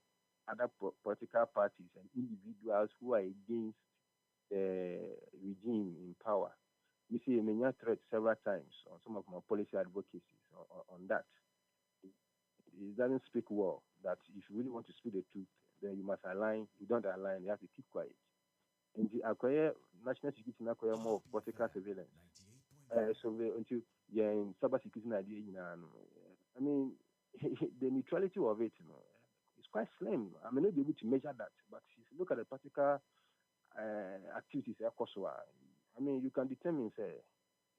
other political parties and individuals who are against the regime in power. We see many threats several times on some of my policy advocacies on that. It doesn't speak well that if you really want to speak the truth, then you must align. You don't align, you have to keep quiet. And the acquire national security acquire more of political surveillance. Until in cyber security idea, I mean the neutrality of it, it's quite slim. I may not be able to measure that, but if you look at the particular activities, I mean you can determine say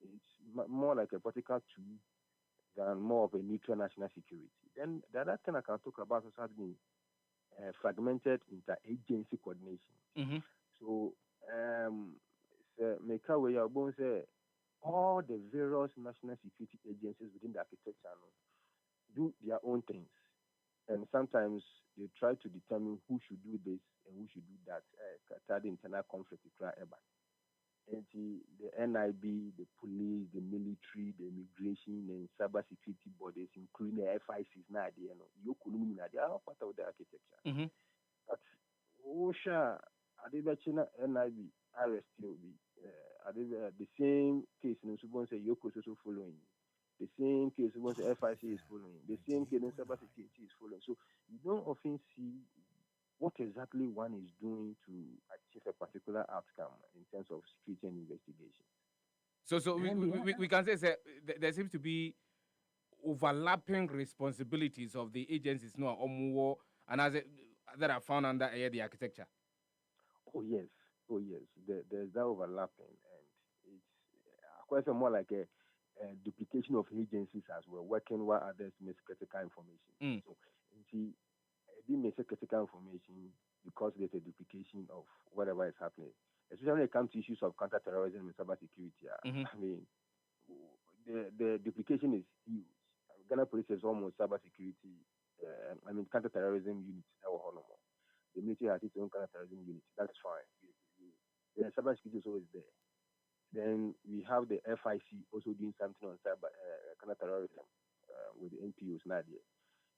it's more like a political tool than more of a neutral national security. Then the other thing I can talk about has been fragmented interagency coordination. So make way your bones say all the various national security agencies within the architecture do their own things. And sometimes they try to determine who should do this and who should do that. The internal conflict. And the NIB, the police, the military, the immigration, and cyber security bodies, including the FICs, they are all part of the architecture. But OSHA, Adibachina, NIB, RST will be the same case in Subon say Yoko is also following. The same case once the FIC is following. The same case in cyber security is following. So you don't often see what exactly one is doing to achieve a particular outcome in terms of security and investigation. So we can say there seems to be overlapping responsibilities of the agencies now and as that are found under the architecture. Oh yes. There's that overlapping, and it's quite more like a duplication of agencies as well, working while others miss critical information. So they miss critical information because there's a duplication of whatever is happening. Especially when it comes to issues of counterterrorism and cybersecurity. I mean, the duplication is huge. Ghana Police is almost cybersecurity. Counterterrorism unit. The military has its own counterterrorism unit. That's fine. The cybersecurity is always there. Then we have the FIC also doing something on cyber counterterrorism with the NPOs Nadia.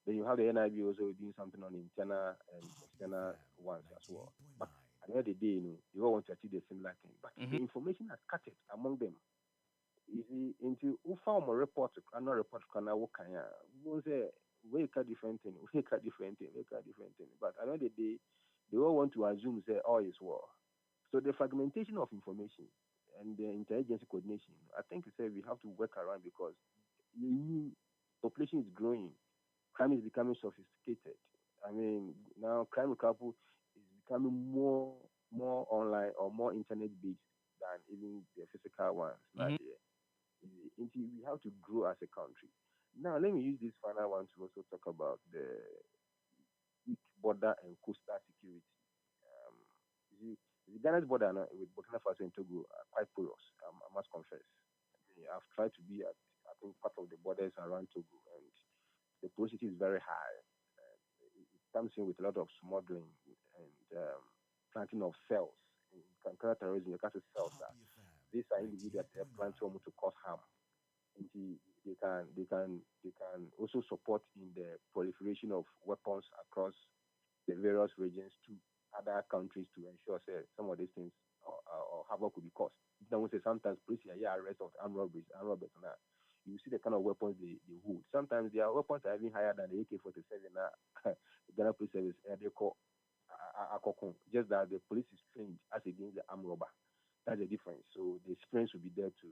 Then you have the NIB also doing something on internal and external ones as well. But at the end of the day, they all want to achieve the similar thing. But the information is scattered among them. Into Ufam report, another report, we say we can different thing. But at the end of the day, they all want to assume say all is well. So the fragmentation of information and the interagency coordination, I think we have to work around because the population is growing. Crime is becoming sophisticated. I mean, now crime couple is becoming more online or more internet based than even the physical ones. We have to grow as a country. Now, let me use this final one to also talk about the border and coastal security. The Ghana's border with Burkina Faso and Togo are quite porous, I must confess. I've tried to be at, I think, part of the borders around Togo, and the porosity is very high. comes in with a lot of smuggling and planting of cells. In counterterrorism, you can't cells that these are individuals that plan to cause harm. And they can also support in the proliferation of weapons across the various regions to other countries to ensure say, some of these things or havoc could be caused. Then we say sometimes police are arrest of armed robbers and that. You see the kind of weapons they hold. Sometimes their weapons are even higher than the AK-47 now. Ghana Police Service they call Akokon. Just that the police is trained as against the armed robber. That's the difference. So the experience will be there to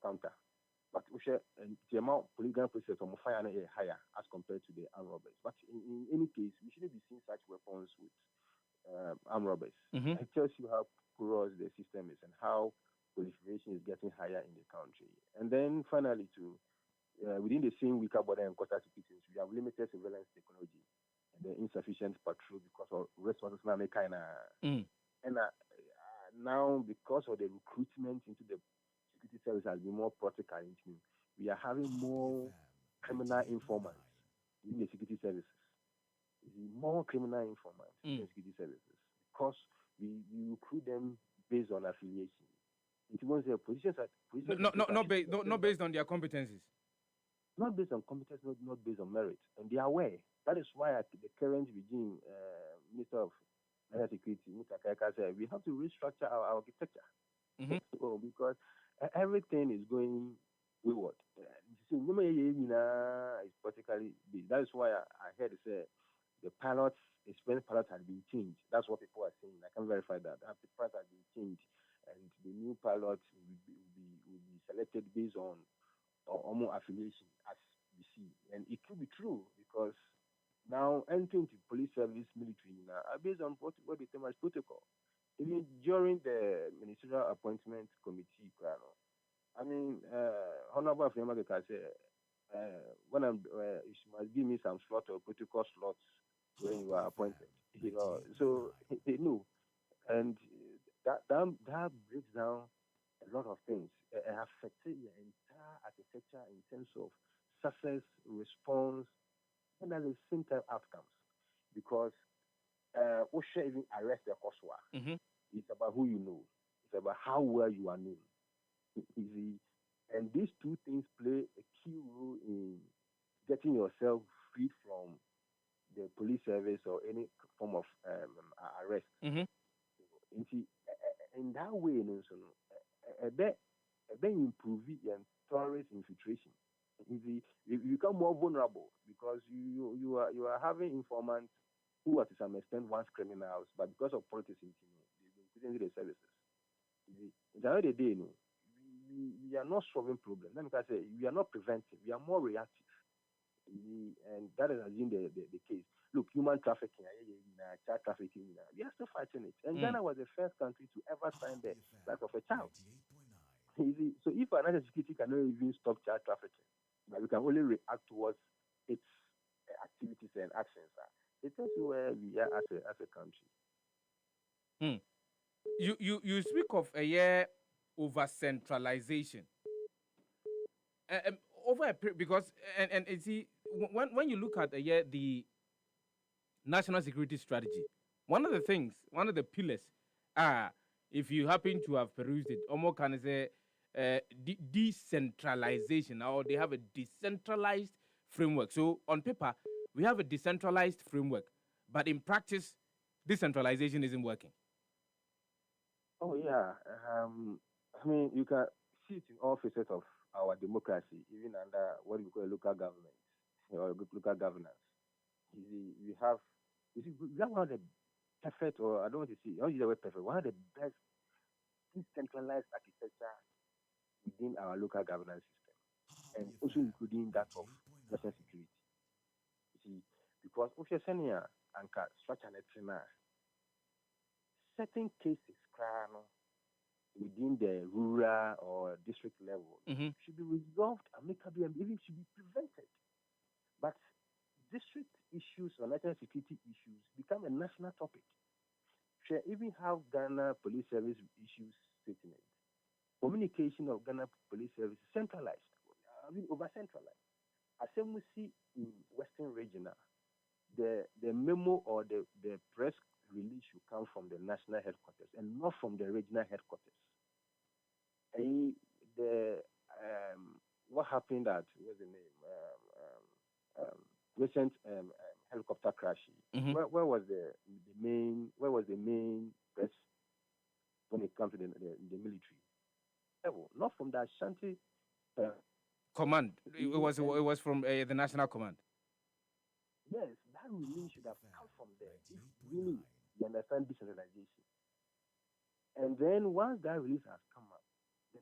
counter. But the amount Ghana Police Service fire is higher as compared to the armed robbers. But in any case, we shouldn't be seeing such weapons with armed robbers. It tells you how porous the system is and how proliferation is getting higher in the country. And then finally, within the same weaker border and coastal securities, we have limited surveillance technology and the insufficient patrol because of resources now kind of. And now, because of the recruitment into the security service has been more practical, we are having more criminal informants in the security services. More criminal informants in the security services because we recruit them based on affiliation. Not based on their competencies. Not based on competence, not based on merit. And they are aware. That is why the current regime, Minister of National Security, Mr. Kayaka, said we have to restructure our architecture. Because everything is going wayward. Is particularly big. That is why I heard say the experienced pilots had been changed. That's what people are saying. I can verify that. The pilots have been changed. And the new pilots will be selected based on more affiliation, as we see. And it could be true because now entering to police service, military, are based on what they term as protocol. Even during the ministerial appointment committee, I mean, Honorable Afriyamaka said, when you must give me some slot or protocol slots when you are appointed. So they know. And that breaks down a lot of things. It affects the entire architecture in terms of success, response, and at the same time outcomes. Because we should even arrest the Koswa. It's about who you know. It's about how well you are known. And these two things play a key role in getting yourself freed from the police service or any form of arrest. In that way, a bit improve and tolerate infiltration. You become more vulnerable because you are having informants who are to some extent once criminals, but because of politics, they've been put into the services. At the end of the day, we are not solving problems. Let me say, we are not preventing, we are more reactive. And that has been the case. Look, human trafficking, child trafficking, we are still fighting it. And Ghana was the first country to ever sign the right of a child. So if our national security cannot even stop child trafficking, but we can only react towards its activities and actions, it tells you where we are as a country. You speak of a year over centralization. Because see, when you look at the national security strategy, one of the pillars are, if you happen to have perused it, almost can say decentralization, or they have a decentralized framework. So on paper, we have a decentralized framework, but in practice, decentralization isn't working. Oh yeah, I mean you can see it in all facets of our democracy, even under what we call local government or local governance. We have one of the perfect, or I don't want to say, I don't use the word perfect, one of the best decentralized architecture within our local governance system, and also including that of national security. You see, because Oshesenia and structure certain cases within the rural or district level should be resolved amicably and even should be prevented. But district issues or national security issues become a national topic. Should even have Ghana Police Service issues statement. Communication of Ghana Police Service is centralized, over centralized. As we see in Western Regional, the memo or the press release should come from the national headquarters and not from the regional headquarters. And what happened at what's the name? Recent helicopter crash. Mhm. Where was the main press when it comes to the military? Not from the Ashanti Command. It was from the national command. Yes, that release should have come from there. If really you understand decentralization. And then once that release has come up,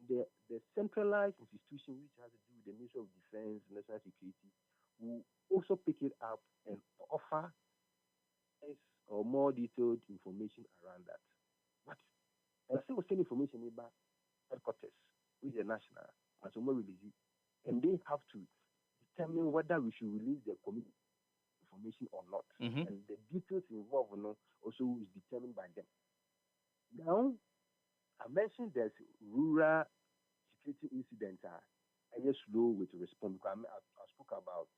then the centralized institution which has to do with the Ministry of Defense, National Security, will also pick it up and offer less or more detailed information around that. But I still send information about headquarters, which is national, and so more release, and they have to determine whether we should release the community information or not. Mhm. And the details involved also is determined by them. Now, I mentioned there's rural security incidents are slow with response because I spoke about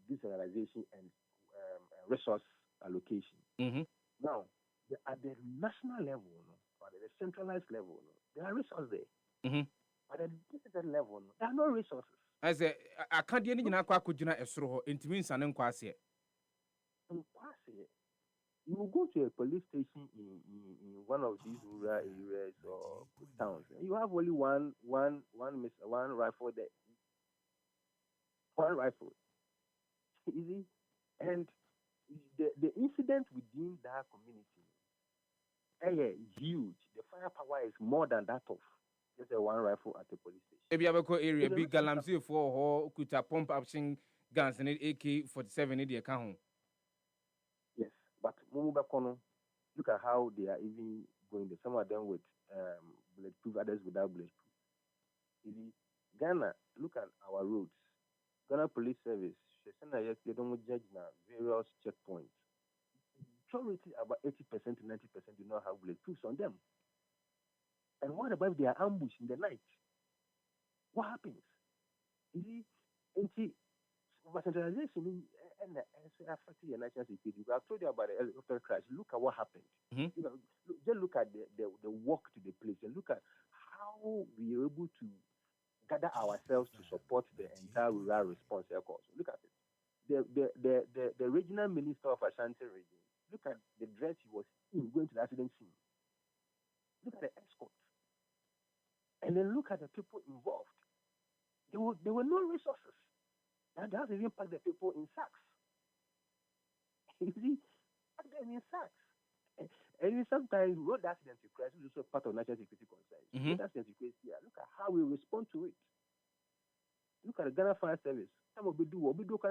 decentralization and resource allocation. Mhm. Now, at the national level, or at the centralized level, there are resources there. Mhm. But at the district level, there are no resources. As a can't any akujina esro intimi nsane nkwase. You will go to a police station in one of these rural areas or towns. You have only one rifle there. One rifle. Easy. And the incident within that community is huge. The firepower is more than that of just a one rifle at the police station. Ebiabeko area big galamsey for ho kuta pump action guns and AK-47 in the account. Yes, but Mumubakono, look at how they are even going there. Some of them with bulletproof, others without bulletproof. Ghana, look at our roads. Ghana Police Service, they don't judge now various checkpoints. Majority, about 80% to 90% do not have bulletproofs on them. And what about if they are ambushed in the night? What happens? Centralization and affecting the national security. I've told you about the helicopter crash. Look at what happened. Mm-hmm. Just look at the walk to the place and look at how we are able to gather ourselves to support the entire rural response. Look at it. The regional minister of Ashanti region. Look at the dress he was in going to the accident scene. Look at the escort. And then look at the people involved. There were no resources. And that has even packed the people in sacks. You see, pack them in sacks. And sometimes road accident crisis is also part of national security concerns. Mm-hmm. Road accident crisis, look at how we respond to it. Look at the Ghana Fire Service. Some of do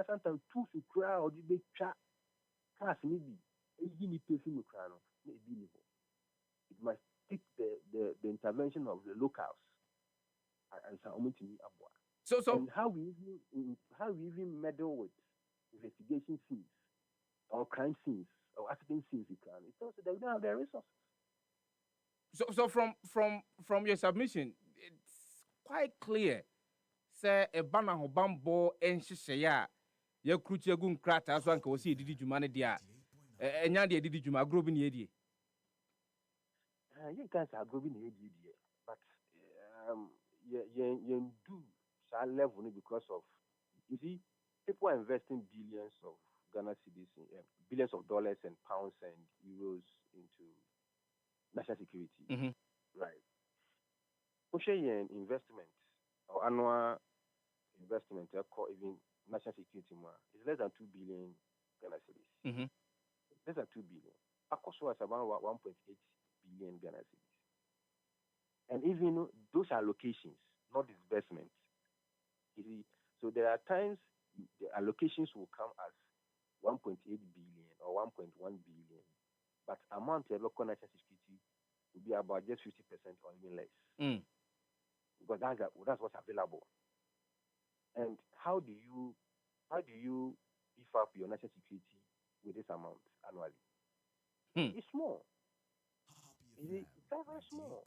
sometimes two to cry or they chat class maybe. It must take the intervention of the locals and so and how we even meddle with investigation scenes or crime scenes or accident scenes it's also they don't have their resources. So from your submission, it's quite clear. Say a banner ho bambo enhyehyɛ ya kruchi egu nkrata so anka wosi edidi dwuma ne dia enya de edidi dwuma agrobi ne edie you guys are growing in ADD, but you do that level because of, you see, people are investing billions of Ghana cedis, billions of dollars and pounds and euros into national security, mm-hmm. right? Pushing an investment or annual investment, even national security, is less than 2 billion Ghana cedis. Mm-hmm. Less than 2 billion. ACOSO is about 1.8 billion Ghana cedis. And even those are allocations, not disbursements. You see, so there are times the allocations will come as 1.8 billion or 1.1 billion, but amount of local national security will be about just 50% or even less. Because that's what's available. And how do you beef up your national security with this amount annually? It's small. It's very, very small.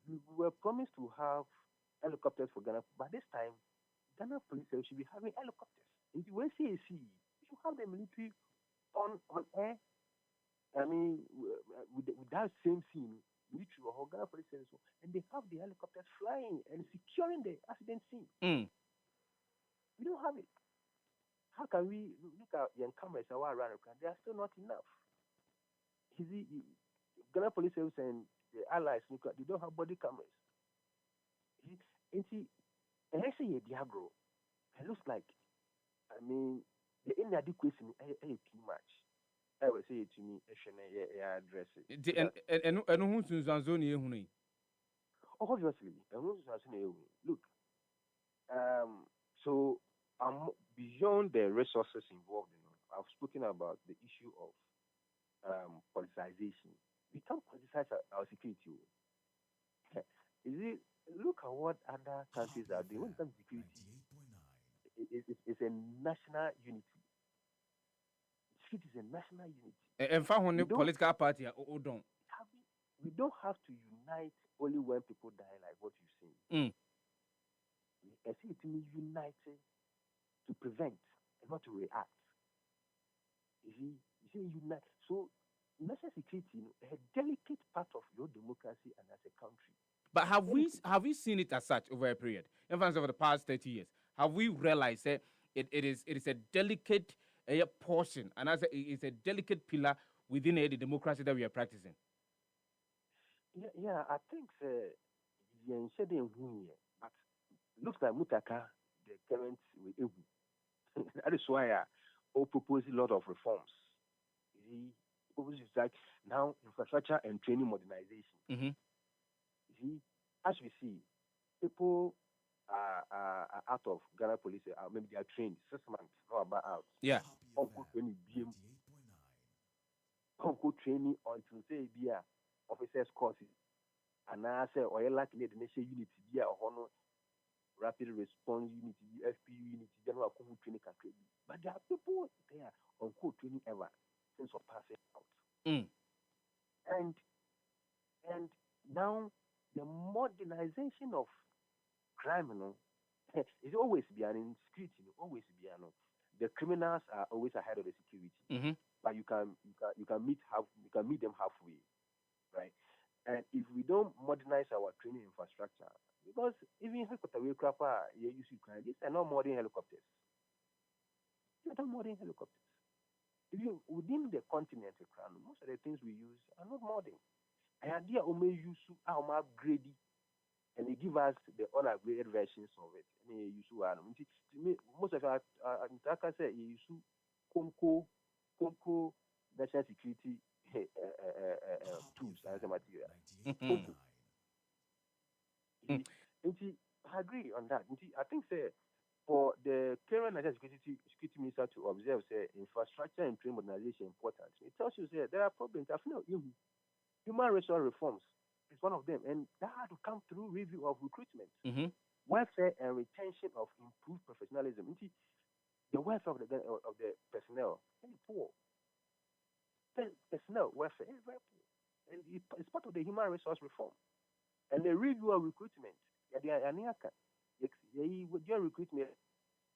We were promised to have helicopters for Ghana, but this time, Ghana police should be having helicopters. If you CAC, you should have the military on air. I mean, with that same scene, military or Ghana police service, and they have the helicopters flying and securing the accident scene. We don't have it. How can we look at young cameras around the country? They are still not enough. Ghana police service and the allies, they don't have body cameras. And see, and I say Diagro, it looks like, I mean, the inadequacy is too much. I would say to me, I address it. And who's in Zanzoni? Obviously, look, so beyond the resources involved, I've spoken about the issue of politicization. We can't politicize our security. Look at what other countries are doing when it comes to security. It's a national unity. Security is a national unity. And found political party or don't. We don't have to unite only when people die, like what you've seen. I see it means united to prevent and not to react. You see, unite. So, national security is a delicate part of your democracy and as a country. But have we seen it as such over a period? In fact, over the past 30 years, have we realized that it is a delicate portion, and as it's a delicate pillar within the democracy that we are practicing? Yeah, I think but looks like Mutaka, the current that is why I propose a lot of reforms. Like now infrastructure and training modernization. As we see, people are out of Ghana police, maybe they are trained 6 months, not about out. Yeah. Uncle training until say be officers courses. And I say, or like the nation unity, be a honor, rapid response unity, FPU unity, general training can create. But there are people there on training ever since of passing out. And now the modernization of crime, is always behind security, always behind. The criminals are always ahead of the security, but you can meet them halfway, right? And if we don't modernize our training infrastructure, because even helicopter aircraft these are not modern helicopters. They're not modern helicopters. Within the continent, most of the things we use are not modern. And idea only use upgrade, and they give us the unupgraded versions of it. Most of our attackers say you use Conco national security tools as a material. I agree on that. I think for the current national security minister to observe infrastructure and training modernization important. It tells you there are problems. Human resource reforms is one of them, and that had to come through review of recruitment, welfare and retention of improved professionalism. The welfare of the personnel is poor. Personnel welfare is very poor, and it's part of the human resource reform. And the review of recruitment, your recruitment,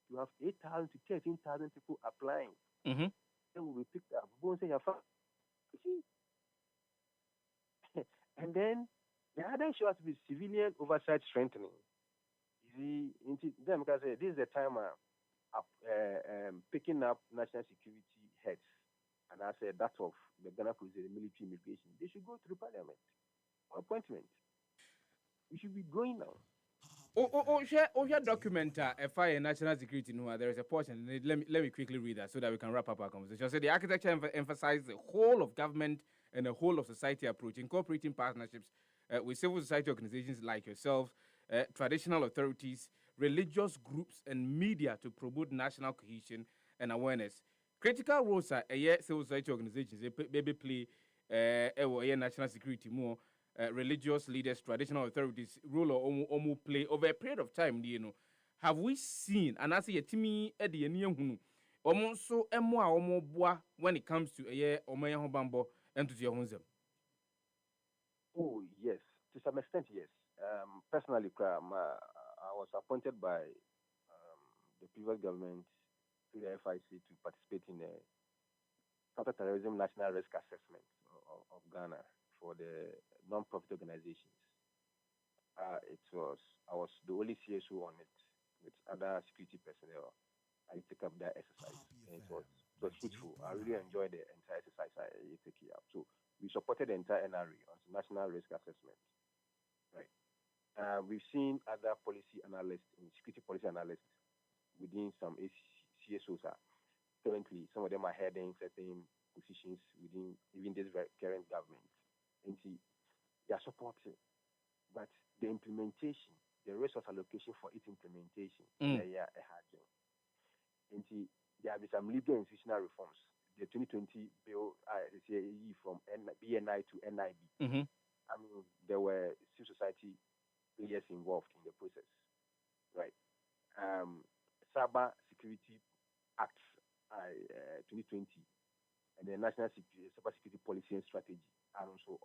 you have 8,000 to 13,000 people applying. They will be picked up. And then the other issue has to be civilian oversight strengthening. Because this is the time picking up national security heads. And I said that of the Ghana Police, the military immigration. They should go through parliament or appointment. We should be going now. Your document, FI and national security. No, there is a portion. Let me quickly read that so that we can wrap up our conversation. So the architecture emphasizes the whole of government and the whole of society approach, incorporating partnerships with civil society organizations like yourselves, traditional authorities, religious groups, and media to promote national cohesion and awareness. Critical roles are civil society organizations. They play national security more. Religious leaders, traditional authorities, role or play over a period of time. Have we seen, and I say, Timmy Eddie and Yahoo, almost so bois when it comes to Omaya Bambo and to your home? Oh, yes, to some extent, yes. Personally, I was appointed by the previous government through the FIC to participate in Counterterrorism National Risk Assessment of Ghana for the non-profit organizations. I was the only CSO on it with other security personnel. I took up that exercise, and it was fruitful. I really enjoyed the entire exercise I took it up. So we supported the entire NRA on National Risk Assessment. Right. We've seen other policy analysts and security policy analysts within some CSOs. Currently, some of them are heading certain positions within even this current government. And see, they are supported. But the implementation, the resource allocation for its implementation, they are a hard job. And see, there have been some legal and institutional reforms. The 2020 bill, from BNI to NIB. I mean, there were civil society players involved in the process, right? Cyber Security Act 2020 and the National Cyber Security Policy and Strategy are also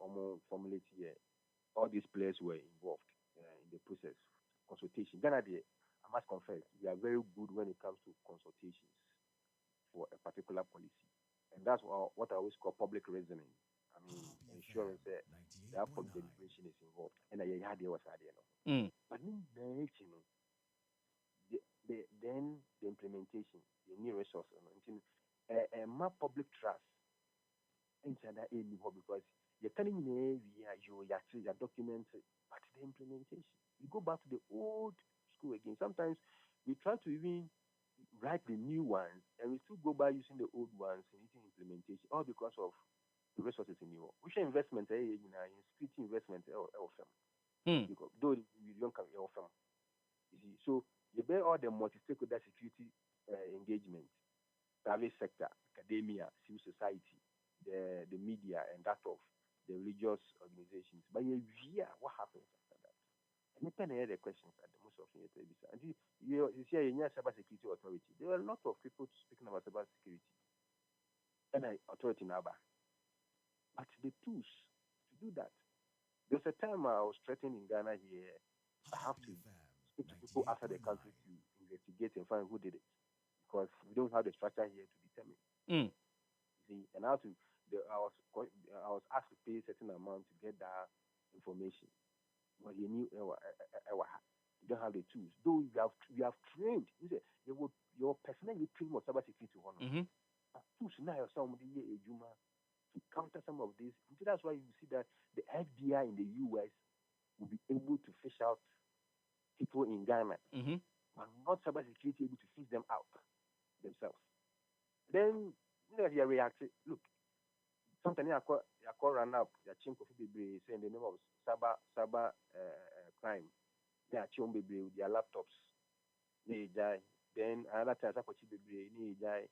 formulated here. All these players were involved in the process. Consultation. Ghana, I must confess, we are very good when it comes to consultations for a particular policy. And that's what I always call public reasoning. I mean, ensuring that public deliberation is involved. And I had there was idea. But then the implementation, the new resource, more public trust inside that anymore because you're telling me you're documented, but the implementation, you go back to the old school again. Sometimes we try to even write the new ones, and we still go by using the old ones in implementation, all because of the resources in you. We should investment in security investment because though we don't come from. You see, so you bear all the multi-stakeholder security engagement, private sector, academia, civil society, the media, and that of the religious organizations. But what happens after that? And depending on the questions at the most often and you see in your cyber security authority, there are a lot of people speaking about cyber security and authority now. But the tools to do that. There's a time I was threatening in Ghana here. I have to speak to people outside the country to investigate and find who did it, because we don't have the structure here to determine. See, and I was asked to pay a certain amount to get that information, but you knew you don't have the tools. Though you have trained, your personnel you train more cyber security but tools now some of the to counter some of these. That's why you see that the FBI in the US will be able to fish out people in Ghana, but not cyber security able to fish them out themselves. Then you react. Look, sometimes I call run up. They are chink of baby saying the name of cyber crime. They are chink baby with their laptops. They die. Then another time I call baby. They die.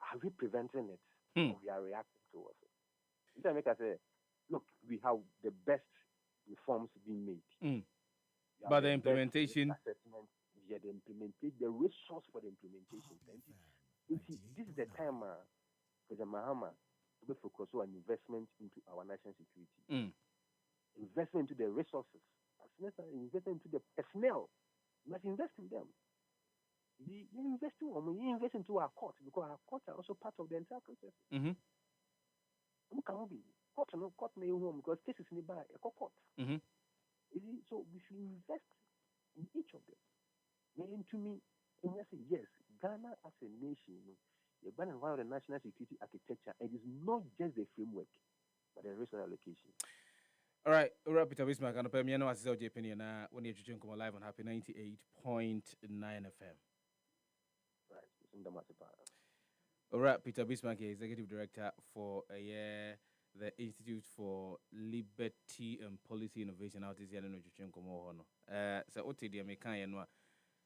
Are we preventing it? We are reacting towards it. This make us say, look, we have the best reforms being made. But the implementation, the resource for the implementation. This is the time, President Mahama, to focus on investment into our national security, investment into the resources, investment into the personnel. We must invest in them. You invest into our courts, because our courts are also part of the entire process. Who can be court? No court, because cases in the bar, a court. So we should invest in each of them. Meaning to me, and I say yes, Ghana as a nation, the Ghana of the national security architecture, it is not just the framework, but the resource allocation. All right, Peter Bismarck, and I know as opinion when you're come live on Happy 98.9 FM. All right, Peter Bismarck, Executive Director for the Institute for Liberty and Policy Innovation out is Yano Juchunkomo. So, what did you make?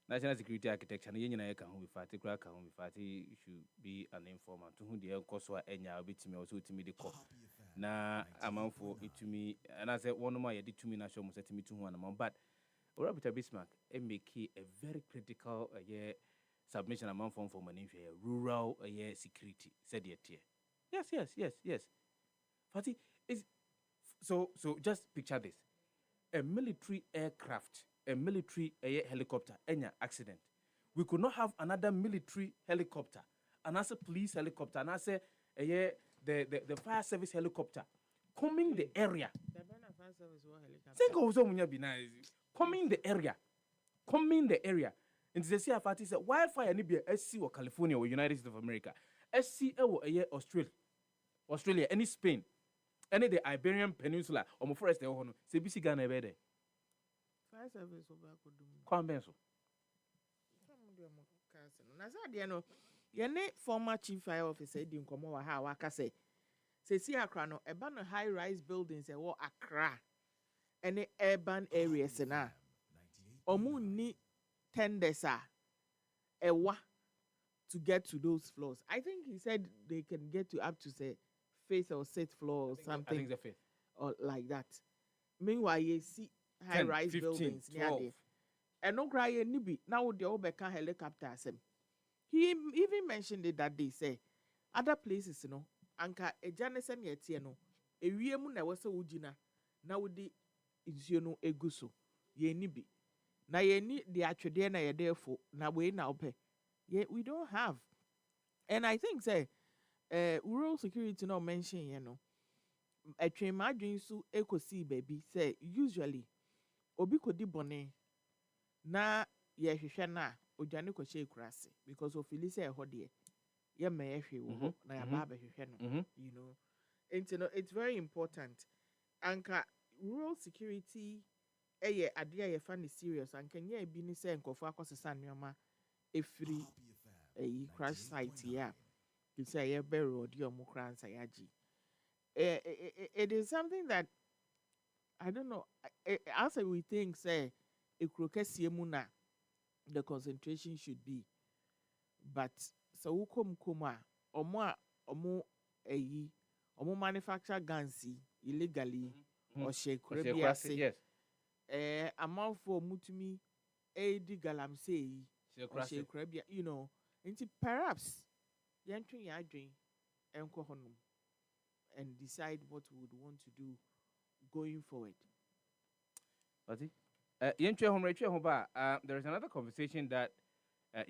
National security architecture, and you can be FATI, FATI should be an informant to whom the Koswa and ya bit me also to me the call. Now, amount for it to me, and I said, one of my did to me, national set me to one amount. But, Peter Bismarck, it make a very critical submission amount for money for rural security, said yet. Yes. FATI is so just picture this. A military aircraft, a military helicopter, any accident. We could not have another military helicopter, and as a police helicopter, and as a the fire service helicopter coming the area. The fire service helicopter. Think also munya be nice. Coming the area. And they say FATI said wildfire ni be SC or California or United States of America. SC or Australia, any Spain, any the Iberian Peninsula or more forest or no. Say BC Ghana be there. Fire service over could do. Kwambenso. Naza no yene former chief fire officer di nkomo wa ha waka say si Accra no eba no high rise buildings e wo Accra any urban areas na omu ni tenders ewa to get to those floors. I think he said they can get to up to say fifth or sixth floor or something. I think the fifth or like that. Meanwhile you see high rise buildings near there. And no cry nibi now the obeka helicopter asem. He even mentioned it that they say other places, anka a janesen yet no, a wiemu na wasa ujina, na wudi insuno eguso, ye nibi. Na ye ni the actually na ye therefore, na we na ope. Yet we don't have. And I think say rural security no mention, a train margin su eco see baby say usually obi kodi bone na ye hwehwe na ojane ko she kurase because of Elisa ehode ye me ehwe wo na ya ba hwehwe no it's very important anka rural security eye ade ye fa ne serious anka nya bi ni se nkofo akosesa nneoma efiri crash site ya you say ye be road your mu kransa yaji it is something that I don't know as we think say Ekrokesiemuna, the concentration should be. But so ukom kuma omo manufacture guns illegally or shekrebiase. Yes. Amount for mutumi edi galamsey or shekrebia, into perhaps yantrin yadrin enko honum and decide what we would want to do going forward. There is another conversation that and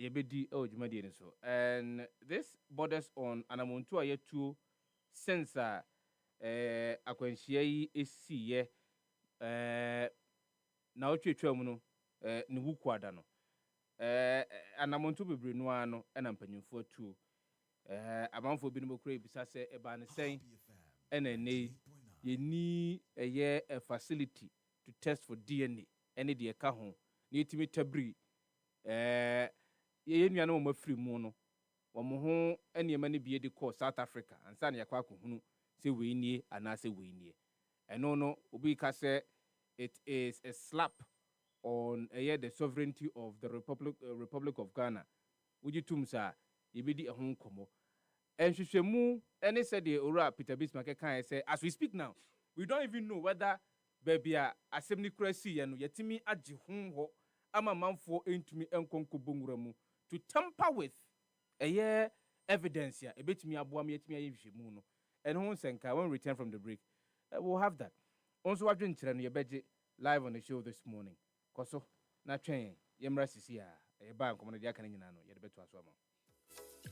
this borders on Anamontu Ayetu sensor akwanhia esi na otwetwamu ne wukwada no Anamontu bebre no ano na mpanyimfo atu amanfo bi no bokura bisa se eba ne sen ena ne yeni a facility to test for DNA any de ka ho na yetimi tabri ye nua na mo afiri mu no wo mo ho eniema ne biye de call South Africa ansa na yakwa akohunu se we nie anase we nie eno no obi ka se it is a slap on the sovereignty of the Republic of Ghana wujitum sa yebedi ehun nkomo enhwehwemu ene said the ora Peter Bismarck kan say as we speak now we don't even know whether baby assembly crazy no yetimi agi ho ama manfo entumi enkonko bonguramu to tamper with evidence ya ebetimi aboa me yetimi ayehwemu no and ho senka when we return from the break we'll have that also wadwen kire no yebeje live on the show this morning koso na twen yemra sisi a eba nkomo no dia kan nyina no yede beto aso ama.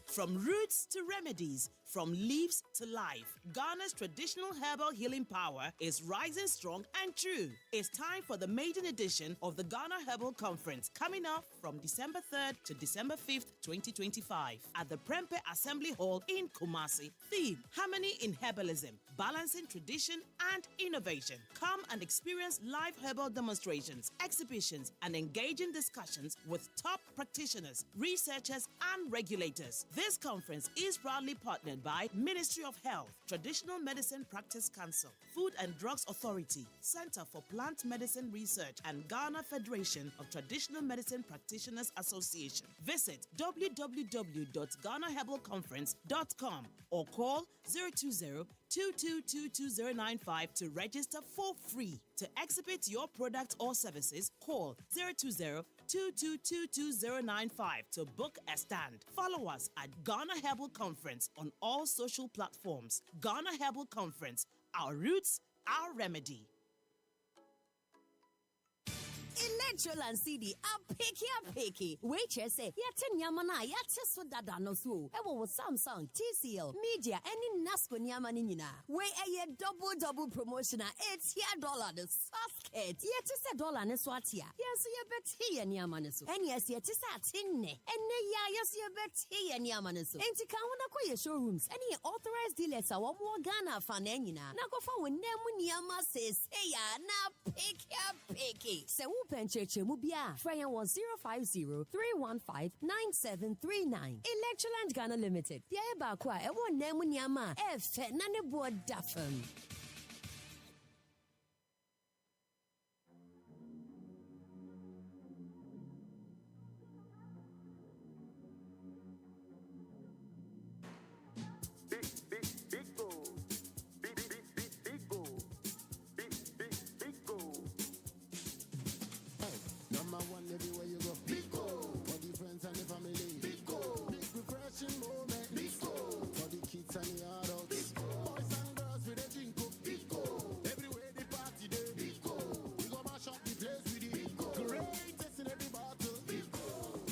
From roots to remedies, from leaves to life, Ghana's traditional herbal healing power is rising strong and true. It's time for the maiden edition of the Ghana Herbal Conference coming up from December 3rd to December 5th, 2025 at the Prempe Assembly Hall in Kumasi. Theme, Harmony in Herbalism, Balancing Tradition and Innovation. Come and experience live herbal demonstrations, exhibitions, and engaging discussions with top practitioners, researchers, and regulators. This conference is proudly partnered by Ministry of Health, Traditional Medicine Practice Council, Food and Drugs Authority, Center for Plant Medicine Research, and Ghana Federation of Traditional Medicine Practitioners Association. Visit www.ghanaherbalconference.com or call 020-2222-095 to register for free. To exhibit your product or services, call 020-2222-095 to book a stand. Follow us at Ghana Herbal Conference on all social platforms. Ghana Herbal Conference, our roots, our remedy. Electroland CD a picky. Wait, say, yet Yamana, yet so dada no so. Ever was Samsung, TCL, Media, any Nasco Yamanina. Way a double promotion. It's here $. The basket. Yet is $1 and Swatia. Yes, you bet here and Yamanasu. And yes, yet is that tin. And yes, you bet here and Yamanasu. And to count showrooms. Any authorized dealers are more Ghana fanenina. Now go for when Yama says, hey, na picky. Se upen cheche mubia. Fraya 1050 315 9739. Electroland Ghana Limited. The Abaqua, a one name Yama. F. Nane board Duffin. Everywhere you go, big goal for the friends and the family. Big goal, big refreshing moment. Big goal for the kids and the adults. Big goal, boys and girls with a drink up. Big goal, everywhere the party day. Big goal, we go mash up the place with the big goal. Greatest in every battle. Big goal,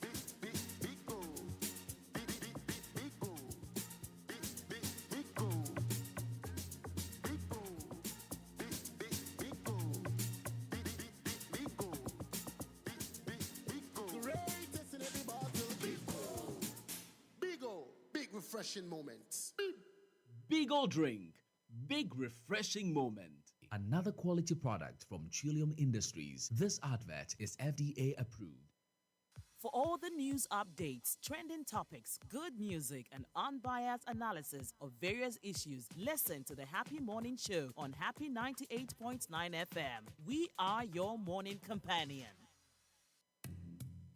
big goal, big goal, big goal, big goal, big goal. Refreshing moments. Big old drink, big refreshing moment. Another quality product from Trillium Industries. This advert is FDA approved. For all the news updates, trending topics, good music, and unbiased analysis of various issues, listen to the Happy Morning Show on Happy 98.9 FM. We are your morning companion.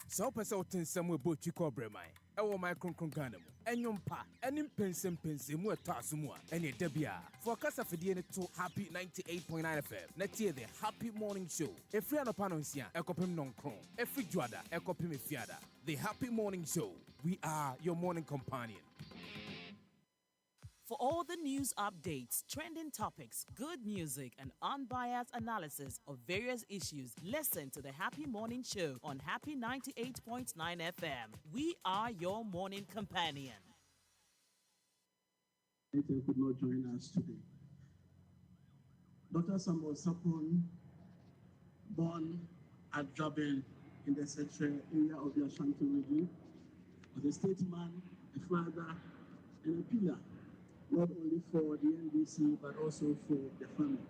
So, person, somewhere both you cover my. Ewo my Ghana mu enyompa enim pensem mu etasumua ene debia for kasa fidie ne to Happy 98.9 FM na tie the Happy Morning Show efri anopa no nsia ekopem nonkron efri juada ekopem efiada. The Happy Morning Show, we are your morning companion. For all the news updates, trending topics, good music, and unbiased analysis of various issues, listen to the Happy Morning Show on Happy 98.9 FM. We are your morning companion. Could not join us today. Dr. Samuel Sapon, born at Jabin in the central area of the Ashanti region, was a statesman, a father, and a pillar, not only for the NDC, but also for the family.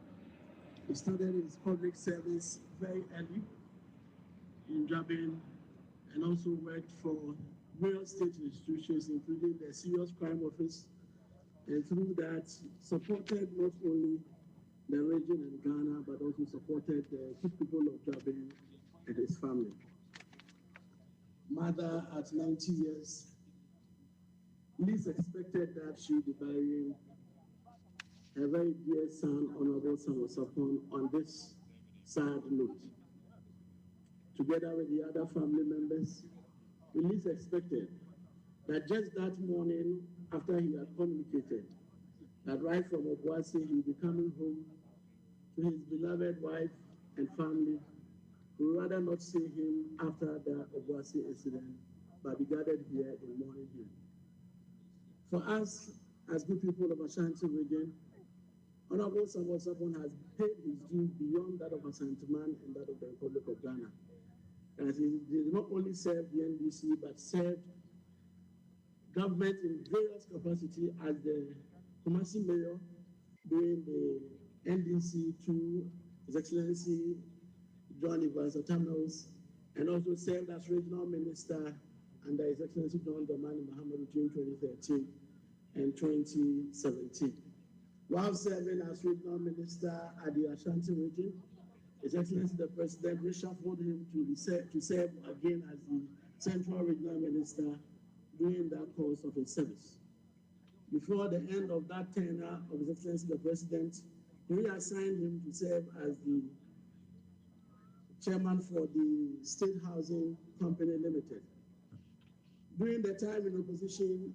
He started his public service very early in Jabin and also worked for various state institutions, including the Serious Crime Office, and through that supported not only the region and Ghana, but also supported the people of Jabin and his family. Mother at 90 years, least expected that she would be burying a very dear son, Honorable Samuel Sapon, on this sad note. Together with the other family members, we least expected that just that morning, after he had communicated that right from Obuasi he would be coming home to his beloved wife and family, we would rather not see him after the Obuasi incident, but be gathered here in mourning him. For us, as good people of Ashanti region, Honorable Samuel Sapon has paid his due beyond that of Asanteman and that of the Republic of Ghana. As he did not only serve the NDC, but served government in various capacity as the Kumasi Mayor during the NDC to His Excellency John Evans Otamels, and also served as regional minister under His Excellency John Dramani Mahama between 2013 and 2017. While serving as regional minister at the Ashanti region, His Excellency the President reshuffled him to serve again as the Central Regional Minister during that course of his service. Before the end of that tenure of His Excellency the President, he reassigned him to serve as the chairman for the State Housing Company Limited. During the time in opposition,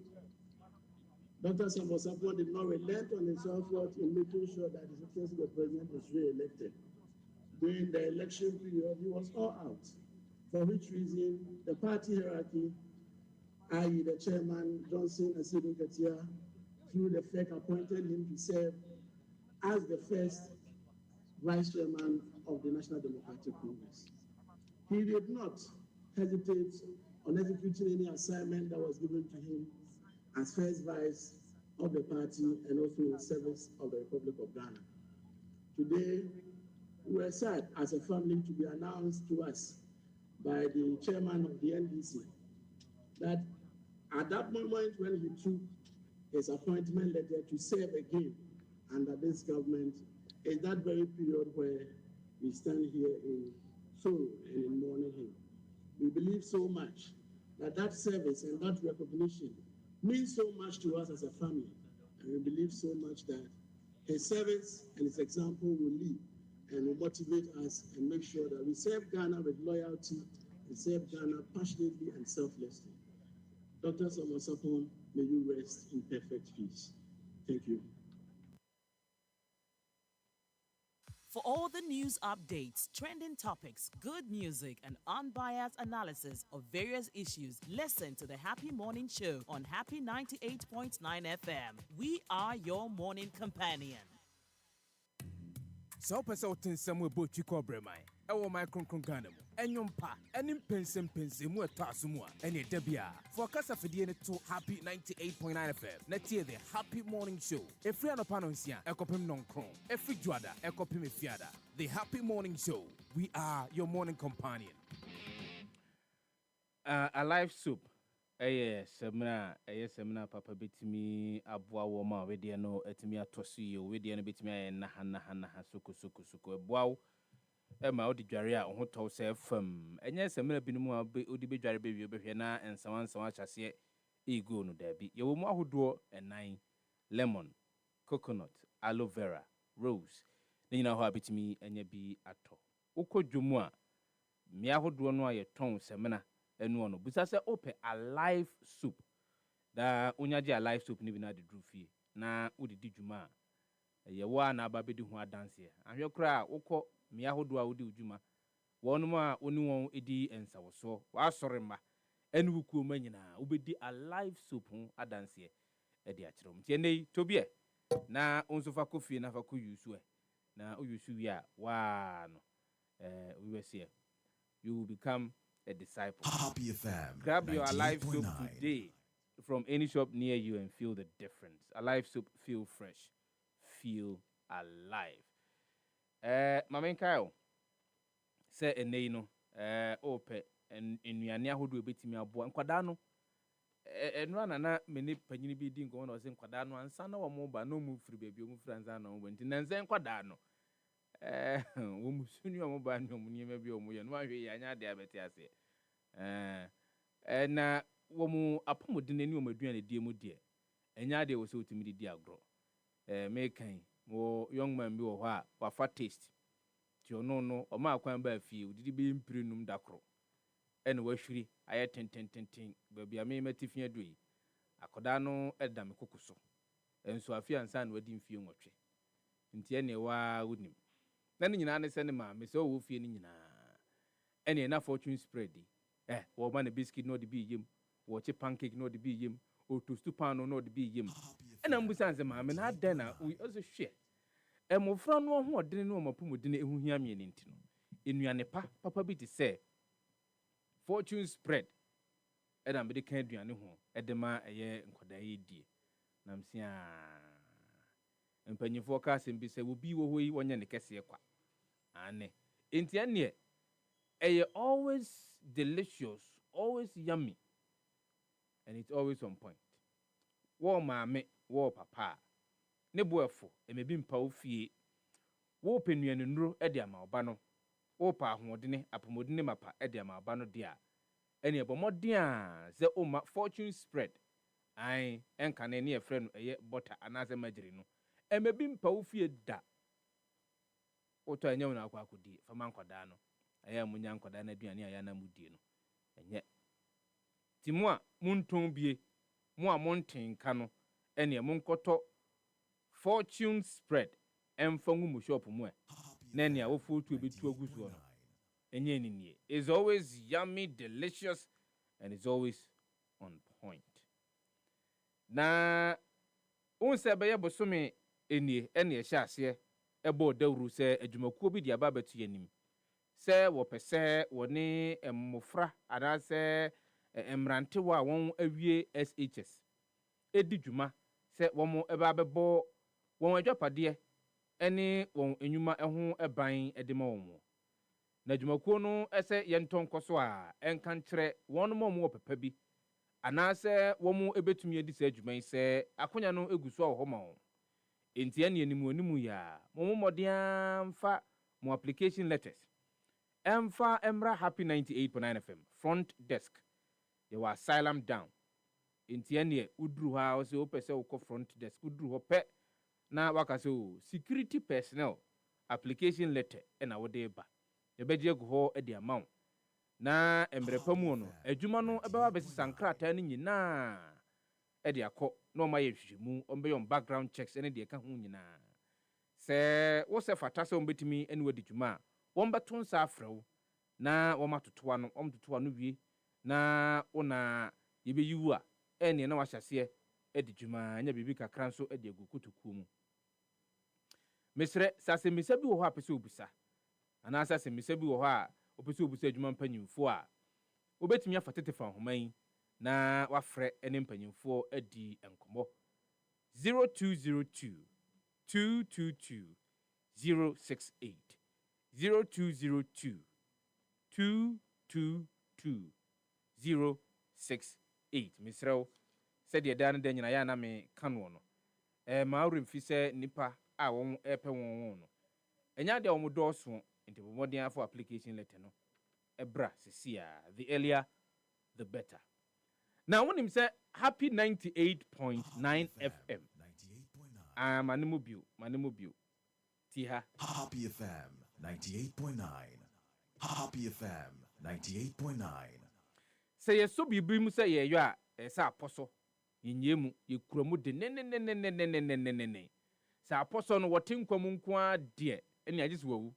Dr. Samuel Sapon did not relent on his effort in making sure that His Excellency the President was re-elected. during the election period, he was all out, for which reason the party hierarchy, i.e. the chairman, Johnson Asidu Katia, through the FEC, appointed him to serve as the first vice chairman of the National Democratic Congress. He did not hesitate on executing any assignment that was given to him as first vice of the party and also in service of the Republic of Ghana. Today, we are sad as a family to be announced to us by the chairman of the NDC that at that moment when he took his appointment letter to serve again under this government, is that very period where we stand here in sorrow and in mourning him. We believe so much that that service and that recognition means so much to us as a family, and we believe so much that his service and his example will lead and will motivate us and make sure that we serve Ghana with loyalty and serve Ghana passionately and selflessly. Dr. Samasapon, may you rest in perfect peace. Thank you. For all the news updates, trending topics, good music, and unbiased analysis of various issues, listen to the Happy Morning Show on Happy 98.9 FM. We are your morning companion. So person nsɛm wɔ botwi kɔbrɛ man ɛwɔ man kronkron Ghana mu ɛnwompa ɛne mpɛnsɛmpɛnsɛ mu ɛtɔ aso mu a ɛne ɛda bia for kasa fidie ne to Happy 98.9 FM na tie the Happy Morning Show ɛfiri anɔpa no nsia ɛkɔpem nɔnkron ɛfiri dwada ɛkɔpem efiada. The Happy Morning Show, we are your morning companion. A live soup seminar papa betimi aboa wo ma we de no etimi atoso yi we de no betimi aye na ha soko eboa e ma odi dware a ho tɔw sɛ fam enye seminar binu mu odi bedware be wi obehwe na ensawansan ahyase ego no da bi ye wo mu ahodo enan lemon coconut aloe vera rose ne nyina ho abetimi enye bi atɔ ukodwomu a me ahodo no aye tɔn seminar enu ono busa se ope a live soup da onyaje a live soup ni bi na de drufie na udidi dwuma ye wa na aba bedi ho adanse ahwe kra ukọ me ahodo a udi dwuma wonum a oni won edi ensawoso wa sore ma enu wukuo manyina ubedi a live soup ho adanse e de akire mtie nei tobie na onso fa kofie na fa ko yusu na oyusu wi a wa no we were say you will become a disciple. Happy FM. Grab your alive soup today from any shop near you and feel the difference. Alive soup, feel fresh, feel alive. Mama Kyle say ene no ope en nuane ahodo ebetimi aboa nkwada no enura na meni panyini bi di nko no se nkwada no ansa na wo mo ba no mu firi baabi mu firi ansa na wo nti na nse nkwada no wo musuni wo ba no mu niema bi wo mu ye no ahwe ya anya de abeti ase na wo mu apomodin ani wo maduane die mu de enya de wo se otimi di agro mekan wo young man bi wo ho a wa fa taste ti ono no o ma akwan ba afie odidi bi mprenum dakro ene wa hwiri aye tenten baabi a me matifia doyi akoda no edam kokoso enso afie ansa na wadi mfie nwotwe nti ene wa wonim na ne nyina ne se ne ma me se wo fie ne nyina ene na fortune spread wo ma ne biscuit no de bi yem wo che pancake no de bi yem o toast pan no de bi yem ena mbusa nse ma me na adan na we also hwe emofra no ho odene no mapomodene ehuhia me ne ntino enuane papa bi te se fortune spread ena me de kan aduane ho edema eye nkoda ye die na msia empanyifo ka asem bi se wo bi wo hoyi wonye ne kese kwa ane enti ane always delicious, always yummy, and it's always on point. Wo mame, wo papa, ne boefo, emebi mpa ofie. Wo penuane nro e de ama oba no. Wo pa ahodene apomodene mapa e de ama oba no de a. Ene ebomodin a ze oma fortune spread. Ai enka ne ne efre no eye butter anaze magiri no. Emebi mpa ofie da. Oto anya na akwa akodi fa mankwada no. Aya munya nkwada na aduane aya na mudie no enye ti mo a munton bie mo a montenka no ene monkoto fortune spread emfa ngu mu shop mo Nenia wo food to be too good one. Enye is always yummy, delicious, and is always on point. Na unse beye bosome enie ene ye hyase ebo dawru se adwumakuo bi di aba betu yanim. Se wo pese woni emmofra anase emrante wa won awie SHS. Edi dwuma se womo eba bebo won adwapade ene won enwuma eho eban edema won. Na dwumakuo no ese yentonkoso a enka nkyere won mo papa bi anase womo ebetumi edi se adwuman se akonya no eguso a ho ma won. Enti ene animu ya mo modern mfa mo application letters. Emfa Emra Happy 98.9 FM front desk. There was asylum down. Enti ene udru ha o se o pese o ko front desk udru ho pe na wakase o security personnel application letter na wo de ba. Ebeje go ho e de amount. Na emrepa mu no adwuma no ebewa besi sankrata ni nyina e de akọ na o ma ye hwehwemu o be yon background checks ene de ka ho nyina. Se wo se fata se o betimi ene wadi dwuma won beto nsa afrew na wo matotoa no omtotoa no wie na ona yebeyiwu a ene na wahyase e de dwuma anya bibi kakra nso e de agukutuku mu. Mesre sase misabi wo ho apese obusa ana sase misabi wo ho a opese obusa adwuma mpanyimfo a obetimi afatetefa homan na wafre ene mpanyimfo adi enkomo 0202 222 068 0202 222 068 misrew said ye dan den nyina ya na me kanu no ma uremfi se nipa a won epe won no enya de won do so enti bomodian for application letter no ebra sesia the earlier the better. Now when him say happy 98.9 FM manimobio tiha Happy FM 98.9. Happy FM 98.9. Say ye so bibi mu say ye yo a say aposo yinyemu ye kuramu de ne say aposo no wotinkwam nko a de ene agise wawu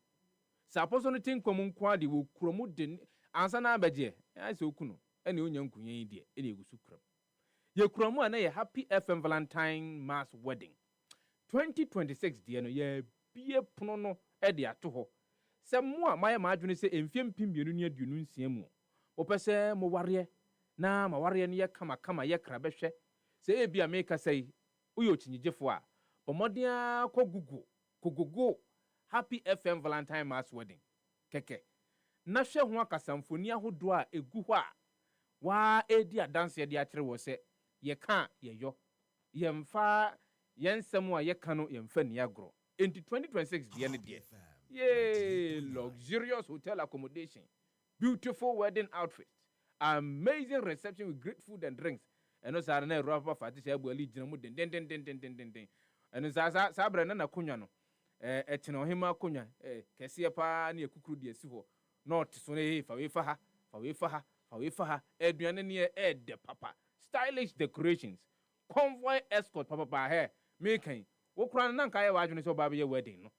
say aposo no tinkwam nko a de wo kuramu de ansa na abaje ya say okuno ene onya nkunyen de ene egusu kuram ye kuramu ana ye Happy FM Valentine Mass Wedding 2026 de no ye bie pono no e de ato ho se mo a maye maadwene se emfie mpimienu ne aduonu nsia mu opese mo ware na ma ware ne ye kama ye kra behwe se e bia me ka sei uyo chinyigefo a omodia kogugu Happy FM Valentine Mass Wedding keke na hwe ho akasamfoni ahodo a egu ho a wa edi adanse de akere wo se ye ka ye yo ye mfa yensem a ye ka no ye mfa ni agro enti 2026 de ne de yay luxurious hotel accommodation, beautiful wedding outfit, amazing reception with great food and drinks. And also na Europa FATI SHAIBU ali gina mu den. And sa bra na kunya no etino hima kunya kese pa na ekukuru de asi ho not so na fa we fa ha eduane ne de papa stylish decorations convoy escort papa ba he me kan wo kura na nka ye wa adwene so ba be wedding no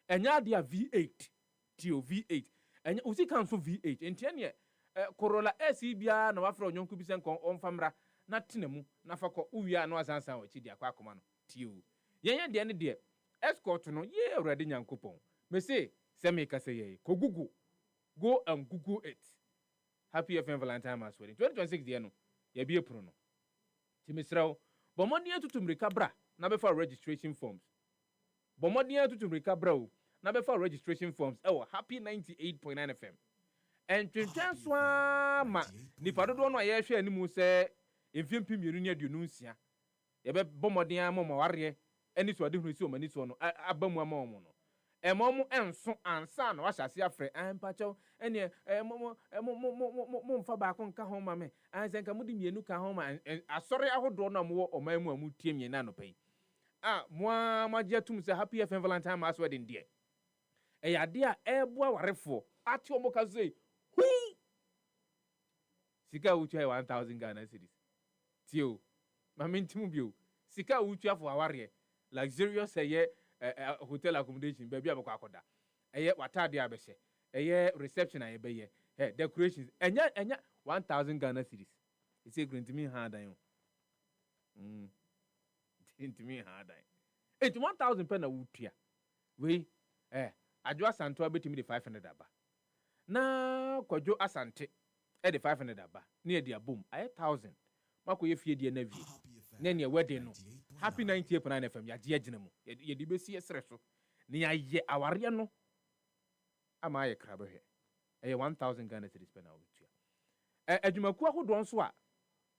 enya dia V8 tio V8 enya usi kan so V8 entiane Corolla SE bia na wafra onyonku bi sen kon onfamra na tenemu na fakọ uwia no asansan wachi dia kwa akoma no tio yenya de ne de escort no ye already nyankopon me say me ka say ye kogugu go and google it Happy FM Valentine Mass Wedding 2026 de no ye bie pro no timisraw bomoni atutumrika bra na be for registration forms bomoni atutumrika bra o na be for registration forms Happy 98.9 FM and twentwanswa ma nipa dodo no ye hwe animu se emfiempim yenu ne aduonu nsia ye be bomodin amoma ware ani so ade hunu si o mani so no abamu amawo no emomu enso ansa na wahyase afre ampacho ene mo mfa ba ko nka ho ma me ansenka mudi mienu ka ho ma asore ahodo na mo omamu amu tie miena no pai mo magye tum se Happy FM Valentine Mass Wedding de yade a eboa warefo ati omo ka sei hu sika uchu 1000 Ghana cedis tio mamintimu bio sika uchu afo aware luxurious hotel accommodation baby abakwa akoda ɛyɛ watade abɛhyɛ ɛyɛ reception a yɛbɛyɛ decorations ɛnya 1000 Ghana cedis ɛsɛ kuro ntumi ha dan o ntumi ha dan enti 1000 pɛ na wotua wei adwo asante abɛtumi de 500 aba na kwadwo asante de 500 aba na yɛde abom ayɛ 1000 makɔyɛ fie deɛ na wie na nea wedding no happy 98.9 FM yɛagye agyina mu yɛde bɛsi ɛserɛ so na yɛayɛ awareɛ no ama ayɛ krabɛhwɛ ɛyɛ 1000 Ghana cedis pɛ na wotua adwumaku ahodoɔ nso a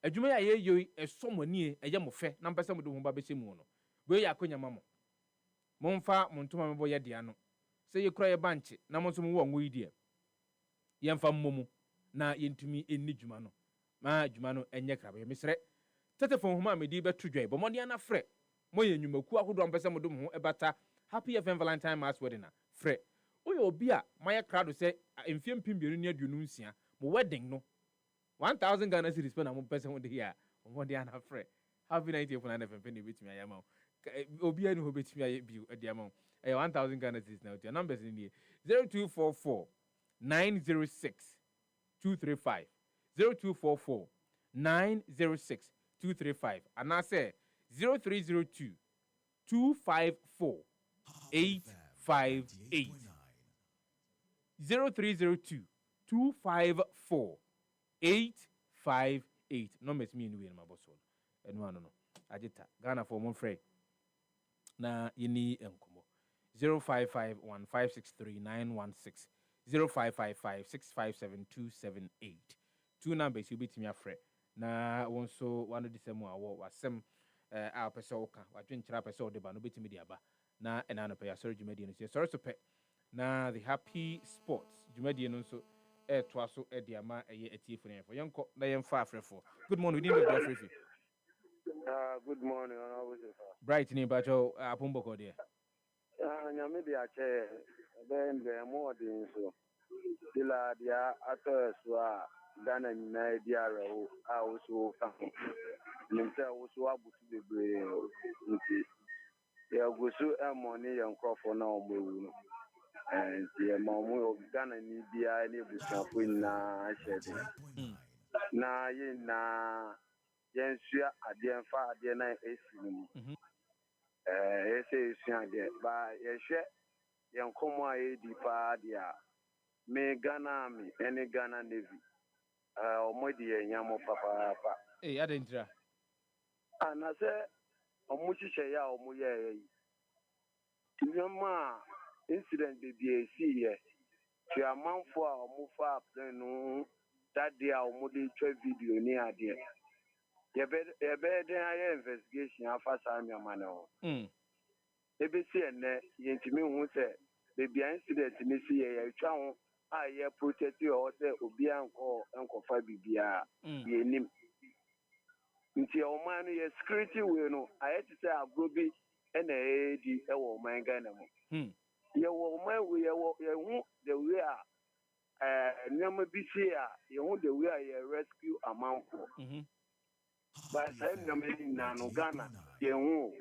adwuma yɛ a yɛyɛ ɛsɔ mo ani ɛyɛ mo fɛ na mpɛ sɛ mode ho ba bɛhyɛ mu no wei yɛ akɔnyama mo momfa mo ntoma mebɔ yɛ dea no sɛ yɛkura yɛ bankye na mo nso mo wɔ ngo yi deɛ yɛmfa mmɔ mu na yɛntumi ɛnni dwuma no ma dwuma no ɛnyɛ krabɛhwɛ mesrɛ tetefo nhoma a mede bɛto dwa bɔ mmɔden ana frɛ moyɛ nnwumaku ahodoɔ mpɛ sɛ mode mo ho ɛbata happy FM Valentine Mass wedding a frɛ woyɛ obi a mayɛ krado sɛ mfie mpem 2 ne 26 mo wedding no 1000 Ghana cedis pɛ na mo pɛ sɛ mode yɛ a mmɔden ana frɛ happy 98.9 FM pɛ na ɛbɛtumi ayɛ ma wo obiara ne hɔ bɛtumi ayɛ bio ɛde ama wo ɛyɛ 1000 Ghana cedis na wotua numbers ne nie 0244 906 235 0244 906 235 anaasɛ 0302 254 858 0302 254 858 numbers me anyway na mabɔsɔ no ɛno ano no agita Ghana for mo frɛ na yɛni nkɔmmɔ 0551563916 0555657278 two numbers yɛbɛtumi afrɛ na wɔn nso wano de sɛ mu a wasɛm a pɛ sɛ woka wadwenkyerɛ pɛ sɛ wode ba no wobɛtumi de aba na ɛna no pɛ yɛasɔre dwumadie no so yɛsɔre so pɛ na the happy sports dwumadie no nso ɛtoa so de ama ɛyɛ atiefo no yɛmfo yɛnkɔ na yɛmfa afrɛfoɔ good morning wodin bɛbi afrɛfi good morning bright ne bakyɛw apombɔkɔ deɛ nyame de akyɛ ɛbɛyɛ ndɛmɔɔden so dila deɛ atɔ so a Ghana nyinaa di awerɛho a wo so ka ho nim sɛ wo so aboto bebree nti yɛgu so ɛmmɔne yɛ nkurɔfoɔ na ɔmmɔwu no nti yɛma ɔmo Ghana ni biara ne abusuafoɔ nyinaa hyɛ de na yɛnyinaa yɛnsua adeɛ mfa adeɛ na ɛsi no mu yɛsɛ yɛsua adeɛ ba yɛhwɛ yɛn nkɔmmɔ a yɛdi paa deɛ a me Ghana Army ɛne Ghana Navy ọmọ di ẹ̀yàn mọ́ pàpàpà. Ẹ adẹ́ntira. Àná sẹ́ ọmọ ṣiṣẹ́ yá ọmọ yẹ ẹ̀ yìí. Ìyọ́mọ́ a incident bèbí èsì yẹ. Tí a máa ń fọ a ọmọ fọ àpẹẹrẹ nù dáadé a ọmọ dé twẹ́ fídíò ní adìẹ. Yẹ̀bẹ́ dẹ́n ayé investigation afa sáà mi àmà náà. Ebi sí ẹ̀nẹ́ yẹn tí mi hù sẹ́ bèbí a incident ní sí yẹ yẹ ìtwa ho. A yɛ protect or sɛ obiara nkɔfa biribiara yɛnim nti ɔman no yɛ security wei no ayɛ te sɛ agorɔ bi ɛna ɛdi ɛwɔ ɔman Ghana mu yɛwɔ ɔman wei yɛhu the way a nneɛma bi si a yɛhu the way a yɛ rescue amanfoɔ but saa nneɛma yi nyinaa no Ghana yɛhu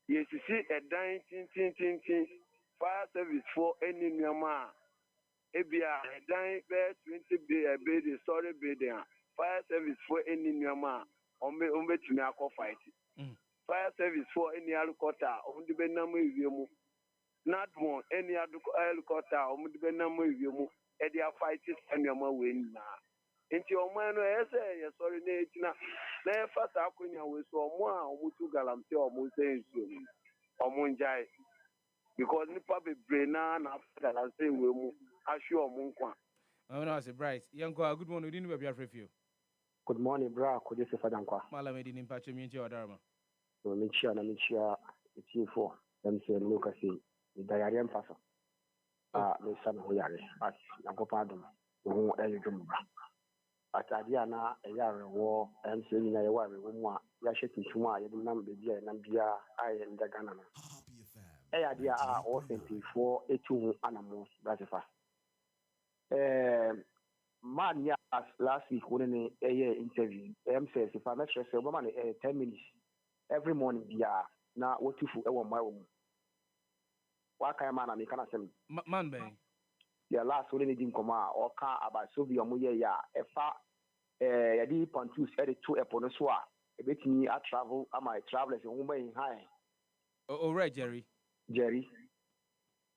yɛsisi ɛdan tintintintin fire service foɔ ɛne nneɛma a ebia dan bɛ 20 building story building a fire service for any nneɛma a ɔmbɛtumi akɔ fight fire service for any helicopter a ɔmde bɛnam ewie mu nadmon any helicopter a ɔmde bɛnam ewie mu ɛde afight nneɛma wei nyinaa nti ɔman no ɛyɛ sɛ yɛsɔre na ɛgyina na yɛfa saa akonnwa wei so ɔmo a ɔmotu galamsey a ɔmo nsɛ nsuo mu ɔmo ngyae because nipa bebree na galamsey wei mu Assure Munkwa. I'm not a bright. Young good morning. We didn't be afraid of you. Good morning, bra. Could you say Fadankwa? Malamedi in Pacha Minchi or Dharma. So, Minchia, it's you for them say, look, I see the diarrhea passer. The son of Yari, as Nagopadum, who early Jumba. At Adiana, a year war, and saying I worry, Yasheti Chuma, Yadinam, Bia, Nambia, I and the Ghana. A idea are authentic for a two animals, that's a fact. Man, yeah, last week when a interview, says if I'm not sure, 10 minutes every morning, yeah, now what to for my room. Waka man and can asem. Man bang. The last one in Koma or car about Soviet Muya ya a deep on two said it to a ponoswa. A bit me I travel am I travelers in Mumbai high. Oh right, Jerry.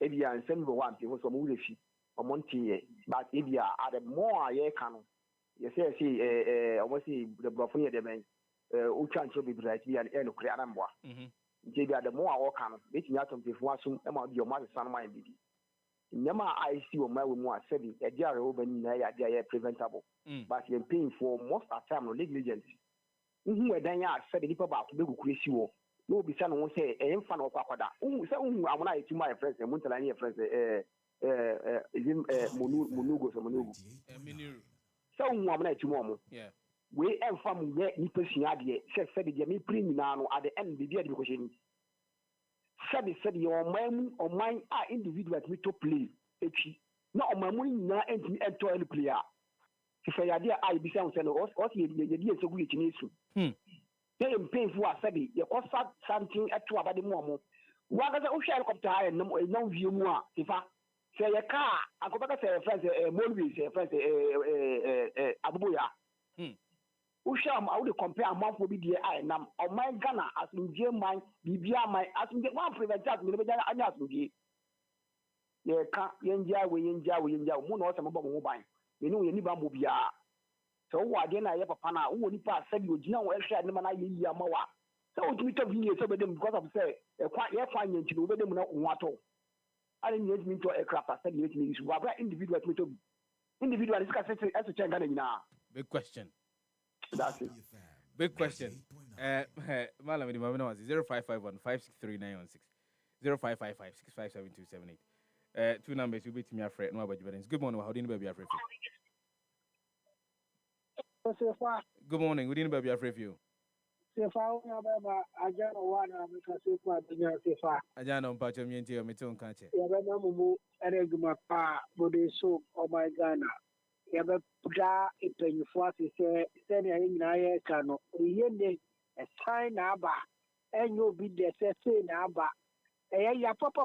Ebia and send one people from Ulishi or Monty, but Ebia are the more ye canon. You say, almost the Brofonia de men, Uchan should be bright and end of Creanamboa. Jabia the more or canon, making out of the one soon about your mother's son, my baby. Never I see my more saving a jar over near preventable, but you're paying for most of the time negligence. Who are then said the people about to do Christy. No, be son won't say, a fan of Papada. Oh, so I want to my friends and Muntalania friends, Munugos or Munugu. So, woman, tomorrow. Yeah. We am from where you pushing at the said the Jimmy Primino at the end of the education. Said your man or mine are individuals we to play. Not my money, not enter any player. If I idea I be sound or the idea so good in they pay for a study, you cost something at 2 about the moment. What does a shell of time no view more? If I say a car, I go back to say a friend, a movie, a friend, Abuya. Usham, I would compare a month will be the I am on my Ghana as in German, BBR, my as in the one prevent that, I just would be. Yeah, can't Yenja, Moon or some about mobile. You know, you need a movie. So what then I have a pana who only pass said you know extra the man I Yamawa. So to me to be so them because of say a quite fine to do them not what. I didn't get me to a crap. I said you need to have individual to individual discuss as a check now. Big question. That's it. Big question. Malam the moment was 0551 563 0555 657 two numbers you beat me afraid no about you. Good morning. How do you know be afraid? Good morning. We didn't be afraid of you. I know about your community or Miton Catcher. Oh my Ghana. Yaba Puja, a penny for us, send a cano. Yende, a sign Abba, and you'll be the say Abba. Ya papa,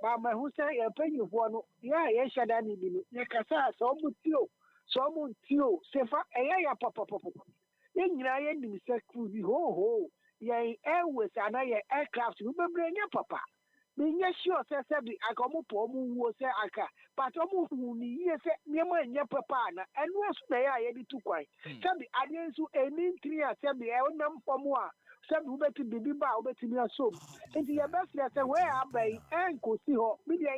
Mama, who say a penny for no, yeah, yes, Shadani, Yakasa, so much you. Someone too, Sefa, papa. Then I end in the ho, yea, airways and I aircraft, remember your papa. Being sure, says I come up was a aka, but almost yes, Yama and your papa, and was they are ready to quite. Sabi, I didn't so any 3 or 7 hours for more. Some who better be bow, better me a soap. And the best letter where I bay and could see her, media.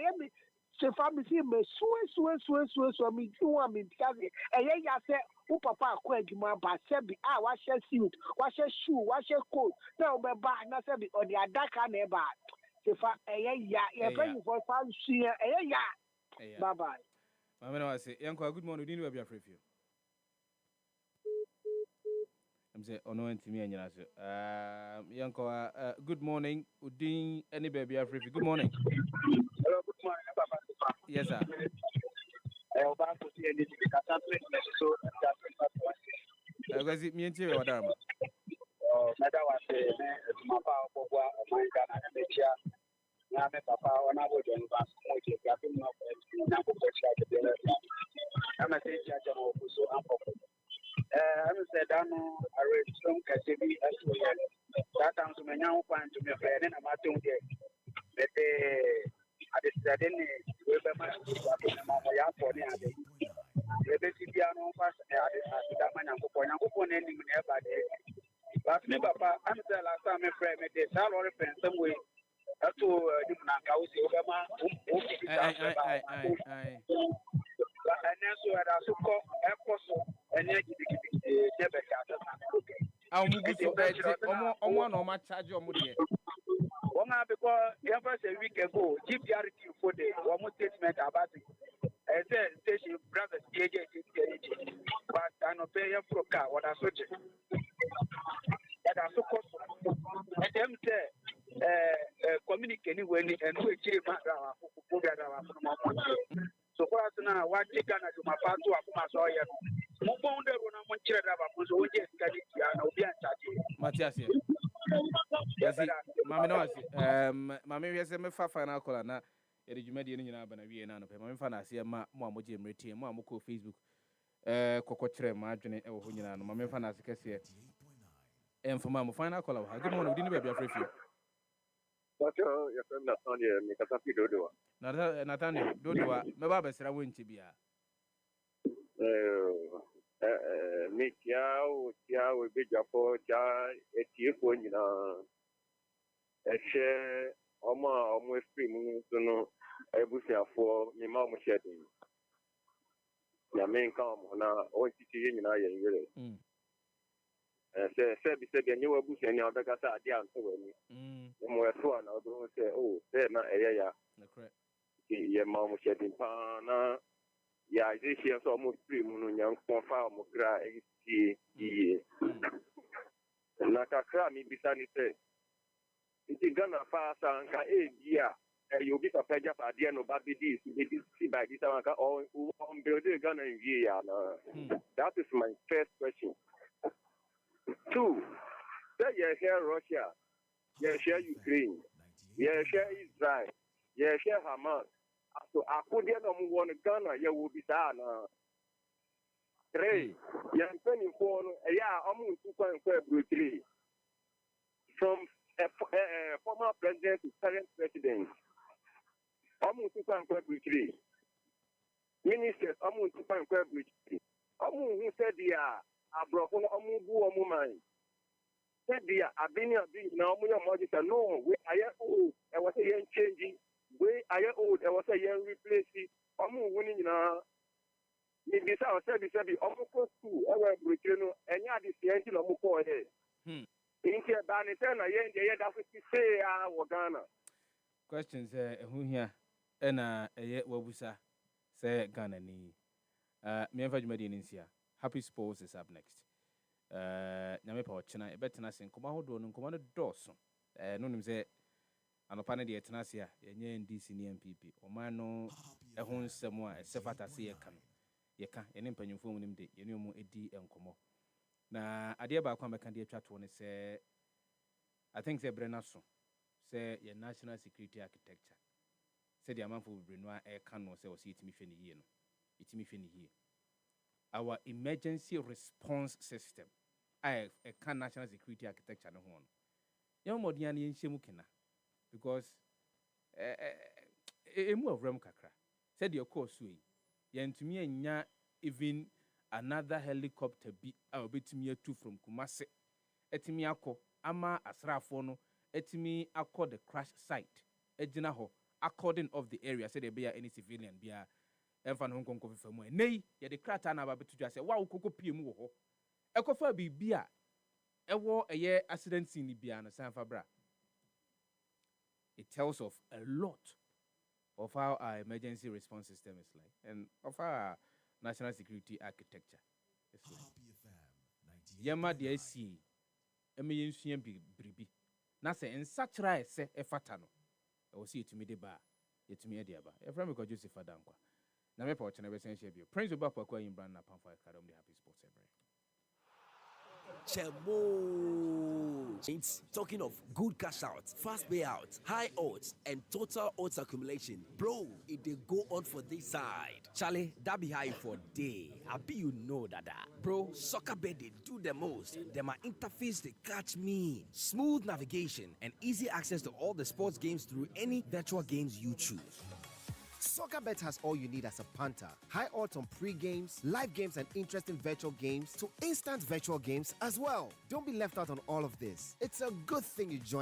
So family see me so me too want me because ya say o papa kweduma ba say be wash your suit wash your shoe wash your coat now be ba na say be on the adaka na ba so fa ya pay you for fan share ya bye bye mama no say yanko good morning didn't be afraid of you I'm say ono ntimi anyina so yanko good morning udin any baby afraid good morning. Hello, good morning, Papa. Yes, sir. I'm about to see any so that's me and you, Madam. Madam was my papa, my Ghana, and the chair. Now, Papa, when I was on the bus, I'm a teacher, so I'm said, I know I read some Cassidy as well. That time to me now, find to me a friend, and I'm not doing it. I decided to go back to my young body. The basic piano fast that man and Kupon ending never day. But me, Papa, I'm the last time a friend made a salary pen some way. That's all Nimnaka, Obama, and also at a so called apostle and never I'll move on one or my charge your money. Because just a week ago, GPRT for the one statement about it. I said, station brothers, but I don't pay for a car. What I switch it. And I so cost. And them say, communicating when and which so for us now, what you can do my part to my soil. Move on there when I'm on chair. I was always getting Matthias. Mami no mami we say me fa final call na e de dwumadi no nyina ba na wie na no pe mami fa na ase ma mo amoje mreti mo amoko Facebook kokko kire ma adwene e wo ho nyina no mami fa na ase kese enfoma mo final call ha good morning udini ba bia frefio Doctor ya fam na Nathaniel me kasa fi dodowa Nathaniel dodowa me ba besra wonchi bia me tiao be japo ja etiefo nyina eche omo efiri mu so no ebusiafo me ma mo shedin ya me nka mo na o titi nyina ye yire se bi enye wabusia ni odaka sa ade anto wani mo eso na odo se se na eya ya ye ma mo shedin pa na ya isi so mo free mu no nyan konfa mo gra isi yi na kakra mi bisani se iti gana fa sa nka bia you be prepared for the no babidi see by this one on build Ghana in year. That is my first question. 2, say you share Russia, you share Ukraine, you share Israel, you share Hamas. So I put the no one Ghana, you will be sana. 3, you are spending for almost 2.5 from former president to current president. Almost 2.5 ministers, almost 2.5 almost who said they are abroad, almost who mind. Said they are being now, no, we are old, I was a young changing, we are old, I was a young replacing, almost winning now. Maybe I said, almost 2, I will return, and yeah, this the engine of Moko here. In here, Banitana, yeah, that's what you say, Ghana. Questions, who here? Ena wabusa say Ghana ni me enfa dwumadi nsia happy sports is up next nyame pa ochina e betena sen koma hodo no koma no doso no nim say anopa ne de etena se a yenye NDC ni MPP oman no ho nsem a sefata se yeka ene mpanyumfo mu nim de yene mu edi enkomo na ade ba kwa meka de atwa to ne se I think say brena so say your national security architecture said the amount of Brenois air cano say was it me here. Our emergency response system. I can national security architecture no one. Young Modiani in Shemukina because a more of Rem Kakra said your course way. Yen to me and ya even another helicopter be our bit me 2 from Kumase. Etimiako ama asrafono etimi akọ the crash site. Ejina ho. According of the area, say there be any civilian be a enfan Hong Kong coffee for more. Nay, ye the crata na baby to just say, wow, cocoa PM wo. Ekofa be bia. Ewo a year accident scene bia na San Fabra. It tells of a lot of how our emergency response system is like, and of our national security architecture is like. Yama de see. Emi yensuyen bribi. Na se en sachra ese e fatano. I will see it to me the bar, yet to me a dear bar. A friend because Joseph Adankwa. Now, my portion of essential view. Prince of Bapakwa in Brand upon for Academy Happy Sports Chemo. It's talking of good cash out, fast payout, high odds, and total odds accumulation. Bro, it they go on for this side. Charlie, that be high for day. I be you know that. Bro, soccer bet they do the most. Them my interface they catch me. Smooth navigation and easy access to all the sports games through any virtual games you choose. SoccerBet has all you need as a punter. High odds on pre-games, live games, and interesting virtual games to instant virtual games as well. Don't be left out on all of this. It's a good thing you joined